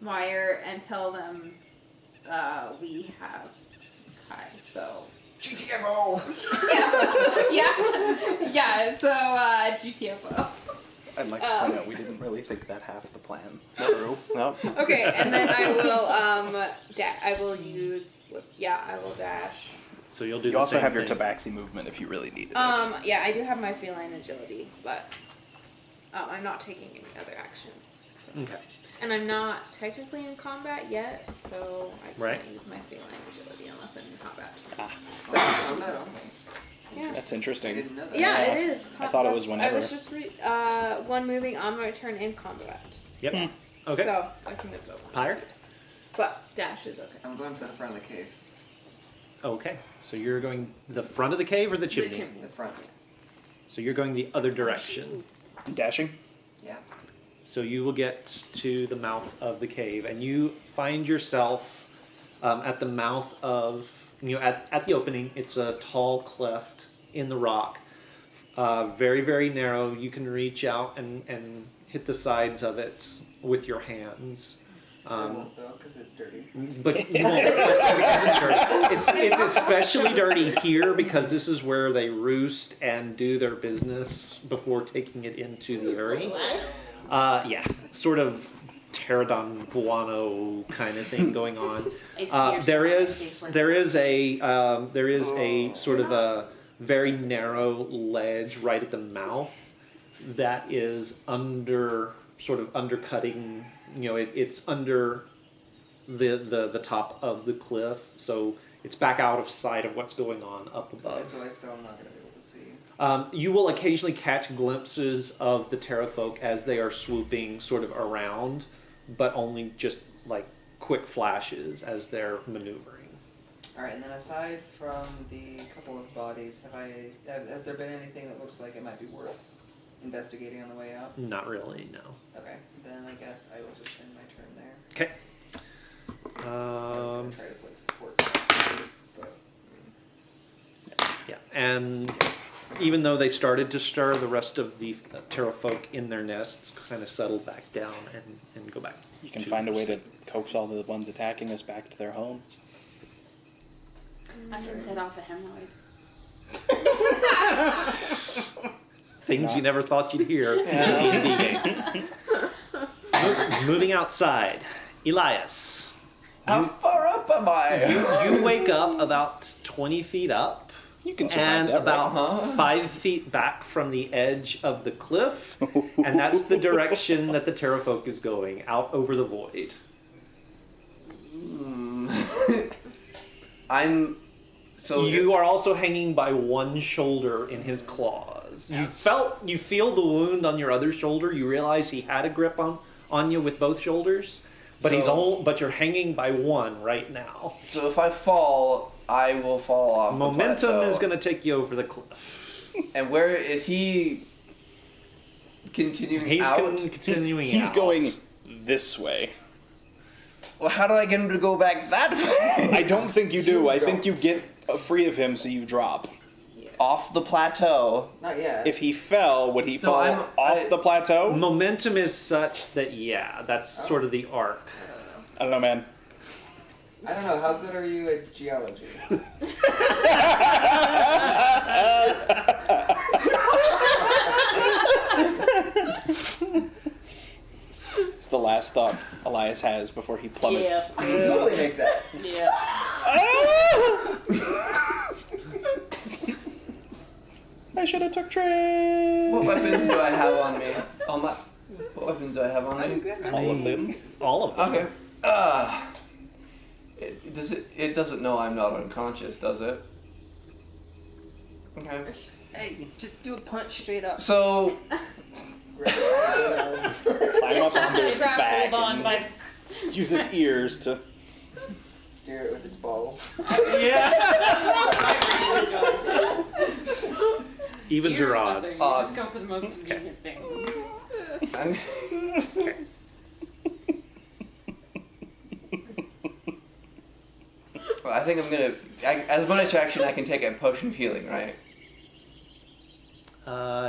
Meyer and tell them we have Kai. So GTFO! yeah. So GTFO. I'd like to point out we didn't really think that half the plan through. No. Okay, and then I will I will use. I will dash. So you'll do You the also same have your thing. tabaxi movement if you really needed it. Yeah, I do have my feline agility, but I'm not taking any other actions. So. Okay. And I'm not technically in combat yet, so I can't Right. use my feline agility unless I'm in combat. Ah. So, Combat only. yeah. That's I interesting. didn't know that. Yeah, Yeah. it is. I thought it was I whenever. was just one moving on my turn in combat. Yep. Okay. So I can move over. Pyre? But dash is okay. I'm going to the front of the cave. Okay. So you're going the front of the cave or the chimney? chimney. The front. So you're going the other direction. Dashing? Yeah. So you will get to the mouth of the cave, and you find yourself at the mouth of, at the opening. It's a tall cleft in the rock, very, very narrow. You can reach out and hit the sides of it with your hands. I won't though, because it's dirty. But you won't. It's especially dirty here because this is where they roost and do their business before taking it into the area. Yeah, sort of pterodon guano kind of thing going on. There is a sort of a very narrow ledge right at the mouth that is undercutting. It's under the top of the cliff, so it's back out of sight of what's going on up above. So I still am not going to be able to see. You will occasionally catch glimpses of the Terrafolk as they are swooping sort of around, but only just like quick flashes as they're maneuvering. Alright, and then aside from the couple of bodies, has there been anything that looks like it might be worth investigating on the way out? Not really, no. Okay, then I guess I will just end my turn there. Okay. I was going to try to play support. But, Yeah, and even though they started to stir, the rest of the Terrafolk in their nests kind of settled back down and go back. You can find a way to coax all the ones attacking us back to their homes. I can set off a hemorrhoid. Things you never thought you'd hear in a D&D game. Moving outside, Elias. How far up am I? You wake up about 20 feet up. You can survive And that, about right? 5 feet back from the edge of the cliff, and that's the direction that the Terrafolk is going, out over the void. I'm so You are also hanging by one shoulder in his claws. You feel the wound on your other shoulder. You realize he had a grip on you with both shoulders, but but you're hanging by one right now. So if I fall, I will fall off. Momentum the is plateau. going to take you over the cliff. And where is he? Continuing He's out. continuing. He's out. going this way. Well, how do I get him to go back that way? I don't think you do. I think you get free of him, so you drop. Off the plateau. Not yet. If he fell, would he fall off the plateau? Momentum is such that that's sort of the arc. I don't know, man. I don't know. How good are you at geology? It's the last thought Elias has before he plummets. I can totally make that. Yeah. I should have took train. What weapons do I have on me? What weapons do I have on me? All of them. All of them. Okay. It doesn't know I'm not unconscious, does it? Okay. Hey, just do a punch straight up. So Climb up onto its Grab back hold on and by use its ears to. Steer it with its balls. Evens Here's or nothing. odds? You Odds. just go for the most convenient things. I'm, well, I think I'm gonna. As bonus action, I can take a potion of healing, right?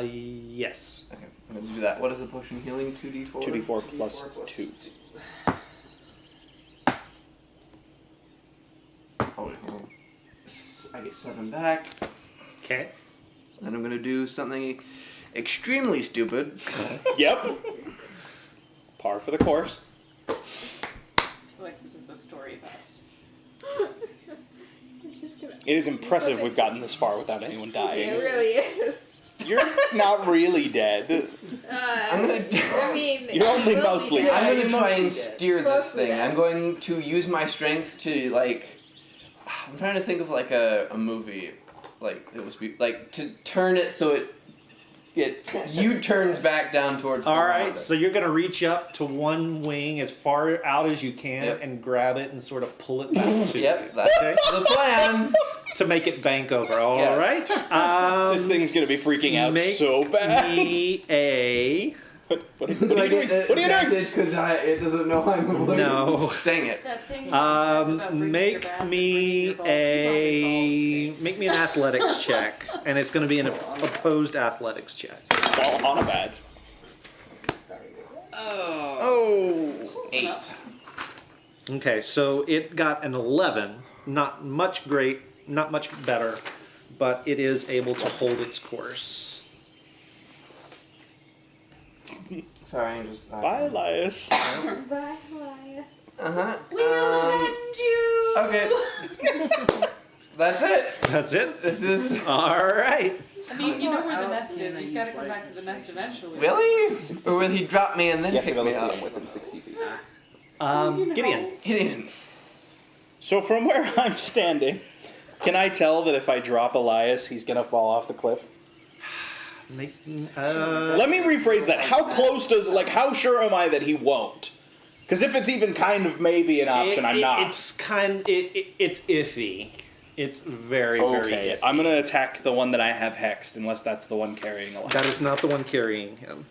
Yes. Okay, I'm gonna do that. What is a potion of healing? 2d4. 2d4 plus 2. Oh, I get 7 back. Okay. Then I'm gonna do something extremely stupid. Yep. Par for the course. I feel like this is the story of us. I'm just gonna. It is impressive we've gotten this far without anyone dying. Yeah, it really is. You're not really dead. I'm gonna. I mean, You're only we'll be mostly dead. I'm gonna try mostly and dead. steer this Mostly thing. dead. I'm going to use my strength to like. I'm trying to think of like a movie, like it was like to turn it so it U-turns back down towards. All the right. ground. So you're gonna reach up to one wing as far out as you can Yep. and grab it and sort of pull it back to Yep, you. that's the plan. To make it bank over. All Yes. right. This thing's gonna be freaking out make so bad. me a What are you doing? What are you doing? Because it doesn't know I'm looking. no. Dang it. That thing says about bringing your Make bats and me bringing make me an athletics check, and it's going to be an opposed athletics check. Fall on a bat. Oh. 8. Okay, so it got an 11. Not much better, but it is able to hold its course. Sorry, I'm just. Bye, Elias. Bye, Elias. Uh-huh. We'll Okay. That's it. That's it. This is. All right. I mean, you know where the nest is. He's got to come back to the nest eventually. Really? Or will he drop me and then You have to pick be able me to see up? him within 60 feet. Gideon. Gideon. So from where I'm standing, can I tell that if I drop Elias, he's gonna fall off the cliff? Let me rephrase that. How close how sure am I that he won't? Because if it's even kind of maybe an option, I'm not. It's it's iffy. It's very very Okay, iffy. I'm gonna attack the one that I have hexed, unless that's the one carrying Elias. That is not the one carrying him.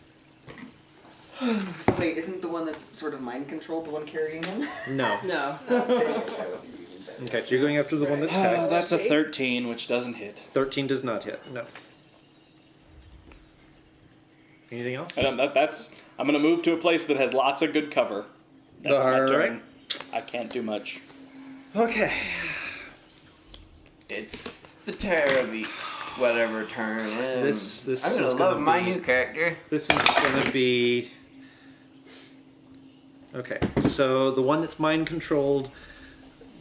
Wait, isn't the one that's sort of mind controlled the one carrying him? No. No. Dang it, that would be even better. Okay, so you're going after the one that's Oh, hexed. that's a 13, which doesn't hit. 13 does not hit. No. Anything else? I'm gonna move to a place that has lots of good cover. That's my All turn. right. I can't do much. Okay. It's the Terror whatever turn. This I'm gonna is love gonna my be- new character. This is going to be. Okay, so the one that's mind controlled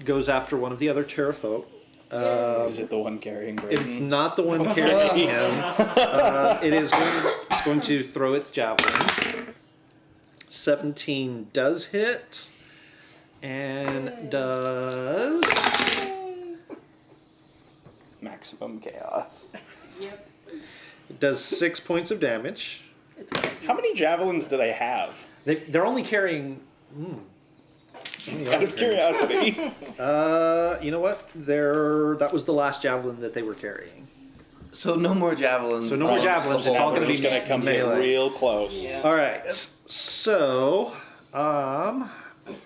goes after one of the other Terra folk. Is it the one carrying Brayden? It's not the one carrying him. It's going to throw its javelin. 17 does hit. And does. Maximum chaos. Yep. It does 6 points of damage. How many javelins do they have? They're only carrying. Out of curiosity. You know what? That was the last javelin that they were carrying. So no more javelins. So no more amongst the javelins, whole it's all We're gonna group. be just gonna come in melee. real close. Yeah. All right. So, Oh,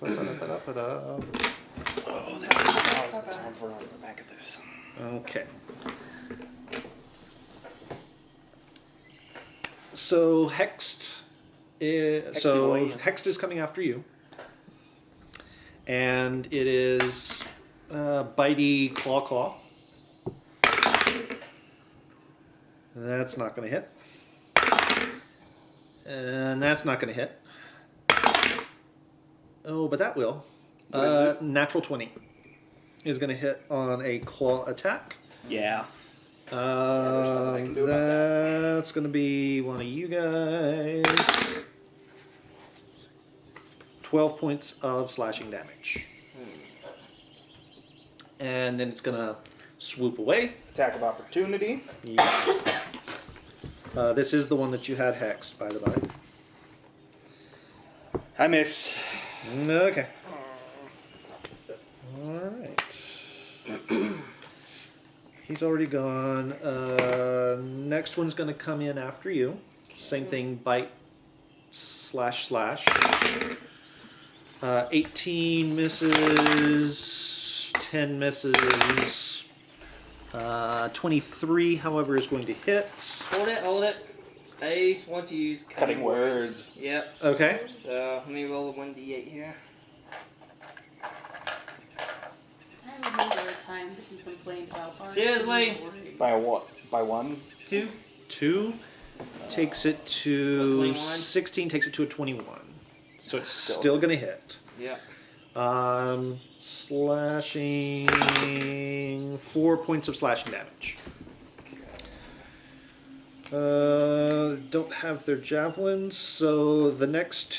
now's the time for the back of this. okay. So Hexed Hexed is coming after you, and it is Bitey Claw. That's not going to hit, and that's not going to hit. Oh, but that will. What is it? Natural 20 is going to hit on a claw attack. Yeah. there's nothing I can do about that. That's going to be one of you guys. 12 points of slashing damage. And then it's going to swoop away. Attack of opportunity. Yeah. This is the one that you had hexed, by the by. I miss. Okay. Alright. He's already gone. Next one's going to come in after you. Same thing, bite, slash. 18 misses, 10 misses. 23, however, is going to hit. Hold it. I want to use Cutting words. Yep. Okay. So let me roll a 1d8 here. I remember a time that you complained about ours. Seriously? By what? By one? 2. 2 takes it to 21? 16, takes it to a 21. So it's Still still going to hits. hit. Yep. Slashing 4 points of slashing damage. Don't have their javelins, so the next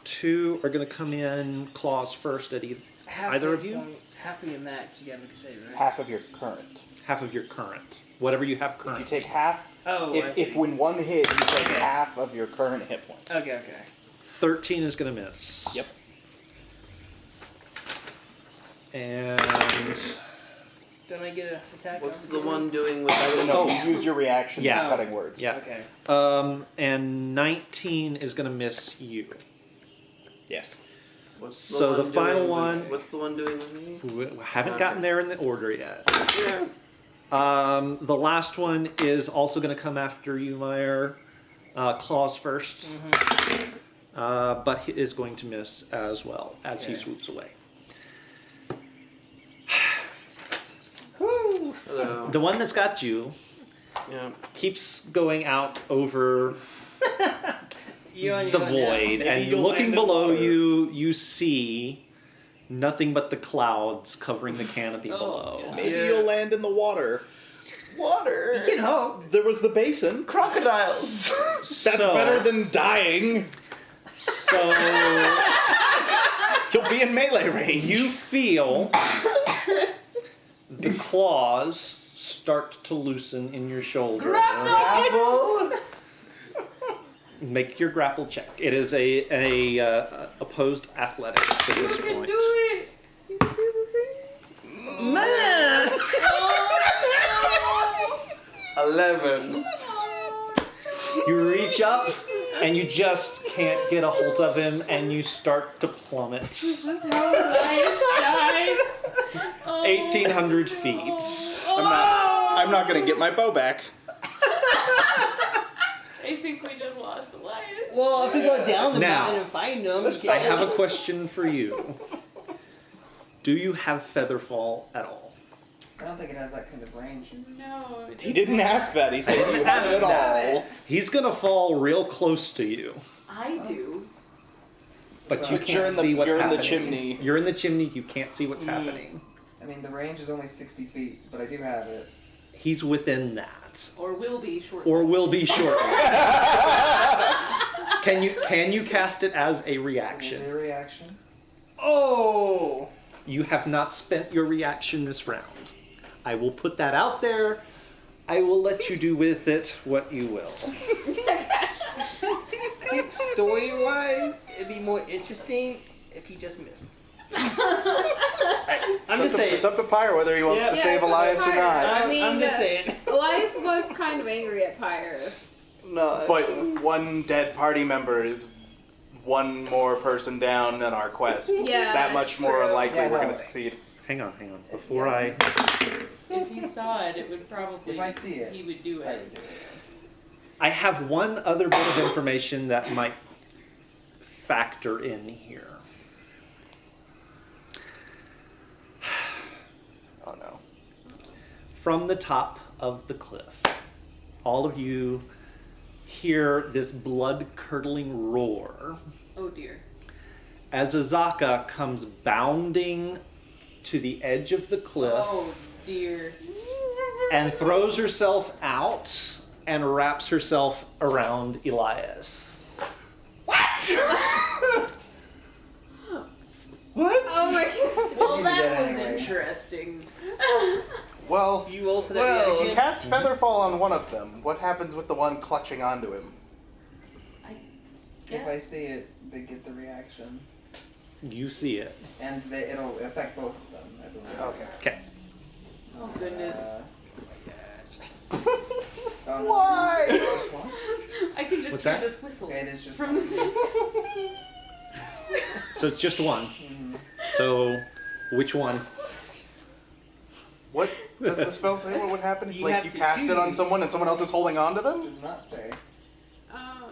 two are going to come in claws first at either of you. Half of your max, you gotta make a save, right? Half of your current. Half of your current, whatever you have If current. you take half, Oh, I if see. when one hit, you take half of your current hit points. Okay. 13 is going to miss. Yep. And Don't I get an attack? What's the opportunity? one doing with No, you use your reaction Yeah. for cutting words. Yeah. Okay. and 19 is going to miss you. Yes. What's So the one final doing with- one- What's the one doing with me? We haven't Okay. gotten there in the order yet. Yeah. The last one is also going to come after you, Meyer. Claws first. But he is going to miss as well as he Okay. swoops away. Hello. The one that's got you Yeah. keeps going out over You on the your own void, now. and you'll looking land in below water. you see nothing but the clouds covering the canopy below. God. Maybe Yeah. you'll land in the water. Water. You can hope. There was the basin. Crocodiles. That's better than dying. So You'll be in melee range. you feel the claws start to loosen in your shoulder. Apple. Make your grapple check. It is a opposed athletics at this point. it! Man! 11. You reach up and you just can't get a hold of him, and you start to plummet. This is how life dies. Oh. 1,800 feet. I'm not gonna get my bow back. I think we just lost Elias. Well, if we go down the Now, mountain and find them, you I can have a question for you. Do you have Featherfall at all? I don't think it has that kind of range. No. it He doesn't didn't have- ask that. He said you have it all. He's gonna fall real close to you, I do. but you But You're can't in the, see what's you're in happening. the chimney. You're in the chimney. You can't see what's happening. I mean, the range is only 60 feet, but I do have it. He's within that, Or will be shortly. or will be shortly. Can you cast it as a Is reaction? it a reaction? Oh! You have not spent your reaction this round. I will put that out there. I will let you do with it what you will. I think story-wise, it'd be more interesting if he just missed. I'm just saying. It's up to Pyre whether he wants Yeah. to Yeah, save it's up to Elias or Pyre. not. I mean, I'm just saying. Elias was kind of angry at Pyre. No. But one dead party member is one more person down in our quest. Yeah, it's that that's much more true. unlikely Yeah, we're no. going to succeed. Hang on. Before I... If he saw it, it would probably. If I see it, he would do I it. would do it. I have one other bit of information that might factor in here. Oh no. From the top of the cliff, all of you hear this blood-curdling roar Oh dear. as Azaka comes bounding to the edge of the cliff Oh dear. and throws herself out and wraps herself around Elias. What? Oh my god. Well, do that that was anyway. interesting. Well, You roll for that Well, reaction? cast Featherfall on one of them. What happens with the one clutching onto him? I If I guess. see it, they get the reaction. You see it. And it'll affect both of them, I believe. Okay. Okay. Oh goodness. Oh, no, Why? it's just one? I can just What's hear that? this whistle. Okay, it is just From one. So it's just one. Mhm. So, which one? What does the spell say? What would happen if You like have you to cast it on choose. someone and someone else is holding on to It them? does not say. Uh,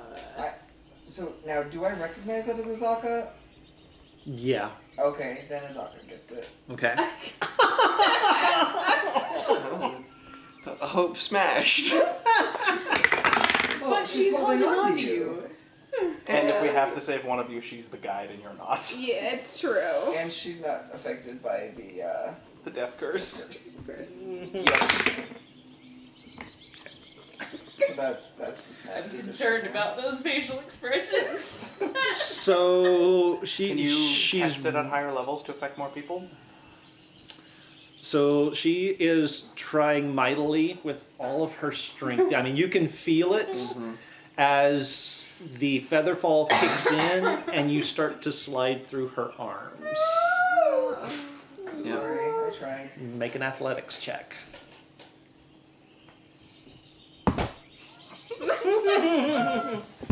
So now, do I recognize that as Azaka? Yeah. Okay, then Azaka gets it. Okay. Hope smashed. But she's holding on to you. And if we have to save one of you, she's the guide and you're not. yeah, it's true. And she's not affected by the The death curse. curse. Of course. So that's the snap. I'm concerned about those facial expressions. So Can you she's cast it on higher levels to affect more people? so she is trying mightily with all of her strength. I mean, you can feel it as the featherfall kicks in and you start to slide through her arms. Yeah. Sorry, I tried. Make an athletics check.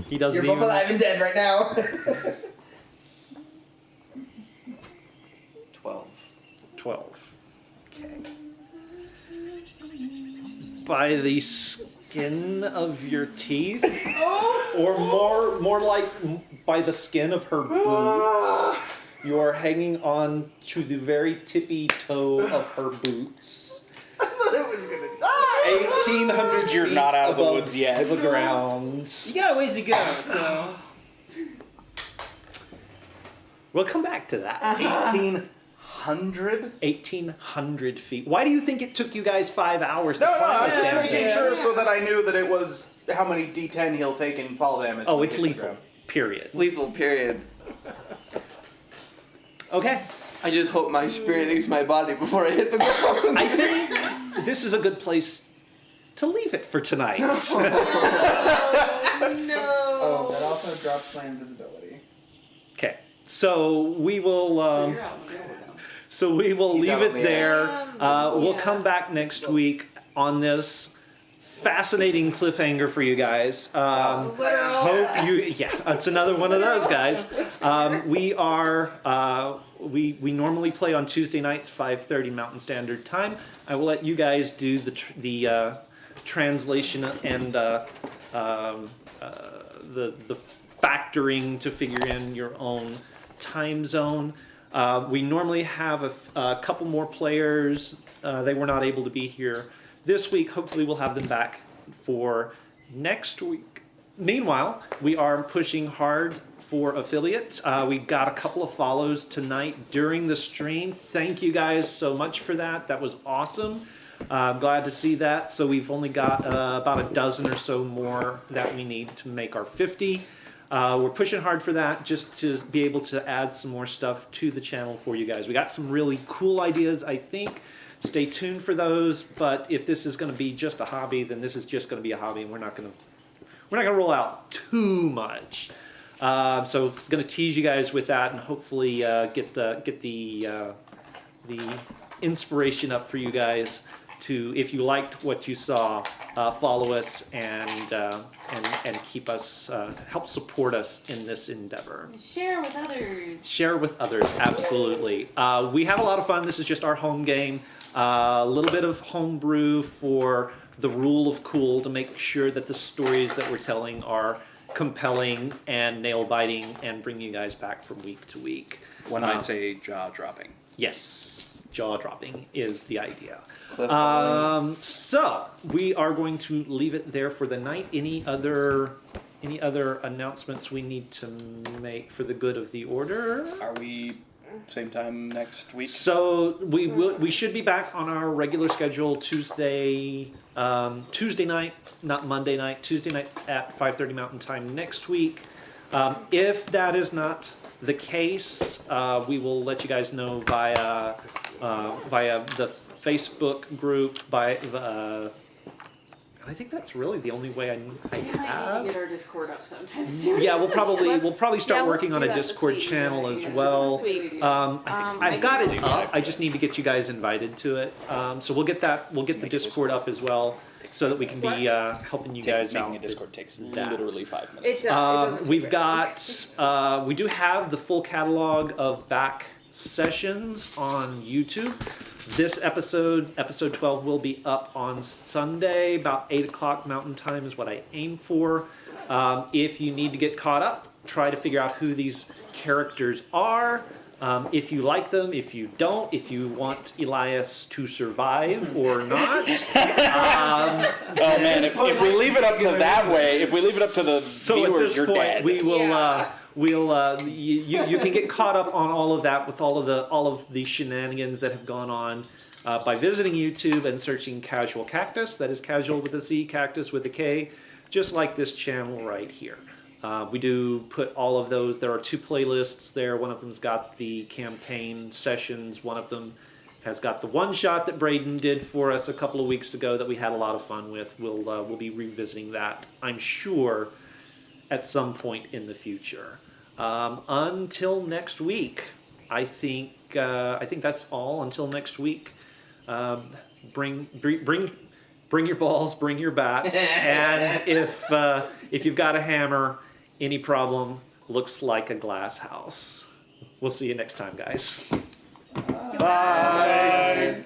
He doesn't You're both even. alive and dead right now. 12. 12. Okay. By the skin of your teeth, or more like by the skin of her boots, you are hanging on to the very tippy toe of her boots. I thought it was gonna die. 1,800 You're feet not out of the above woods yet. the ground. You got a ways to go, so. We'll come back to that. 1,800? 1,800 feet. Why do you think it took you guys 5 hours to No, climb I was this just damn making thing? sure so that I knew that it was how many D10 he'll take in fall damage. Oh, when it's he hits the lethal. ground. Period. Lethal, period. Okay. I just hope my spirit leaves my body before I hit the ground. I think this is a good place to leave it for tonight. No. Oh, that also drops my invisibility. Okay. So we will. So you're out in the middle now. So we will He's leave out it in the there. We'll Yeah. come back next week on this fascinating cliffhanger for you guys. Literal. Hope you. Yeah, it's another one of those guys. We are. We normally play on Tuesday nights, 5:30 Mountain Standard Time. I will let you guys do the translation and the factoring to figure in your own time zone. We normally have a couple more players They were not able to be here this week. Hopefully we'll have them back for next week. Meanwhile, we are pushing hard for affiliate. We got a couple of follows tonight during the stream. Thank you guys so much for that. That was awesome. I'm glad to see that. So we've only got about a dozen or so more that we need to make our 50. We're pushing hard for that, just to be able to add some more stuff to the channel for you guys. We got some really cool ideas, I think. Stay tuned for those. But if this is going to be just a hobby, then this is just going to be a hobby, and we're not going to roll out too much. So going to tease you guys with that, and hopefully get the inspiration up for you guys to, if you liked what you saw, follow us and keep us, help support us in this endeavor. Share with others. Share with others, absolutely. We have a lot of fun. This is just our home game. A little bit of homebrew for the rule of cool to make sure that the stories that we're telling are compelling and nail-biting and bring you guys back from week to week. One might say jaw-dropping. Yes, jaw-dropping is the idea. Cliff So we are going to leave it there for the night. Any other announcements we need to make for the good of the order? Are we same time next week? So we should be back on our regular schedule Tuesday night, not Monday night. Tuesday night at 5:30 Mountain Time next week. If that is not the case, we will let you guys know via the Facebook group. I think that's really the only way I We might need to have. get our Discord up sometime soon. Yeah, we'll probably start let's working on do a that this Discord week. channel as Yeah, well. this week. I've got it up. I just need to get you guys invited to it. So we'll get that. We'll get the Discord up as well, so that we can be helping you guys out. Making a Discord takes that. literally 5 It minutes. doesn't take We've very got. We do have the full catalog of back sessions on YouTube. This episode 12, will be up on Sunday, about 8 o'clock Mountain Time is what I aim for. If you need to get caught up, try to figure out who these characters are. If you like them, if you don't, if you want Elias to survive or not. Oh man, if we leave it up to that way, if we leave it up to the So at viewers, this you're point, dead. we will. Yeah. You can get caught up on all of that with all of the shenanigans that have gone on by visiting YouTube and searching Casual Cactus. That is Casual with a C, Cactus with a K, just like this channel right here. We do put all of those. There are 2 playlists there. One of them's got the campaign sessions. One of them has got the one shot that Braden did for us a couple of weeks ago that we had a lot of fun with. We'll be revisiting that, I'm sure, at some point in the future. Until next week, I think that's all. Until next week, bring your balls, bring your bats, and if you've got a hammer, any problem looks like a glass house. We'll see you next time, guys. Bye.